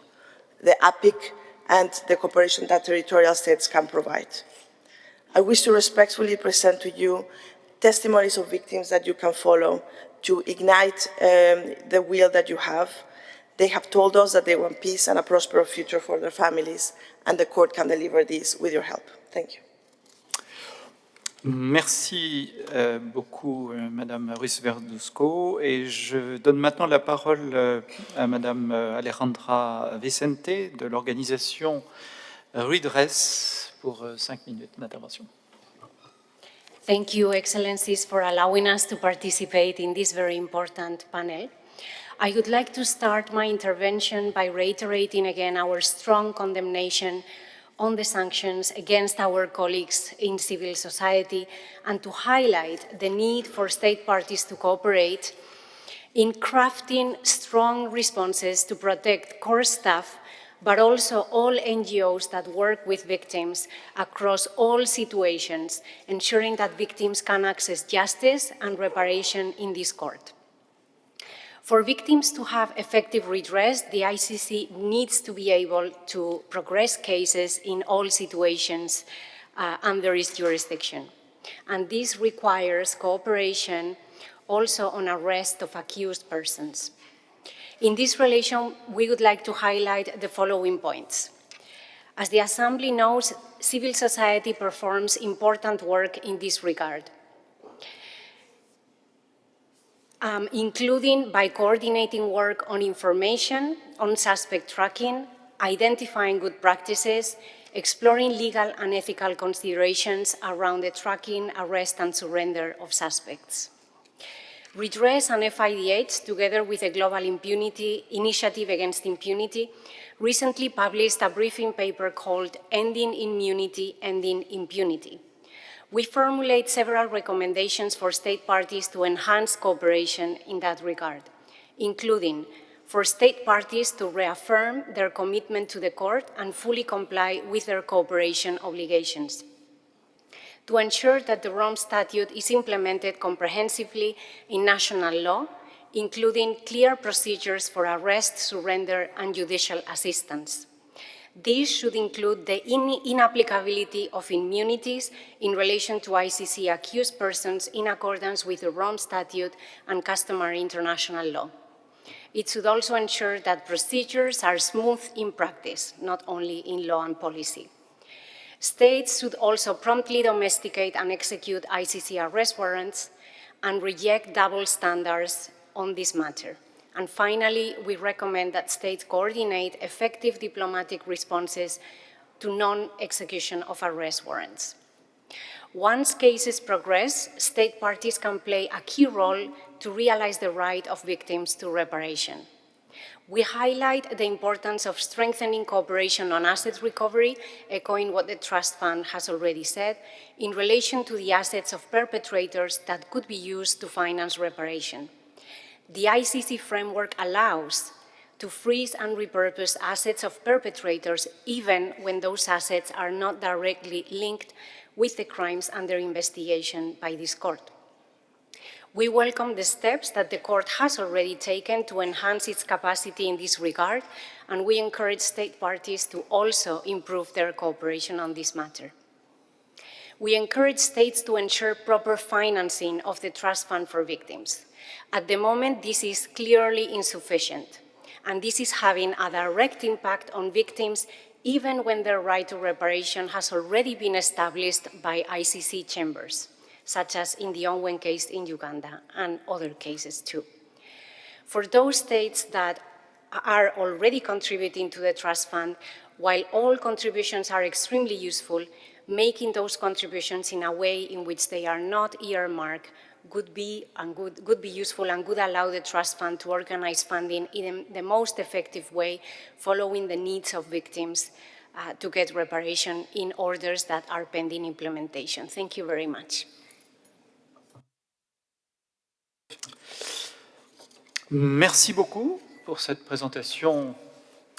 Speaker 12: the APIC and the cooperation that territorial states can provide. I wish to respectfully present to you testimonies of victims that you can follow to ignite the will that you have. They have told us that they want peace and a prosperous future for their families, and the Court can deliver this with your help. Thank you.
Speaker 2: Merci beaucoup, Madame Ruiz-Verduzco. Et je donne maintenant la parole à Madame Alejandra Vicente de l'organisation Redress pour 5 minutes d'intervention.
Speaker 18: Thank you, Excellencies, for allowing us to participate in this very important panel. I would like to start my intervention by reiterating again our strong condemnation on the sanctions against our colleagues in civil society and to highlight the need for state parties to cooperate in crafting strong responses to protect core staff, but also all NGOs that work with victims across all situations, ensuring that victims can access justice and reparation in this court. For victims to have effective redress, the ICC needs to be able to progress cases in all situations under its jurisdiction. And this requires cooperation also on arrest of accused persons. In this relation, we would like to highlight the following points. As the Assembly knows, civil society performs important work in this regard, including by coordinating work on information, on suspect tracking, identifying good practices, exploring legal and ethical considerations around the tracking, arrest, and surrender of suspects. Redress and FIDH, together with the Global Impunity Initiative Against Impunity, recently published a briefing paper called Ending Immunity, Ending Impunity. We formulate several recommendations for state parties to enhance cooperation in that regard, including for state parties to reaffirm their commitment to the court and fully comply with their cooperation obligations, to ensure that the Rome Statute is implemented comprehensively in national law, including clear procedures for arrest, surrender, and judicial assistance. These should include the inapplicability of immunities in relation to ICC accused persons in accordance with the Rome Statute and customary international law. It should also ensure that procedures are smooth in practice, not only in law and policy. States should also promptly domesticate and execute ICC arrest warrants and reject double standards on this matter. And finally, we recommend that states coordinate effective diplomatic responses to non-execution of arrest warrants. Once cases progress, state parties can play a key role to realize the right of victims to reparation. We highlight the importance of strengthening cooperation on asset recovery, echoing what the Trust Fund has already said, in relation to the assets of perpetrators that could be used to finance reparation. The ICC framework allows to freeze and repurpose assets of perpetrators even when those assets are not directly linked with the crimes under investigation by this court. We welcome the steps that the court has already taken to enhance its capacity in this regard, and we encourage state parties to also improve their cooperation on this matter. We encourage states to ensure proper financing of the Trust Fund for Victims. At the moment, this is clearly insufficient, and this is having a direct impact on victims even when their right to reparation has already been established by ICC chambers, such as in the Onwen case in Uganda and other cases too. For those states that are already contributing to the Trust Fund, while all contributions are extremely useful, making those contributions in a way in which they are not earmarked would be useful and would allow the Trust Fund to organize funding in the most effective way, following the needs of victims to get reparation in orders that are pending implementation. Thank you very much.
Speaker 2: Merci beaucoup pour cette présentation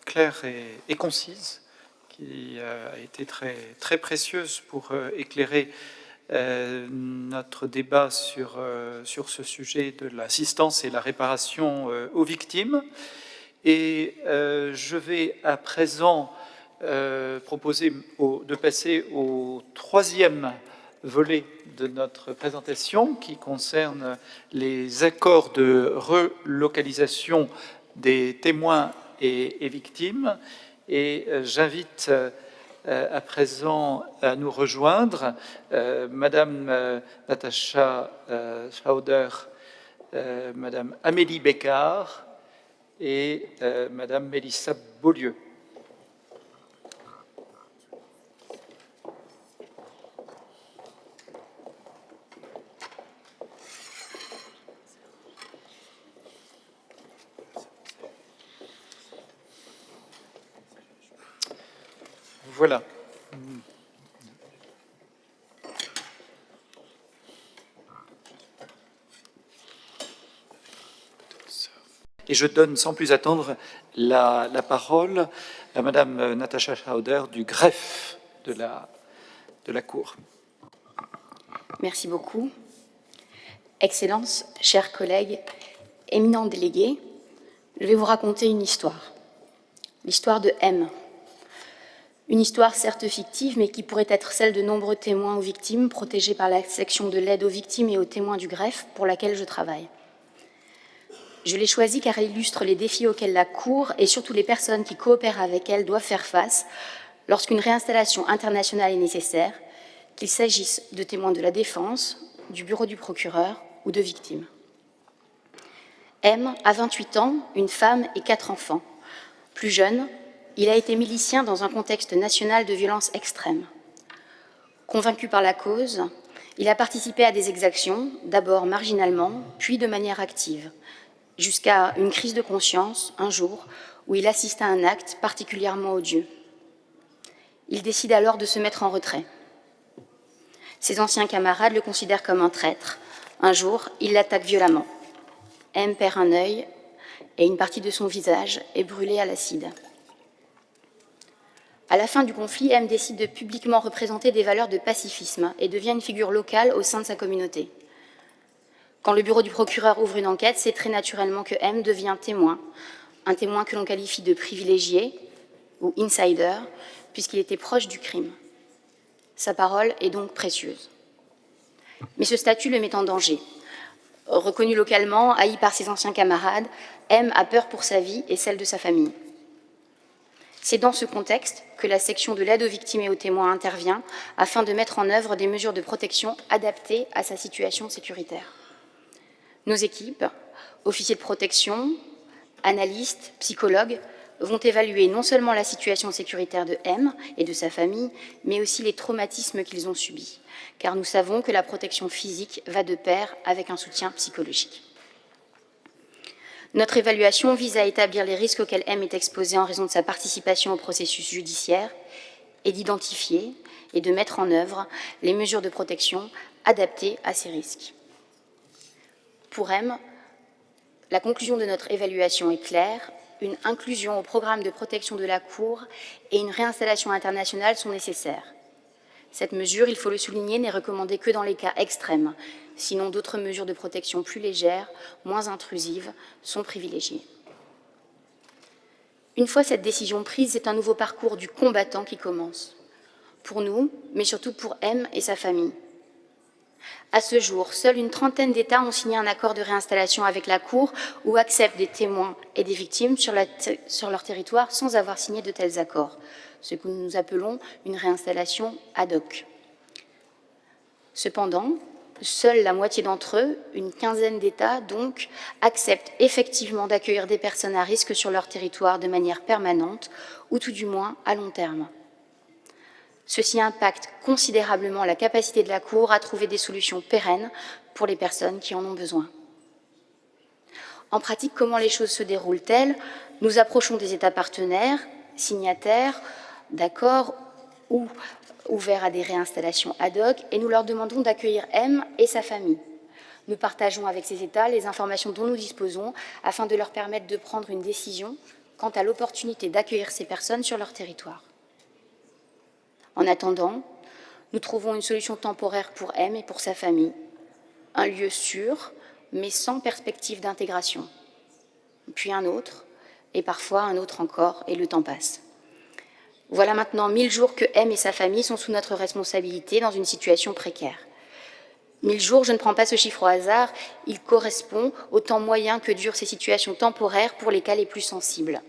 Speaker 2: claire et concise qui a été très précieuse pour éclairer notre débat sur ce sujet de l'assistance et la réparation aux victimes. Et je vais à présent proposer de passer au troisième volet de notre présentation qui concerne les accords de relocalisation des témoins et victimes. Et j'invite à présent à nous rejoindre Madame Natacha Schauder, Madame Amélie Bécard et Madame Mélissa Beaulieu. Voilà. Et je donne sans plus attendre la parole à Madame Natascha Schauder du greffe de la Cour.
Speaker 19: Merci beaucoup. Excellences, chers collègues, éminents délégués, je vais vous raconter une histoire. L'histoire de M. Une histoire certes fictive, mais qui pourrait être celle de nombreux témoins ou victimes protégés par la section de l'aide aux victimes et aux témoins du greffe pour laquelle je travaille. Je l'ai choisie car elle illustre les défis auxquels la Cour et surtout les personnes qui coopèrent avec elle doivent faire face lorsqu'une réinstallation internationale est nécessaire, qu'il s'agisse de témoins de la défense, du bureau du procureur ou de victimes. M a 28 ans, une femme et 4 enfants. Plus jeune, il a été milicien dans un contexte national de violence extrême. Convaincu par la cause, il a participé à des exactions, d'abord marginalement, puis de manière active, jusqu'à une crise de conscience, un jour, où il assiste à un acte particulièrement odieux. Il décide alors de se mettre en retrait. Ses anciens camarades le considèrent comme un traître. Un jour, il l'attaque violemment. M perd un œil et une partie de son visage est brûlée à l'acide. À la fin du conflit, M décide de publiquement représenter des valeurs de pacifisme et devient une figure locale au sein de sa communauté. Quand le bureau du procureur ouvre une enquête, c'est très naturellement que M devient témoin, un témoin que l'on qualifie de privilégié ou insider, puisqu'il était proche du crime. Sa parole est donc précieuse. Mais ce statut le met en danger. Reconnu localement, haï par ses anciens camarades, M a peur pour sa vie et celle de sa famille. C'est dans ce contexte que la section de l'aide aux victimes et aux témoins intervient afin de mettre en œuvre des mesures de protection adaptées à sa situation sécuritaire. Nos équipes, officiers de protection, analystes, psychologues, vont évaluer non seulement la situation sécuritaire de M et de sa famille, mais aussi les traumatismes qu'ils ont subis, car nous savons que la protection physique va de pair avec un soutien psychologique. Notre évaluation vise à établir les risques auxquels M est exposé en raison de sa participation au processus judiciaire et d'identifier et de mettre en œuvre les mesures de protection adaptées à ces risques. Pour M, la conclusion de notre évaluation est claire. Une inclusion au programme de protection de la Cour et une réinstallation internationale sont nécessaires. Cette mesure, il faut le souligner, n'est recommandée que dans les cas extrêmes. Sinon, d'autres mesures de protection plus légères, moins intrusives, sont privilégiées. Une fois cette décision prise, c'est un nouveau parcours du combattant qui commence. Pour nous, mais surtout pour M et sa famille. À ce jour, seule une trentaine d'États ont signé un accord de réinstallation avec la Cour ou acceptent des témoins et des victimes sur leur territoire sans avoir signé de tels accords, ce que nous appelons une réinstallation ad hoc. Cependant, seule la moitié d'entre eux, une quinzaine d'États donc, acceptent effectivement d'accueillir des personnes à risque sur leur territoire de manière permanente ou tout du moins à long terme. Ceci impacte considérablement la capacité de la Cour à trouver des solutions pérennes pour les personnes qui en ont besoin. En pratique, comment les choses se déroulent-elles? Nous approchons des États partenaires, signataires, d'accords ou ouverts à des réinstallations ad hoc, et nous leur demandons d'accueillir M et sa famille. Nous partageons avec ces États les informations dont nous disposons afin de leur permettre de prendre une décision quant à l'opportunité d'accueillir ces personnes sur leur territoire. En attendant, nous trouvons une solution temporaire pour M et pour sa famille, un lieu sûr, mais sans perspective d'intégration. Puis un autre, et parfois un autre encore, et le temps passe. Voilà maintenant 1000 jours que M et sa famille sont sous notre responsabilité dans une situation précaire. 1000 jours, je ne prends pas ce chiffre au hasard, il correspond au temps moyen que durent ces situations temporaires pour les cas les plus sensibles.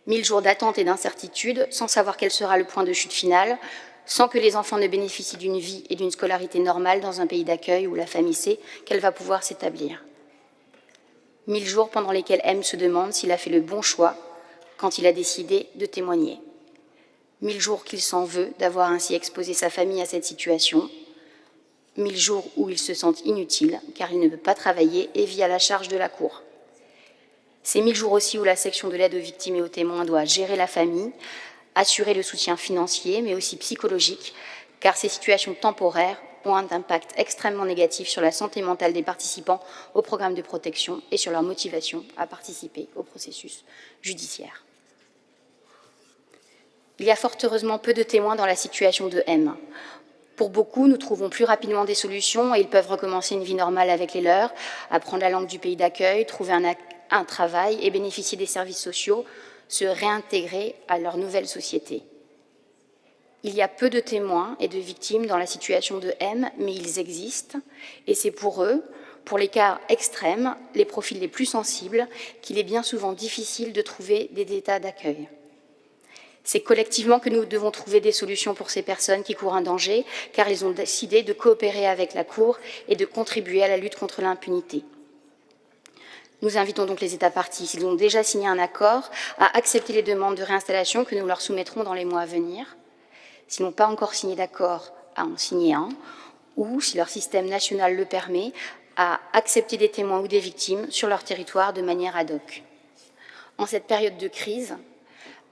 Speaker 19: 1000 jours d'attente et d'incertitude, sans savoir quel sera le point de chute final, sans que les enfants ne bénéficient d'une vie et d'une scolarité normale dans un pays d'accueil où la famille sait qu'elle va pouvoir s'établir. 1000 jours pendant lesquels M se demande s'il a fait le bon choix quand il a décidé de témoigner. 1000 jours qu'il s'en veut d'avoir ainsi exposé sa famille à cette situation. 1000 jours où il se sent inutile car il ne peut pas travailler et vit à la charge de la Cour. Ces 1000 jours aussi où la section de l'aide aux victimes et aux témoins doit gérer la famille, assurer le soutien financier, mais aussi psychologique, car ces situations temporaires ont un impact extrêmement négatif sur la santé mentale des participants au programme de protection et sur leur motivation à participer au processus judiciaire. Il y a fort heureusement peu de témoins dans la situation de M. Pour beaucoup, nous trouvons plus rapidement des solutions et ils peuvent recommencer une vie normale avec les leurs, apprendre la langue du pays d'accueil, trouver un travail et bénéficier des services sociaux, se réintégrer à leur nouvelle société. Il y a peu de témoins et de victimes dans la situation de M, mais ils existent, et c'est pour eux, pour les cas extrêmes, les profils les plus sensibles, qu'il est bien souvent difficile de trouver des états d'accueil. C'est collectivement que nous devons trouver des solutions pour ces personnes qui courent un danger, car ils ont décidé de coopérer avec la Cour et de contribuer à la lutte contre l'impunité. Nous invitons donc les États parties, s'ils ont déjà signé un accord, à accepter les demandes de réinstallation que nous leur soumettrons dans les mois à venir. S'ils n'ont pas encore signé d'accord, à en signer un, ou, si leur système national le permet, à accepter des témoins ou des victimes sur leur territoire de manière ad hoc. En cette période de crise,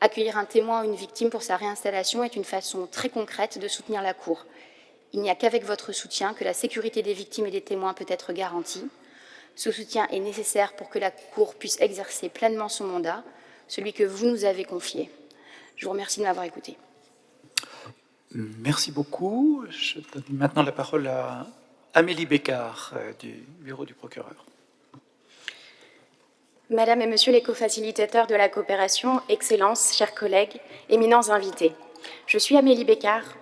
Speaker 19: accueillir un témoin ou une victime pour sa réinstallation est une façon très concrète de soutenir la Cour. Il n'y a qu'avec votre soutien que la sécurité des victimes et des témoins peut être garantie. Ce soutien est nécessaire pour que la Cour puisse exercer pleinement son mandat, celui que vous nous avez confié. Je vous remercie de m'avoir écouté.
Speaker 2: Merci beaucoup. Je donne maintenant la parole à Amélie Bécard du bureau du procureur.
Speaker 20: Madame et Monsieur les co-facilitateurs de la coopération, Excellences, chers collègues, éminents invités. Je suis Amélie Bécard,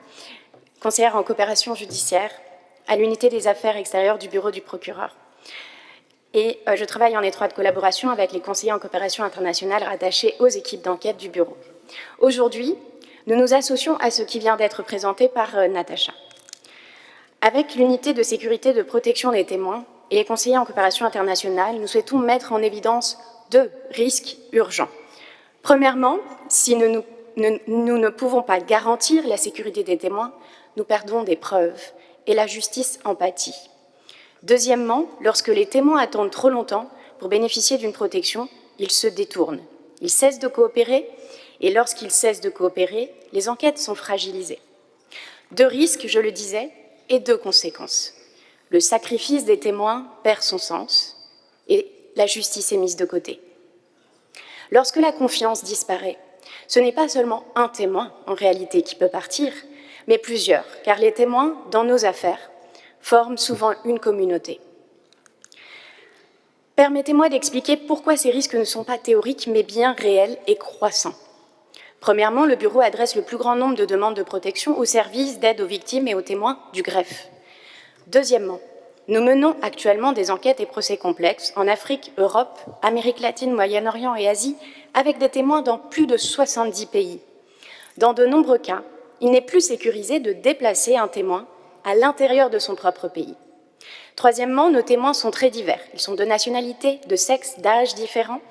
Speaker 20: conseillère en coopération judiciaire à l'unité des affaires extérieures du bureau du procureur. Et je travaille en étroite collaboration avec les conseillers en coopération internationale rattachés aux équipes d'enquête du bureau. Aujourd'hui, nous nous associons à ce qui vient d'être présenté par Natacha. Avec l'unité de sécurité de protection des témoins et les conseillers en coopération internationale, nous souhaitons mettre en évidence deux risques urgents. Premièrement, si nous ne pouvons pas garantir la sécurité des témoins, nous perdons des preuves et la justice en pâtit. Deuxièmement, lorsque les témoins attendent trop longtemps pour bénéficier d'une protection, ils se détournent. Ils cessent de coopérer et lorsqu'ils cessent de coopérer, les enquêtes sont fragilisées. Deux risques, je le disais, et deux conséquences. Le sacrifice des témoins perd son sens et la justice est mise de côté. Lorsque la confiance disparaît, ce n'est pas seulement un témoin en réalité qui peut partir, mais plusieurs, car les témoins, dans nos affaires, forment souvent une communauté. Permettez-moi d'expliquer pourquoi ces risques ne sont pas théoriques, mais bien réels et croissants. Premièrement, le Bureau adresse le plus grand nombre de demandes de protection aux services d'aide aux victimes et aux témoins du greffe. Deuxièmement, nous menons actuellement des enquêtes et procès complexes en Afrique, Europe, Amérique latine, Moyen-Orient et Asie, avec des témoins dans plus de 70 pays. Dans de nombreux cas, il n'est plus sécurisé de déplacer un témoin à l'intérieur de son propre pays. Troisièmement, nos témoins sont très divers. Ils sont de nationalités, de sexes, d'âges différents,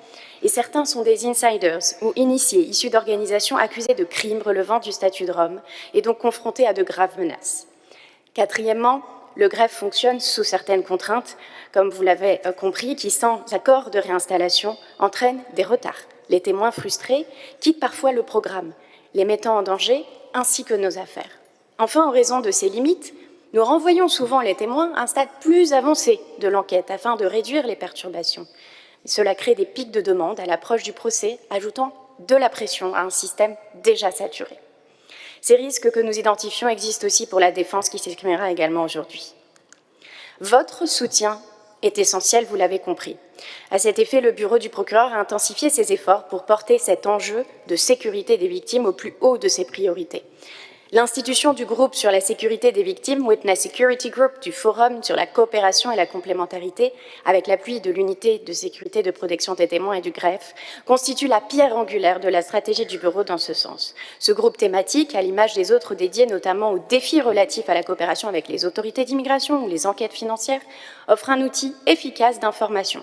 Speaker 20: et certains sont des insiders ou initiés, issus d'organisations accusées de crimes relevant du statut de Rome, et donc confrontés à de graves menaces. Quatrièmement, le greffe fonctionne sous certaines contraintes, comme vous l'avez compris, qui, sans accord de réinstallation, entraînent des retards. Les témoins frustrés quittent parfois le programme, les mettant en danger, ainsi que nos affaires. Enfin, en raison de ces limites, nous renvoyons souvent les témoins à un stade plus avancé de l'enquête afin de réduire les perturbations. Cela crée des pics de demande à l'approche du procès, ajoutant de la pression à un système déjà saturé. Ces risques que nous identifions existent aussi pour la défense qui s'exprimera également aujourd'hui. Votre soutien est essentiel, vous l'avez compris. À cet effet, le bureau du procureur a intensifié ses efforts pour porter cet enjeu de sécurité des victimes au plus haut de ses priorités. L'institution du groupe sur la sécurité des victimes, Witness Security Group, du Forum sur la coopération et la complémentarité, avec l'appui de l'unité de sécurité de protection des témoins et du greffe, constitue la pierre angulaire de la stratégie du bureau dans ce sens. Ce groupe thématique, à l'image des autres dédiés notamment aux défis relatifs à la coopération avec les autorités d'immigration ou les enquêtes financières, offre un outil efficace d'information.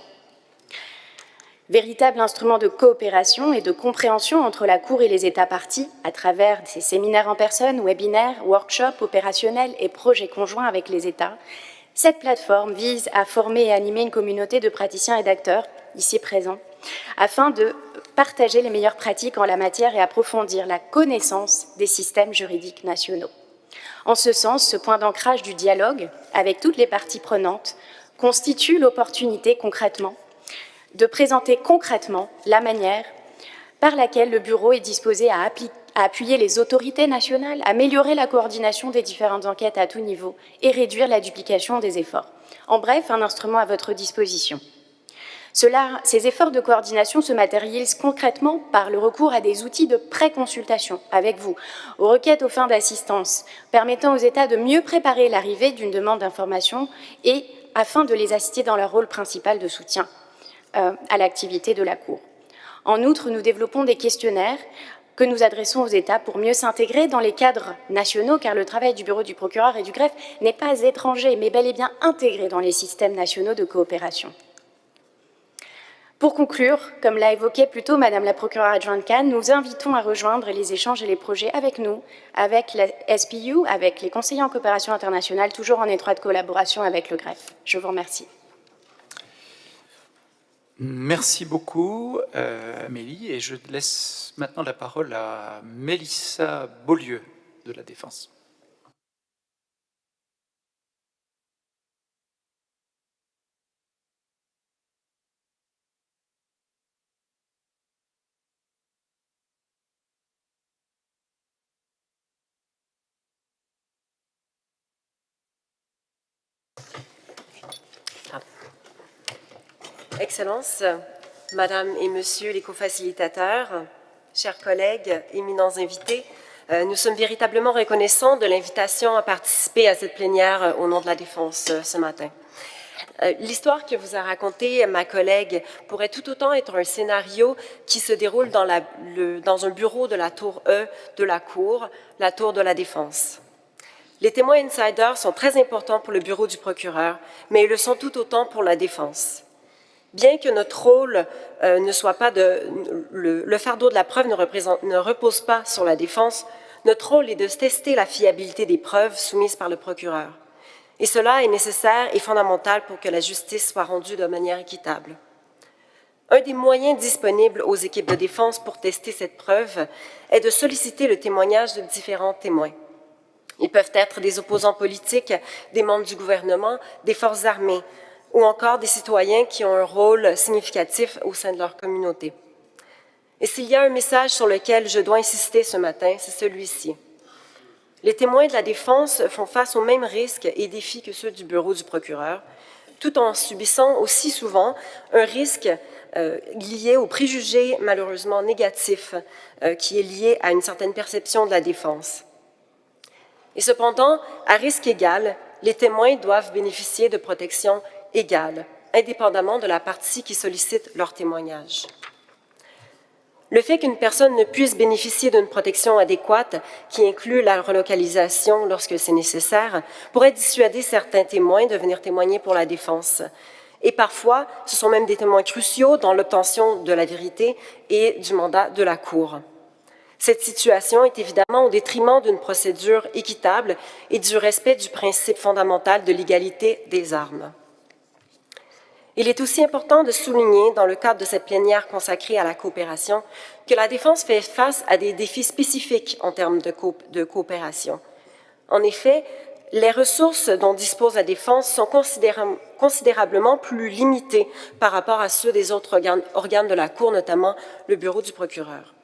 Speaker 20: Véritable instrument de coopération et de compréhension entre la Cour et les États parties à travers ces séminaires en personne, webinaires, workshops opérationnels et projets conjoints avec les États, cette plateforme vise à former et animer une communauté de praticiens et d'acteurs, ici présents, afin de partager les meilleures pratiques en la matière et approfondir la connaissance des systèmes juridiques nationaux. En ce sens, ce point d'ancrage du dialogue avec toutes les parties prenantes constitue l'opportunité concrètement de présenter concrètement la manière par laquelle le Bureau est disposé à appuyer les autorités nationales, améliorer la coordination des différentes enquêtes à tout niveau et réduire la duplication des efforts. En bref, un instrument à votre disposition. Ces efforts de coordination se matérialisent concrètement par le recours à des outils de pré-consultation avec vous, aux requêtes aux fins d'assistance, permettant aux États de mieux préparer l'arrivée d'une demande d'information et afin de les assister dans leur rôle principal de soutien à l'activité de la Cour. En outre, nous développons des questionnaires que nous adressons aux États pour mieux s'intégrer dans les cadres nationaux, car le travail du bureau du procureur et du greffe n'est pas étranger, mais bel et bien intégré dans les systèmes nationaux de coopération. Pour conclure, comme l'a évoqué plus tôt Madame la procureure adjointe Khan, nous invitons à rejoindre les échanges et les projets avec nous, avec la SPU, avec les conseillers en coopération internationale, toujours en étroite collaboration avec le greffe. Je vous remercie.
Speaker 2: Merci beaucoup, Amélie, et je laisse maintenant la parole à Mélissa Beaulieu de la Défense.
Speaker 21: Excellences, Madame et Monsieur les co-facilitateurs, chers collègues, éminents invités, nous sommes véritablement reconnaissants de l'invitation à participer à cette plénière au nom de la Défense ce matin. L'histoire que vous a racontée ma collègue pourrait tout autant être un scénario qui se déroule dans un bureau de la tour E de la Cour, la tour de la Défense. Les témoins insiders sont très importants pour le bureau du procureur, mais ils le sont tout autant pour la Défense. Bien que notre rôle ne soit pas le fardeau de la preuve ne repose pas sur la défense, notre rôle est de tester la fiabilité des preuves soumises par le procureur. Et cela est nécessaire et fondamental pour que la justice soit rendue de manière équitable. Un des moyens disponibles aux équipes de défense pour tester cette preuve est de solliciter le témoignage de différents témoins. Ils peuvent être des opposants politiques, des membres du gouvernement, des forces armées, ou encore des citoyens qui ont un rôle significatif au sein de leur communauté. Et s'il y a un message sur lequel je dois insister ce matin, c'est celui-ci. Les témoins de la défense font face aux mêmes risques et défis que ceux du bureau du procureur, tout en subissant aussi souvent un risque lié aux préjugés malheureusement négatifs qui est lié à une certaine perception de la défense. Et cependant, à risque égal, les témoins doivent bénéficier de protections égales, indépendamment de la partie qui sollicite leur témoignage. Le fait qu'une personne ne puisse bénéficier d'une protection adéquate, qui inclut la relocalisation lorsque c'est nécessaire, pourrait dissuader certains témoins de venir témoigner pour la défense. Et parfois, ce sont même des témoins cruciaux dans l'obtention de la vérité et du mandat de la Cour. Cette situation est évidemment au détriment d'une procédure équitable et du respect du principe fondamental de l'égalité des armes. Il est aussi important de souligner, dans le cadre de cette plénière consacrée à la coopération, que la défense fait face à des défis spécifiques en termes de coopération. En effet, les ressources dont dispose la défense sont considérablement plus limitées par rapport à ceux des autres organes de la Cour, notamment le bureau du procureur.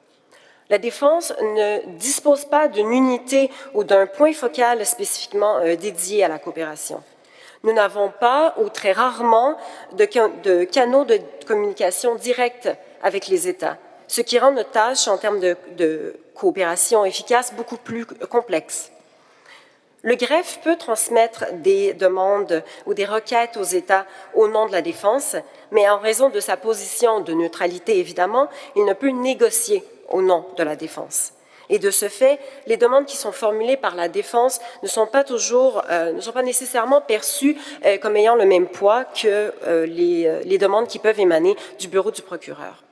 Speaker 21: La défense ne dispose pas d'une unité ou d'un point focal spécifiquement dédié à la coopération. Nous n'avons pas, ou très rarement, de canaux de communication directs avec les États, ce qui rend notre tâche en termes de coopération efficace beaucoup plus complexe. Le greffe peut transmettre des demandes ou des requêtes aux États au nom de la défense, mais en raison de sa position de neutralité, évidemment, il ne peut négocier au nom de la défense. Et de ce fait, les demandes qui sont formulées par la défense ne sont pas nécessairement perçues comme ayant le même poids que les demandes qui peuvent émaner du bureau du procureur.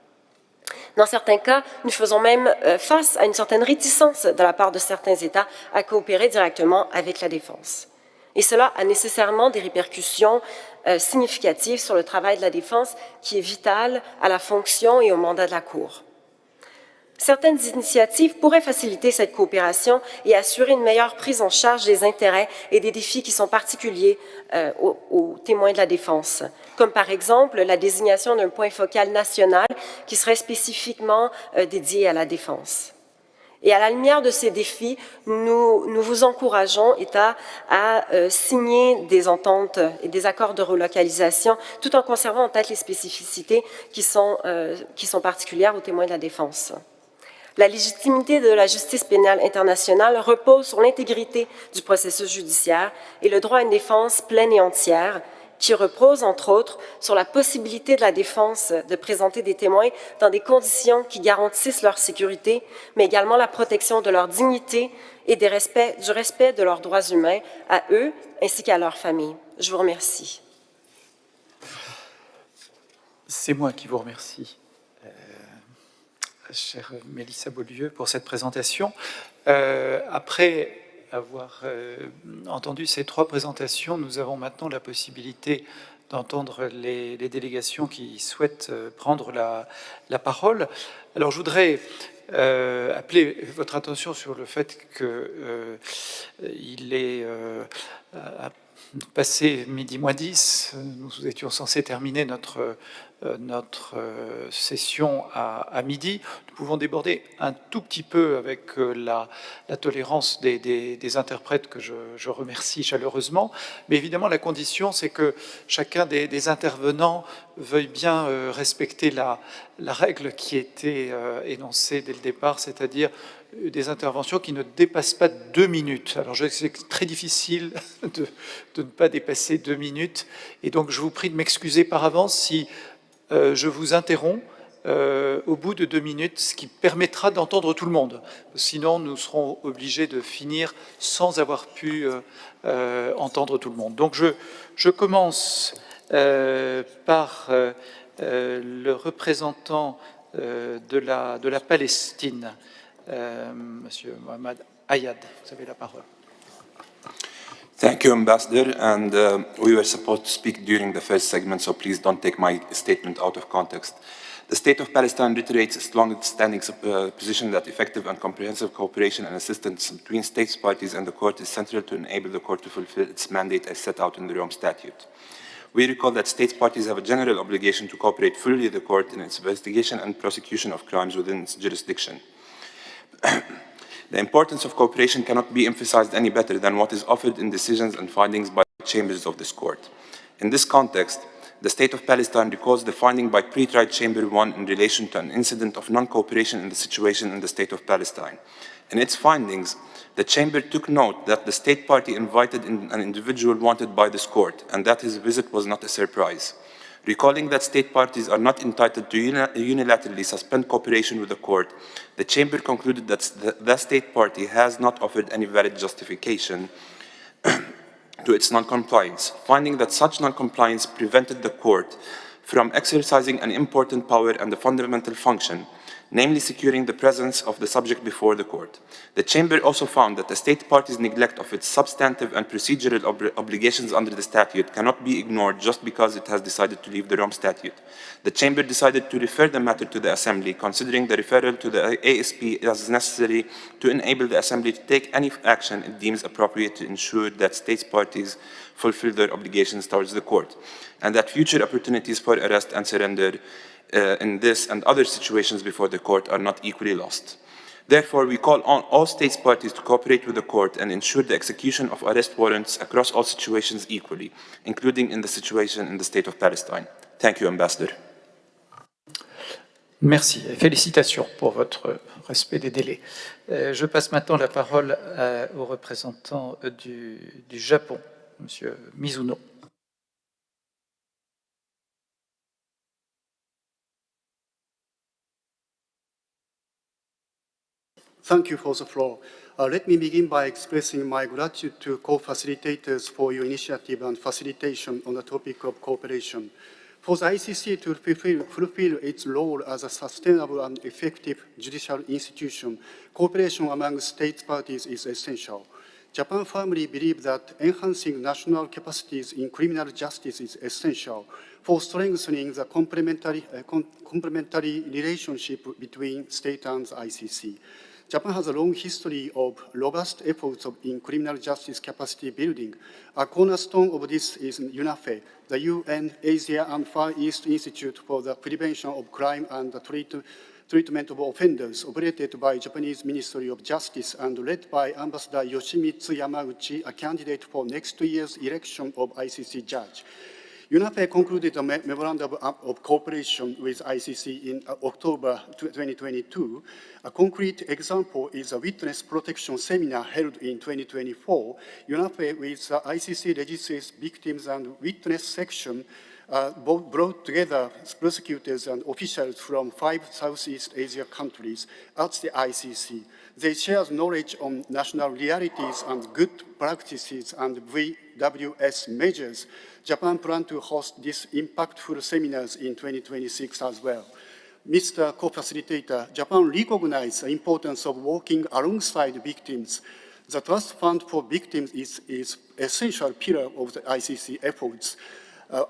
Speaker 21: Dans certains cas, nous faisons même face à une certaine réticence de la part de certains États à coopérer directement avec la défense. Et cela a nécessairement des répercussions significatives sur le travail de la défense qui est vital à la fonction et au mandat de la Cour. Certaines initiatives pourraient faciliter cette coopération et assurer une meilleure prise en charge des intérêts et des défis qui sont particuliers aux témoins de la défense, comme par exemple la désignation d'un point focal national qui serait spécifiquement dédié à la défense. Et à la lumière de ces défis, nous vous encourageons, État, à signer des ententes et des accords de relocalisation, tout en conservant en tête les spécificités qui sont particulières aux témoins de la défense. La légitimité de la justice pénale internationale repose sur l'intégrité du processus judiciaire et le droit à une défense pleine et entière, qui repose, entre autres, sur la possibilité de la défense de présenter des témoins dans des conditions qui garantissent leur sécurité, mais également la protection de leur dignité et du respect de leurs droits humains à eux ainsi qu'à leurs familles. Je vous remercie.
Speaker 2: C'est moi qui vous remercie, chère Mélissa Beaulieu, pour cette présentation. Après avoir entendu ces trois présentations, nous avons maintenant la possibilité d'entendre les délégations qui souhaitent prendre la parole. Alors, je voudrais appeler votre attention sur le fait qu'il est passé midi moins 10. Nous étions censés terminer notre session à midi. Nous pouvons déborder un tout petit peu avec la tolérance des interprètes que je remercie chaleureusement. Mais évidemment, la condition, c'est que chacun des intervenants veuille bien respecter la règle qui était énoncée dès le départ, c'est-à-dire des interventions qui ne dépassent pas 2 minutes. Alors, je sais que c'est très difficile de ne pas dépasser 2 minutes. Et donc, je vous prie de m'excuser par avance si je vous interromps au bout de 2 minutes, ce qui permettra d'entendre tout le monde. Sinon, nous serons obligés de finir sans avoir pu entendre tout le monde. Donc, je commence par le représentant de la Palestine, Monsieur Mohamed Ayad. Vous avez la parole.
Speaker 1: Thank you, Ambassador. And we were supposed to speak during the first segment, so please don't take my statement out of context. The State of Palestine reiterates its long-standing position that effective and comprehensive cooperation and assistance between states, parties, and the court is central to enable the court to fulfill its mandate as set out in the Rome Statute. We recall that states parties have a general obligation to cooperate fully with the court in its investigation and prosecution of crimes within its jurisdiction. The importance of cooperation cannot be emphasized any better than what is offered in decisions and findings by the chambers of this court. In this context, the State of Palestine recalls the finding by pre-trial Chamber 1 in relation to an incident of non-cooperation in the situation in the State of Palestine. In its findings, the Chamber took note that the State Party invited an individual wanted by this court, and that his visit was not a surprise. Recalling that state parties are not entitled to unilaterally suspend cooperation with the court, the Chamber concluded that the state party has not offered any valid justification to its non-compliance, finding that such non-compliance prevented the court from exercising an important power and a fundamental function, namely securing the presence of the subject before the court. The Chamber also found that the state party's neglect of its substantive and procedural obligations under the statute cannot be ignored just because it has decided to leave the Rome Statute. The Chamber decided to refer the matter to the Assembly, considering the referral to the ASP as necessary to enable the Assembly to take any action it deems appropriate to ensure that state parties fulfill their obligations towards the court, and that future opportunities for arrest and surrender in this and other situations before the court are not equally lost. Therefore, we call on all states parties to cooperate with the court and ensure the execution of arrest warrants across all situations equally, including in the situation in the State of Palestine. Thank you, Ambassador.
Speaker 2: Merci et félicitations pour votre respect des délais. Je passe maintenant la parole au représentant du Japon, Monsieur Mizuno.
Speaker 22: Thank you for the floor. Let me begin by expressing my gratitude to co-facilitators for your initiative and facilitation on the topic of cooperation. For the ICC to fulfill its role as a sustainable and effective judicial institution, cooperation among state parties is essential. Japan firmly believes that enhancing national capacities in criminal justice is essential for strengthening the complementary relationship between state and ICC. Japan has a long history of robust efforts in criminal justice capacity building. A cornerstone of this is UNAFE, the UN Asia and Far East Institute for the Prevention of Crime and the Treatment of Offenders, operated by Japanese Ministry of Justice and led by Ambassador Yoshimitsu Yamauchi, a candidate for next year's election of ICC judge. UNAFE concluded a memorandum of cooperation with ICC in October 2022. A concrete example is a witness protection seminar held in 2024. UNAFE, with the ICC Registries Victims and Witness section, brought together prosecutors and officials from 5 Southeast Asia countries at the ICC. They shared knowledge on national realities and good practices and VWS measures. Japan plans to host these impactful seminars in 2026 as well. Mr. Co-Facilitator, Japan recognizes the importance of working alongside victims. The Trust Fund for Victims is an essential pillar of the ICC efforts.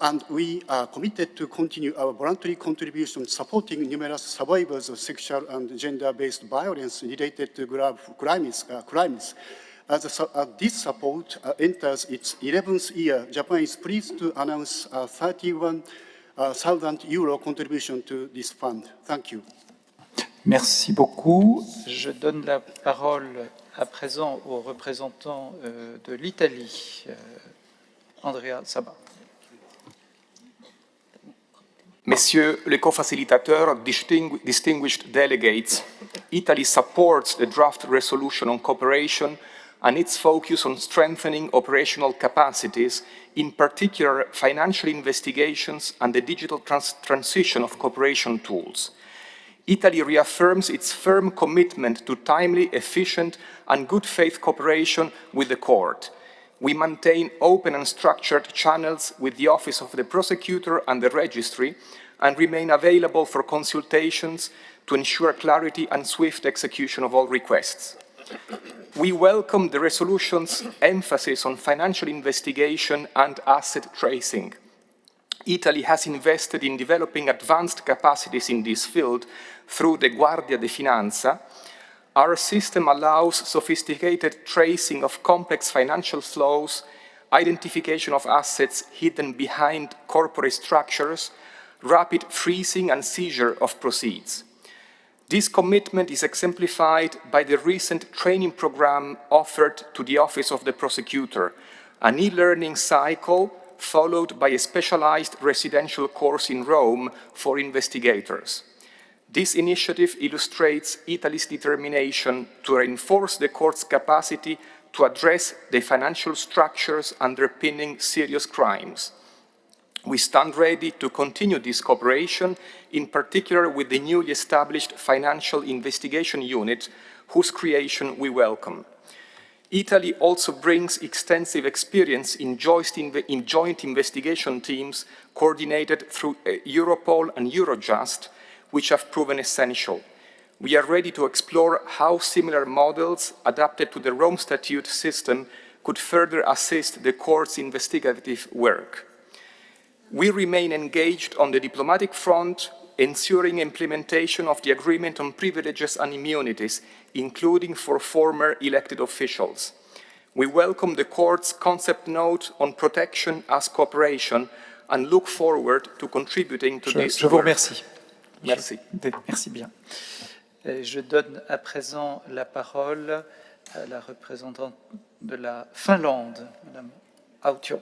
Speaker 22: And we are committed to continue our voluntary contribution supporting numerous survivors of sexual and gender-based violence related to crimes. As this support enters its 11th year, Japan is pleased to announce a 31,000 euro contribution to this fund. Thank you.
Speaker 2: Merci beaucoup. Je donne la parole à présent au représentant de l'Italie, Andrea Saba.
Speaker 4: Messieurs les co-facilitateurs, distinguished delegates, Italy supports the draft resolution on cooperation and its focus on strengthening operational capacities, in particular financial investigations and the digital transition of cooperation tools. Italy reaffirms its firm commitment to timely, efficient and good faith cooperation with the Court. We maintain open and structured channels with the Office of the Prosecutor and the Registry and remain available for consultations to ensure clarity and swift execution of all requests. We welcome the resolution's emphasis on financial investigation and asset tracing. Italy has invested in developing advanced capacities in this field through the Guardia di Finanza. Our system allows sophisticated tracing of complex financial flows, identification of assets hidden behind corporate structures, rapid freezing and seizure of proceeds. This commitment is exemplified by the recent training program offered to the Office of the Prosecutor, an e-learning cycle followed by a specialized residential course in Rome for investigators. This initiative illustrates Italy's determination to reinforce the Court's capacity to address the financial structures underpinning serious crimes. We stand ready to continue this cooperation, in particular with the newly established Financial Investigation Unit, whose creation we welcome. Italy also brings extensive experience in joint investigation teams coordinated through Europol and Eurojust, which have proven essential. We are ready to explore how similar models adapted to the Rome Statute system could further assist the Court's investigative work. We remain engaged on the diplomatic front, ensuring implementation of the Agreement on Privileges and Immunities, including for former elected officials. We welcome the Court's concept note on protection as cooperation and look forward to contributing to this
Speaker 2: Je vous
Speaker 4: work.
Speaker 2: remercie.
Speaker 4: Merci.
Speaker 2: Merci bien. Je donne à présent la parole à la représentante de la Finlande, Madame Autio.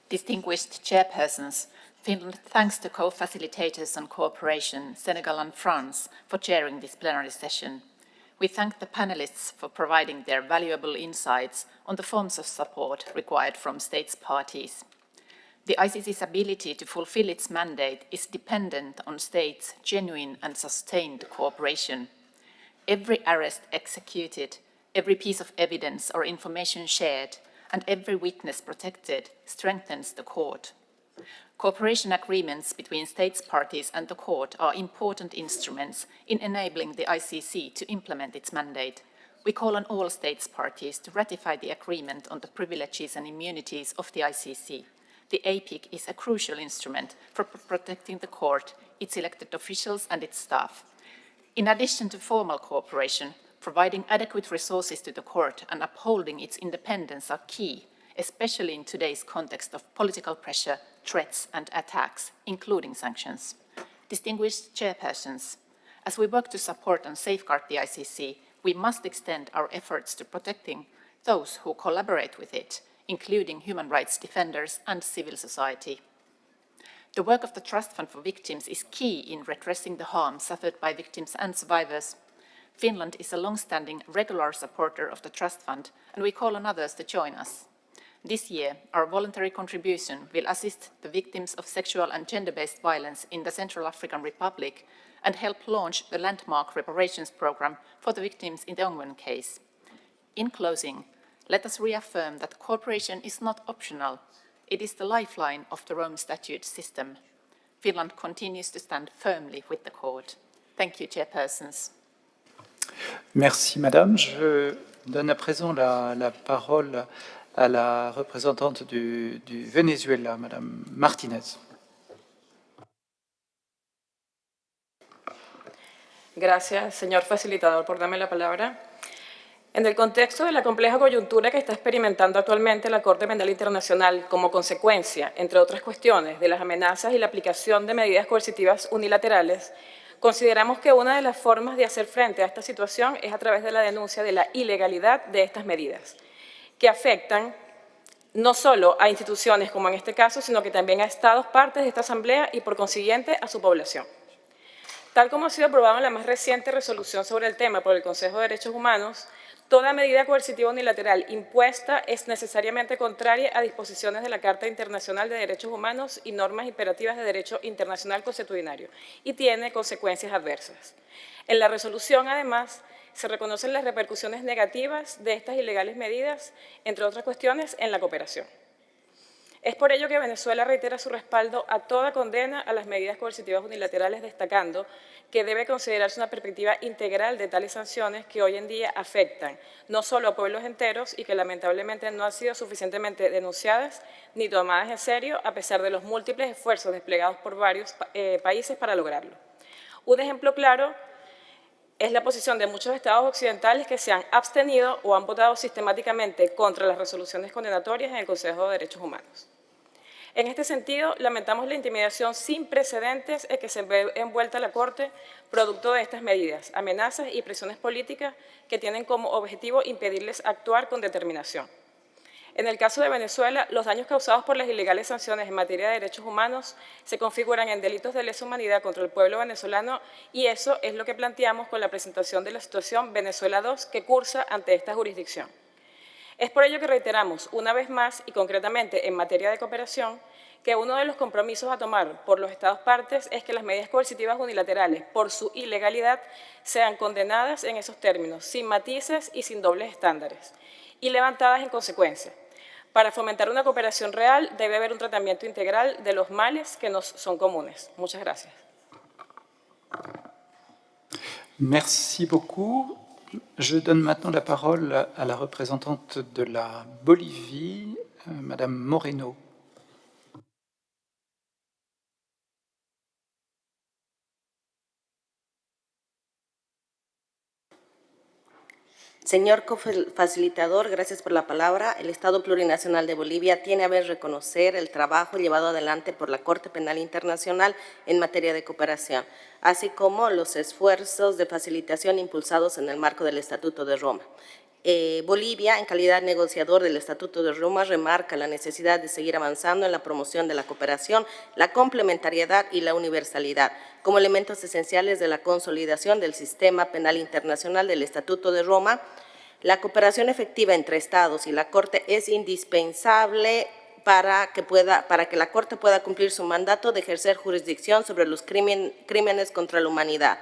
Speaker 5: Distinguished chairpersons, Finland thanks the co-facilitators on cooperation, Senegal and France, for chairing this plenary session. We thank the panelists for providing their valuable insights on the forms of support required from states parties. The ICC's ability to fulfill its mandate is dependent on states' genuine and sustained cooperation. Every arrest executed, every piece of evidence or information shared, and every witness protected strengthens the Court. Cooperation agreements between states parties and the court are important instruments in enabling the ICC to implement its mandate. We call on all states parties to ratify the agreement on the privileges and immunities of the ICC. The APIC is a crucial instrument for protecting the court, its elected officials and its staff. In addition to formal cooperation, providing adequate resources to the court and upholding its independence are key, especially in today's context of political pressure, threats and attacks, including sanctions. Distinguished chairpersons, as we work to support and safeguard the ICC, we must extend our efforts to protecting those who collaborate with it, including human rights defenders and civil society. The work of the Trust Fund for Victims is key in redressing the harm suffered by victims and survivors. Finland is a long-standing regular supporter of the Trust Fund, and we call on others to join us. This year, our voluntary contribution will assist the victims of sexual and gender-based violence in the Central African Republic and help launch the landmark reparations program for the victims in the Ongwen case. In closing, let us reaffirm that cooperation is not optional. It is the lifeline of the Rome Statute system. Finland continues to stand firmly with the court. Thank you, chairpersons.
Speaker 2: Merci, Madame. Je donne à présent la parole à la représentante du Venezuela, Madame Martinez.
Speaker 6: Gracias, señor facilitador, por darme la palabra. En el contexto de la compleja coyuntura que está experimentando actualmente la Corte Penal Internacional como consecuencia, entre otras cuestiones, de las amenazas y la aplicación de medidas coercitivas unilaterales, consideramos que una de las formas de hacer frente a esta situación es a través de la denuncia de la ilegalidad de estas medidas, que afectan no solo a instituciones como en este caso, sino que también a estados partes de esta Asamblea y por consiguiente a su población. Tal como ha sido aprobado en la más reciente resolución sobre el tema por el Consejo de Derechos Humanos, toda medida coercitiva unilateral impuesta es necesariamente contraria a disposiciones de la Carta Internacional de Derechos Humanos y normas imperativas de derecho internacional consuetudinario y tiene consecuencias adversas. En la resolución, además, se reconocen las repercusiones negativas de estas ilegales medidas, entre otras cuestiones, en la cooperación. Es por ello que Venezuela reitera su respaldo a toda condena a las medidas coercitivas unilaterales, destacando que debe considerarse una perspectiva integral de tales sanciones que hoy en día afectan no solo a pueblos enteros y que lamentablemente no han sido suficientemente denunciadas ni tomadas en serio a pesar de los múltiples esfuerzos desplegados por varios países para lograrlo. Un ejemplo claro es la posición de muchos estados occidentales que se han abstenido o han votado sistemáticamente contra las resoluciones condenatorias en el Consejo de Derechos Humanos. En este sentido, lamentamos la intimidación sin precedentes en que se ve envuelta la Corte producto de estas medidas, amenazas y presiones políticas que tienen como objetivo impedirles actuar con determinación. En el caso de Venezuela, los daños causados por las ilegales sanciones en materia de derechos humanos se configuran en delitos de lesa humanidad contra el pueblo venezolano y eso es lo que planteamos con la presentación de la situación Venezuela 2 que cursa ante esta jurisdicción. Es por ello que reiteramos una vez más y concretamente en materia de cooperación que uno de los compromisos a tomar por los Estados partes es que las medidas coercitivas unilaterales por su ilegalidad sean condenadas en esos términos, sin matices y sin dobles estándares, y levantadas en consecuencia. Para fomentar una cooperación real debe haber un tratamiento integral de los males que nos son comunes. Muchas gracias.
Speaker 2: Merci beaucoup. Je donne maintenant la parole à la représentante de la Bolivie, Madame Moreno.
Speaker 7: Señor facilitador, gracias por la palabra. El Estado Plurinacional de Bolivia tiene a ver reconocer el trabajo llevado adelante por la Corte Penal Internacional en materia de cooperación, así como los esfuerzos de facilitación impulsados en el marco del Estatuto de Roma. Bolivia, en calidad de negociador del Estatuto de Roma, remarca la necesidad de seguir avanzando en la promoción de la cooperación, la complementariedad y la universalidad, como elementos esenciales de la consolidación del sistema penal internacional del Estatuto de Roma. La cooperación efectiva entre Estados y la Corte es indispensable para que la Corte pueda cumplir su mandato de ejercer jurisdicción sobre los crímenes contra la humanidad.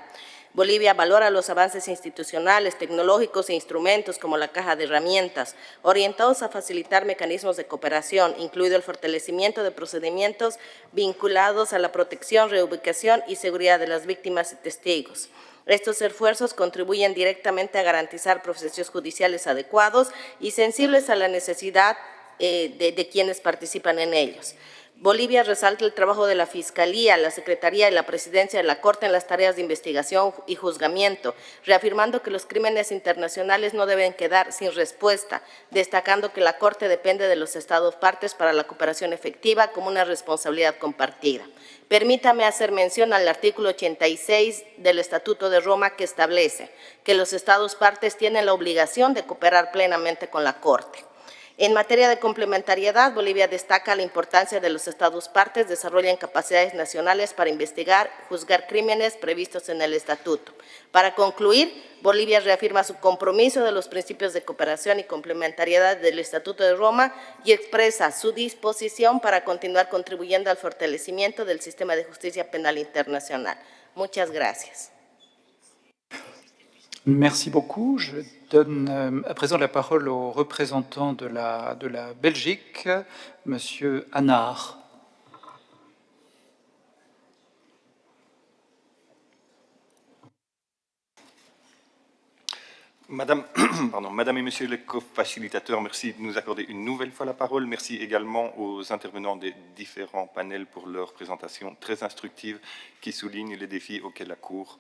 Speaker 7: Bolivia valora los avances institucionales, tecnológicos e instrumentos como la caja de herramientas, orientados a facilitar mecanismos de cooperación, incluido el fortalecimiento de procedimientos vinculados a la protección, reubicación y seguridad de las víctimas y testigos. Estos esfuerzos contribuyen directamente a garantizar procesos judiciales adecuados y sensibles a la necesidad de quienes participan en ellos. Bolivia resalta el trabajo de la Fiscalía, la Secretaría y la Presidencia de la Corte en las tareas de investigación y juzgamiento, reafirmando que los crímenes internacionales no deben quedar sin respuesta, destacando que la Corte depende de los Estados partes para la cooperación efectiva como una responsabilidad compartida. Permítame hacer mención al artículo 86 del Estatuto de Roma, que establece que los Estados partes tienen la obligación de cooperar plenamente con la Corte. En materia de complementariedad, Bolivia destaca la importancia de los Estados partes desarrollen capacidades nacionales para investigar, juzgar crímenes previstos en el Estatuto. Para concluir, Bolivia reafirma su compromiso de los principios de cooperación y complementariedad del Estatuto de Roma y expresa su disposición para continuar contribuyendo al fortalecimiento del sistema de justicia penal internacional. Muchas gracias.
Speaker 2: Merci beaucoup. Je donne à présent la parole au représentant de la Belgique, Monsieur Annard.
Speaker 8: Madame et Monsieur les co-facilitateurs, merci de nous accorder une nouvelle fois la parole. Merci également aux intervenants des différents panels pour leur présentation très instructive qui souligne les défis auxquels la Cour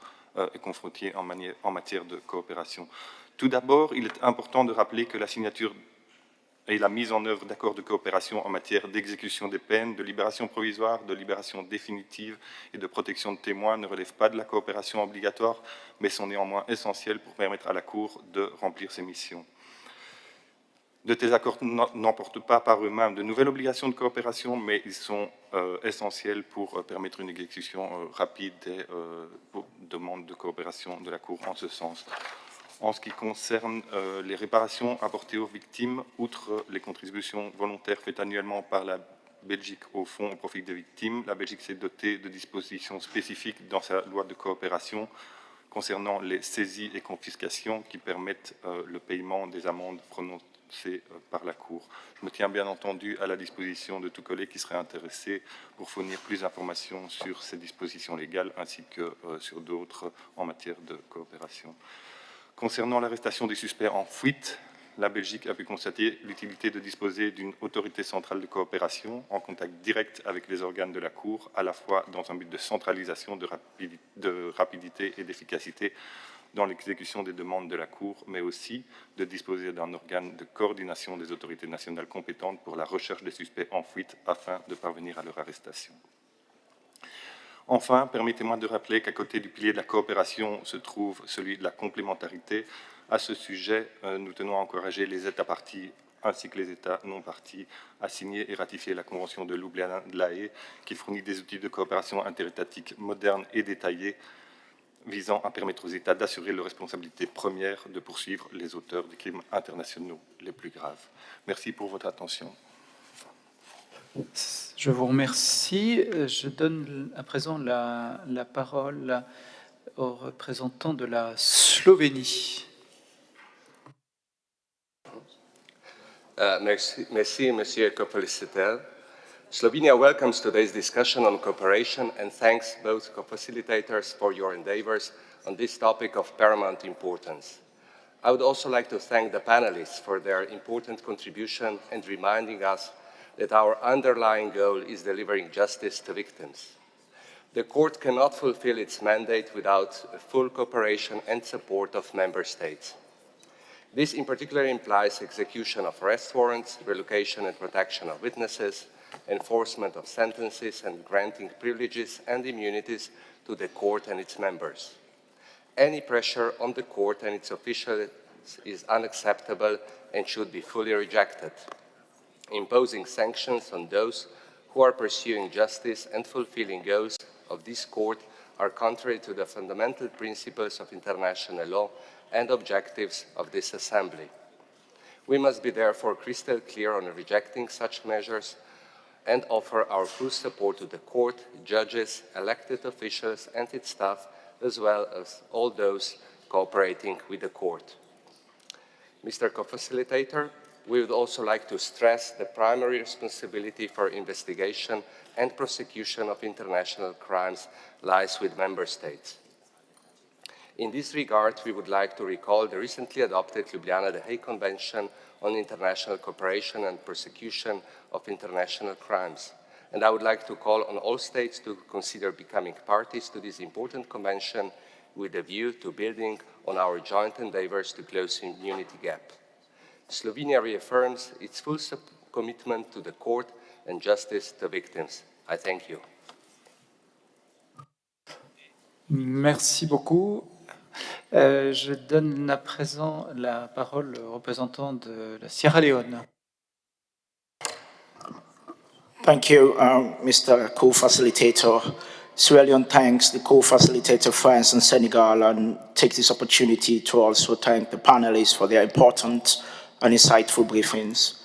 Speaker 8: est confrontée en matière de coopération. Tout d'abord, il est important de rappeler que la signature et la mise en œuvre d'accords de coopération en matière d'exécution des peines, de libération provisoire, de libération définitive et de protection de témoins ne relèvent pas de la coopération obligatoire, mais sont néanmoins essentiels pour permettre à la Cour de remplir ses missions. De tels accords n'emportent pas par eux-mêmes de nouvelles obligations de coopération, mais ils sont essentiels pour permettre une exécution rapide des demandes de coopération de la Cour en ce sens. En ce qui concerne les réparations apportées aux victimes, outre les contributions volontaires faites annuellement par la Belgique au fonds au profit des victimes, la Belgique s'est dotée de dispositions spécifiques dans sa loi de coopération concernant les saisies et confiscations qui permettent le paiement des amendes prononcées par la Cour. Je me tiens bien entendu à la disposition de tout collègue qui serait intéressé pour fournir plus d'informations sur ces dispositions légales ainsi que sur d'autres en matière de coopération. Concernant l'arrestation des suspects en fuite, la Belgique a pu constater l'utilité de disposer d'une autorité centrale de coopération en contact direct avec les organes de la Cour, à la fois dans un but de centralisation, de rapidité et d'efficacité dans l'exécution des demandes de la Cour, mais aussi de disposer d'un organe de coordination des autorités nationales compétentes pour la recherche des suspects en fuite afin de parvenir à leur arrestation. Enfin, permettez-moi de rappeler qu'à côté du pilier de la coopération se trouve celui de la complémentarité. À ce sujet, nous tenons à encourager les États parties ainsi que les États non parties à signer et ratifier la Convention de Ljubljana de la Haye qui fournit des outils de coopération interétatique modernes et détaillés visant à permettre aux États d'assurer leur responsabilité première de poursuivre les auteurs des crimes internationaux les plus graves. Merci pour votre attention.
Speaker 2: Je vous remercie. Je donne à présent la parole au représentant de la Slovénie.
Speaker 9: Merci, Monsieur le Co-Facilitateur. Slovenia welcomes today's discussion on cooperation and thanks both co-facilitators for your endeavors on this topic of paramount importance. I would also like to thank the panelists for their important contribution and reminding us that our underlying goal is delivering justice to victims. The Court cannot fulfill its mandate without full cooperation and support of Member States. This in particular implies execution of arrest warrants, relocation and protection of witnesses, enforcement of sentences, and granting privileges and immunities to the Court and its members. Any pressure on the Court and its officials is unacceptable and should be fully rejected. Imposing sanctions on those who are pursuing justice and fulfilling goals of this Court are contrary to the fundamental principles of international law and objectives of this Assembly. We must be therefore crystal clear on rejecting such measures and offer our full support to the Court, judges, elected officials and its staff as well as all those cooperating with the court. Mr. Co-Facilitator, we would also like to stress the primary responsibility for investigation and prosecution of international crimes lies with member states. In this regard, we would like to recall the recently adopted Ljubljana The Hague Convention on International Cooperation and Prosecution of International Crimes. And I would like to call on all states to consider becoming parties to this important convention with a view to building on our joint endeavors to close the immunity gap. Slovenia reaffirms its full commitment to the court and justice to victims. I thank you.
Speaker 2: Merci beaucoup. Je donne à présent la parole au représentant de la Sierra Leone.
Speaker 10: Thank you, Mr. Co-Facilitator. Sierra Leone thanks the co-facilitator France and Senegal and takes this opportunity to also thank the panelists for their important and insightful briefings.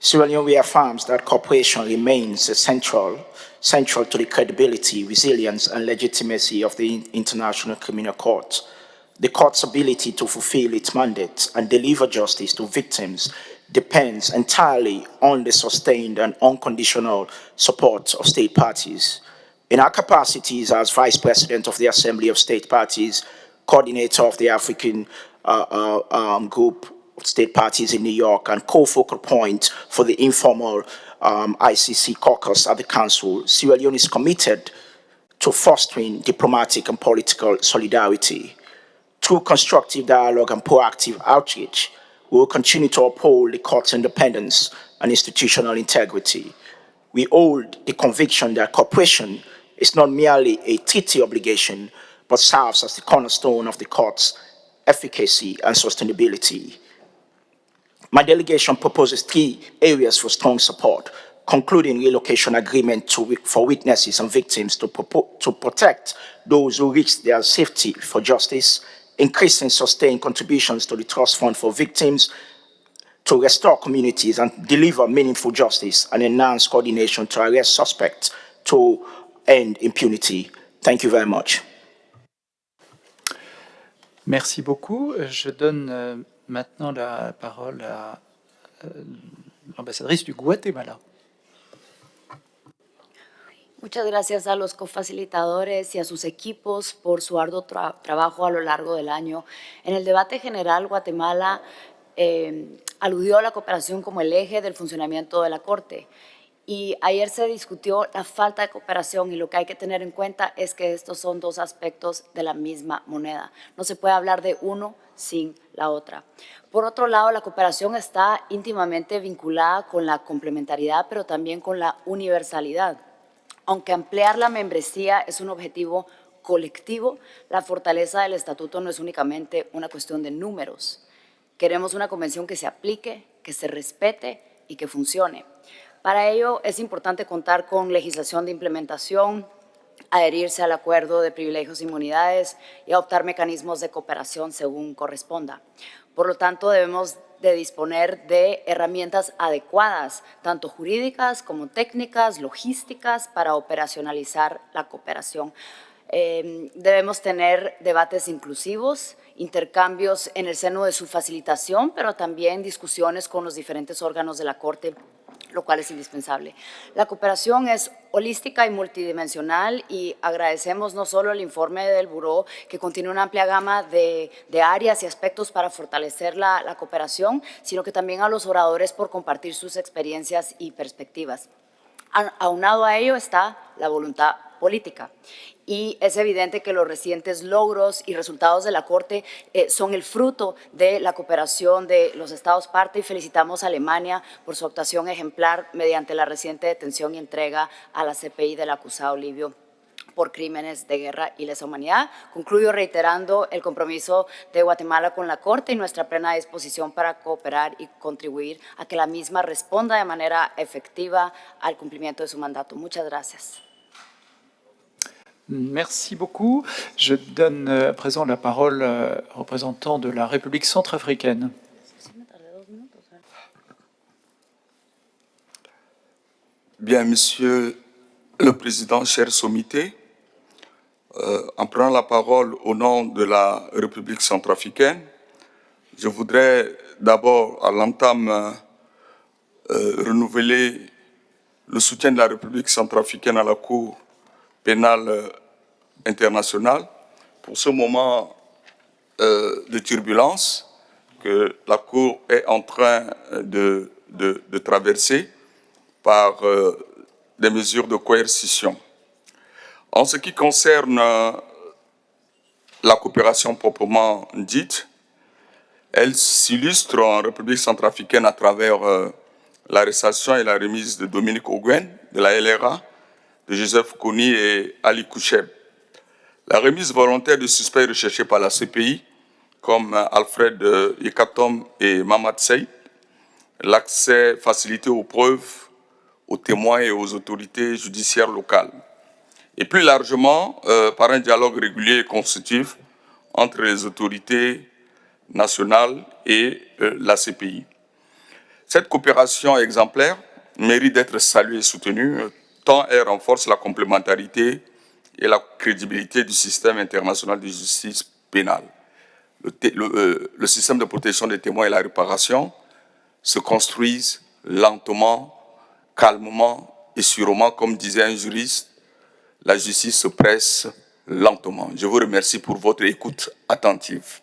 Speaker 10: Sierra Leone reaffirms that cooperation remains central to the credibility, resilience, and legitimacy of the International Criminal Court. The court's ability to fulfill its mandate and deliver justice to victims depends entirely on the sustained and unconditional support of state parties. In our capacities as Vice President of the Assembly of State Parties, coordinator of the African group of state parties in New York, and co-focal point for the informal ICC caucus at the Council, Sierra Leone is committed to fostering diplomatic and political solidarity. Through constructive dialogue and proactive outreach, we will continue to uphold the court's independence and institutional integrity. We hold the conviction that cooperation is not merely a treaty obligation, but serves as the cornerstone of the court's efficacy and sustainability. My delegation proposes 3 areas for strong support, concluding relocation agreement for witnesses and victims to protect those who risk their safety for justice, increasing sustained contributions to the Trust Fund for Victims to restore communities and deliver meaningful justice, and enhance coordination to arrest suspects to end impunity. Thank you very much.
Speaker 2: Merci beaucoup. Je donne maintenant la parole à l'ambassadrice du Guatemala.
Speaker 11: Muchas gracias a los cofacilitadores y a sus equipos por su arduo trabajo a lo largo del año. En el debate general, Guatemala aludió a la cooperación como el eje del funcionamiento de la Corte. Y ayer se discutió la falta de cooperación, y lo que hay que tener en cuenta es que estos son 2 aspectos de la misma moneda. No se puede hablar de uno sin la otra. Por otro lado, la cooperación está íntimamente vinculada con la complementariedad, pero también con la universalidad. Aunque ampliar la membresía es un objetivo colectivo, la fortaleza del estatuto no es únicamente una cuestión de números. Queremos una convención que se aplique, que se respete y que funcione. Para ello es importante contar con legislación de implementación, adherirse al acuerdo de privilegios e inmunidades y adoptar mecanismos de cooperación según corresponda. Por lo tanto, debemos de disponer de herramientas adecuadas, tanto jurídicas como técnicas, logísticas, para operacionalizar la cooperación. Debemos tener debates inclusivos, intercambios en el seno de su facilitación, pero también discusiones con los diferentes órganos de la Corte, lo cual es indispensable. La cooperación es holística y multidimensional, y agradecemos no solo el informe del Buró, que contiene una amplia gama de áreas y aspectos para fortalecer la cooperación, sino que también a los oradores por compartir sus experiencias y perspectivas. Aunado a ello está la voluntad política. Y es evidente que los recientes logros y resultados de la Corte son el fruto de la cooperación de los Estados parte, y felicitamos a Alemania por su actuación ejemplar mediante la reciente detención y entrega a la CPI del acusado libio por crímenes de guerra y lesa humanidad. Concluyo reiterando el compromiso de Guatemala con la Corte y nuestra plena disposición para cooperar y contribuir a que la misma responda de manera efectiva al cumplimiento de su mandato. Muchas gracias.
Speaker 2: Merci beaucoup. Je donne à présent la parole au représentant de la République centrafricaine.
Speaker 23: Bien, Monsieur le Président, chers sommités,
Speaker 13: En prenant la parole au nom de la République centrafricaine, je voudrais d'abord, à l'entame, renouveler le soutien de la République centrafricaine à la Cour pénale internationale pour ce moment de turbulence que la Cour est en train de traverser par des mesures de coercition. En ce qui concerne la coopération proprement dite, elle s'illustre en République centrafricaine à travers l'arrestation et la remise de Dominique Ongwen, de la LRA, de Joseph Kony et Ali Koucheb. La remise volontaire de suspects recherchés par la CPI, comme Alfred Yekatom et Mamad Sey, l'accès facilité aux preuves, aux témoins et aux autorités judiciaires locales. Et plus largement, par un dialogue régulier et constructif entre les autorités nationales et la CPI. Cette coopération exemplaire mérite d'être saluée et soutenue, tant elle renforce la complémentarité et la crédibilité du système international de justice pénale. Le système de protection des témoins et la réparation se construisent lentement, calmement et sûrement, comme disait un juriste, la justice se presse lentement. Je vous remercie pour votre écoute attentive.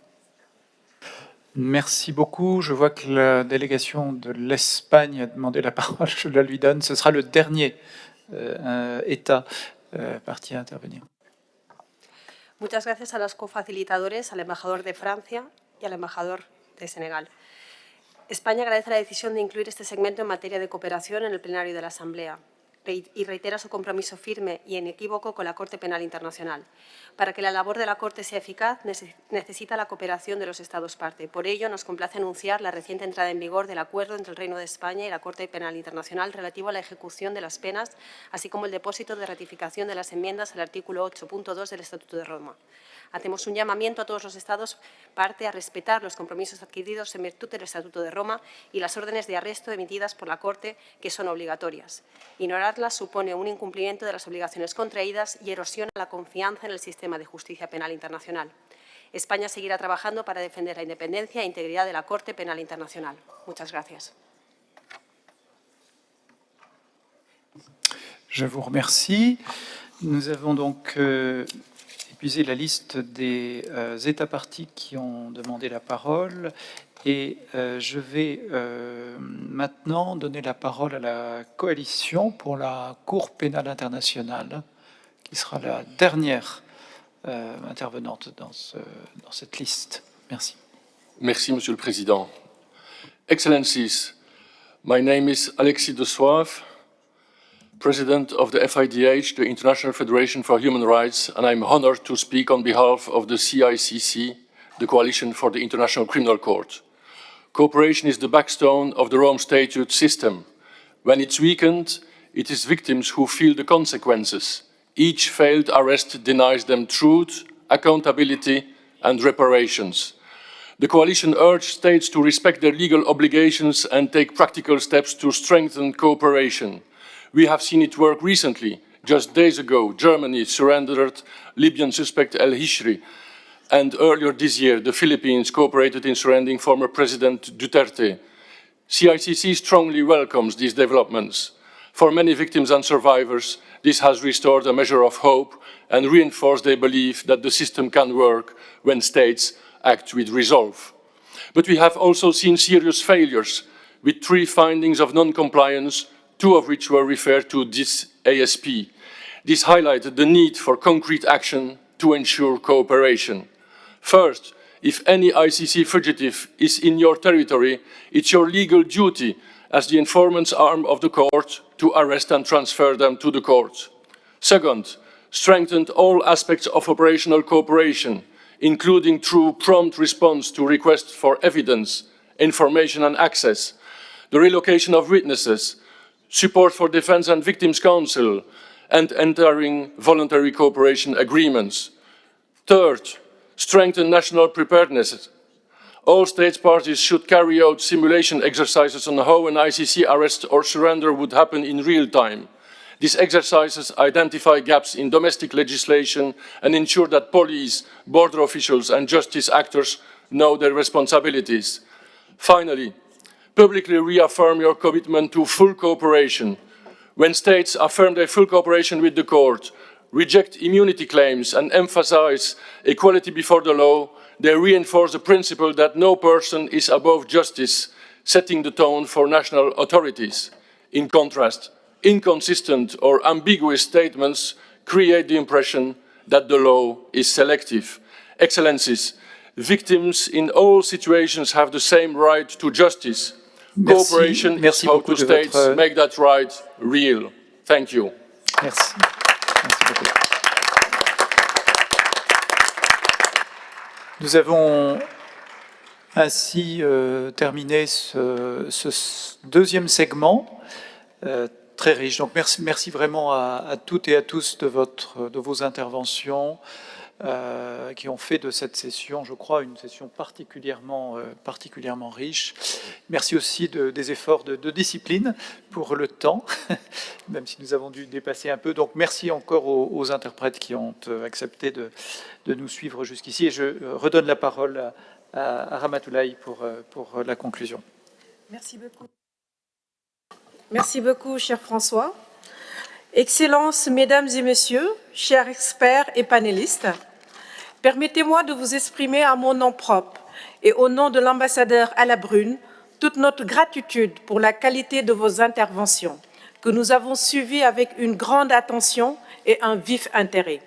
Speaker 2: Merci beaucoup. Je vois que la délégation de l'Espagne a demandé la parole. Je la lui donne. Ce sera le dernier État parti à intervenir.
Speaker 18: Muchas gracias a los cofacilitadores, al embajador de Francia y al embajador de Senegal. España agradece la decisión de incluir este segmento en materia de cooperación en el plenario de la Asamblea y reitera su compromiso firme y inequívoco con la Corte Penal Internacional. Para que la labor de la Corte sea eficaz, necesita la cooperación de los Estados parte. Por ello, nos complace anunciar la reciente entrada en vigor del acuerdo entre el Reino de España y la Corte Penal Internacional relativo a la ejecución de las penas, así como el depósito de ratificación de las enmiendas al artículo 8.2 del Estatuto de Roma. Hacemos un llamamiento a todos los Estados parte a respetar los compromisos adquiridos en virtud del Estatuto de Roma y las órdenes de arresto emitidas por la Corte, que son obligatorias. Ignorarlas supone un incumplimiento de las obligaciones contraídas y erosiona la confianza en el sistema de justicia penal internacional. España seguirá trabajando para defender la independencia e integridad de la Corte Penal Internacional. Muchas gracias.
Speaker 2: Je vous remercie. Nous avons donc épuisé la liste des États partis qui ont demandé la parole et je vais maintenant donner la parole à la coalition pour la Cour pénale internationale, qui sera la dernière intervenante dans cette liste. Merci.
Speaker 14: Merci, Monsieur le Président. Excellencies, my name is Alexis de Soif, President of the FIDH, the International Federation for Human Rights, and I'm honored to speak on behalf of the CICC, the Coalition for the International Criminal Court. Cooperation is the backbone of the Rome Statute system. When it's weakened, it is victims who feel the consequences. Each failed arrest denies them truth, accountability, and reparations. The Coalition urged states to respect their legal obligations and take practical steps to strengthen cooperation. We have seen it work recently. Just days ago, Germany surrendered Libyan suspect El-Hishri, and earlier this year, the Philippines cooperated in surrendering former President Duterte. CICC strongly welcomes these developments. For many victims and survivors, this has restored a measure of hope and reinforced their belief that the system can work when states act with resolve. But we have also seen serious failures, with 3 findings of non-compliance, 2 of which were referred to this ASP. This highlighted the need for concrete action to ensure cooperation. First, if any ICC fugitive is in your territory, it's your legal duty as the informant's arm of the court to arrest and transfer them to the court. Second, strengthen all aspects of operational cooperation, including through prompt response to requests for evidence, information and access, the relocation of witnesses, support for defense and victims' counsel, and entering voluntary cooperation agreements. Third, strengthen national preparedness. All states parties should carry out simulation exercises on how an ICC arrest or surrender would happen in real time. These exercises identify gaps in domestic legislation and ensure that police, border officials and justice actors know their responsibilities. Finally, publicly reaffirm your commitment to full cooperation. When states affirm their full cooperation with the court, reject immunity claims and emphasize equality before the law, they reinforce the principle that no person is above justice, setting the tone for national authorities. In contrast, inconsistent or ambiguous statements create the impression that the law is selective. Excellencies, victims in all situations have the same right to justice. Cooperation is how two states make that right real. Thank you.
Speaker 2: Merci. Merci beaucoup. Nous avons ainsi terminé ce deuxième segment très riche. Donc merci vraiment à toutes et à tous de vos interventions qui ont fait de cette session, je crois, une session particulièrement riche. Merci aussi des efforts de discipline pour le temps, même si nous avons dû dépasser un peu. Donc merci encore aux interprètes qui ont accepté de nous suivre jusqu'ici. Et je redonne la parole à Ramatoulaye pour la conclusion.
Speaker 3: Merci beaucoup. Merci beaucoup, cher François. Excellences, Mesdames et Messieurs, chers experts et panélistes, permettez-moi de vous exprimer à mon nom propre et au nom de l'ambassadeur à la Brune toute notre gratitude pour la qualité de vos interventions que nous avons suivies avec une grande attention et un vif intérêt.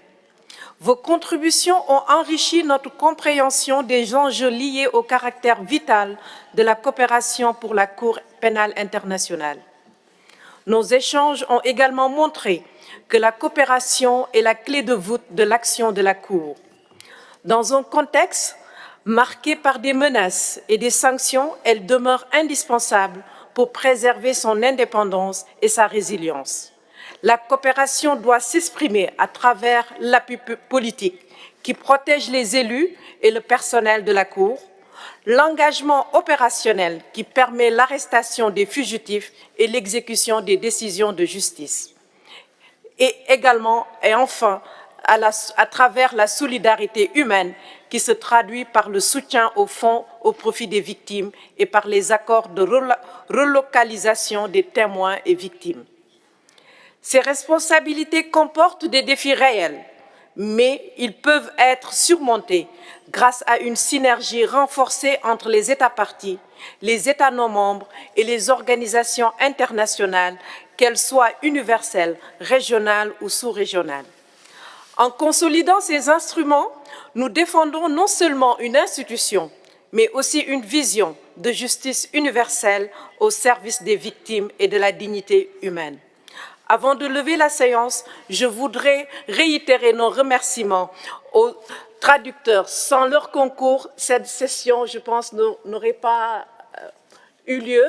Speaker 3: Vos contributions ont enrichi notre compréhension des enjeux liés au caractère vital de la coopération pour la Cour pénale internationale. Nos échanges ont également montré que la coopération est la clé de voûte de l'action de la Cour. Dans un contexte marqué par des menaces et des sanctions, elle demeure indispensable pour préserver son indépendance et sa résilience. La coopération doit s'exprimer à travers l'appui politique qui protège les élus et le personnel de la Cour, l'engagement opérationnel qui permet l'arrestation des fugitifs et l'exécution des décisions de justice. Et également, et enfin, à travers la solidarité humaine qui se traduit par le soutien au fonds au profit des victimes et par les accords de relocalisation des témoins et victimes. Ces responsabilités comportent des défis réels, mais ils peuvent être surmontés grâce à une synergie renforcée entre les États parties, les États non membres et les organisations internationales, qu'elles soient universelles, régionales ou sous-régionales. En consolidant ces instruments, nous défendons non seulement une institution, mais aussi une vision de justice universelle au service des victimes et de la dignité humaine. Avant de lever la séance, je voudrais réitérer nos remerciements aux traducteurs. Sans leur concours, cette session, je pense, n'aurait pas eu lieu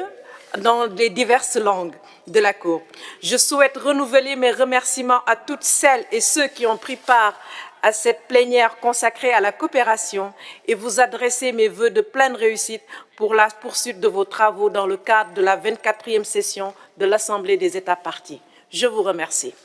Speaker 3: dans les diverses langues de la Cour. Je souhaite renouveler mes remerciements à toutes celles et ceux qui ont pris part à cette plénière consacrée à la coopération et vous adresser mes vœux de pleine réussite pour la poursuite de vos travaux dans le cadre de la 24e session de l'Assemblée des États parties. Je vous remercie.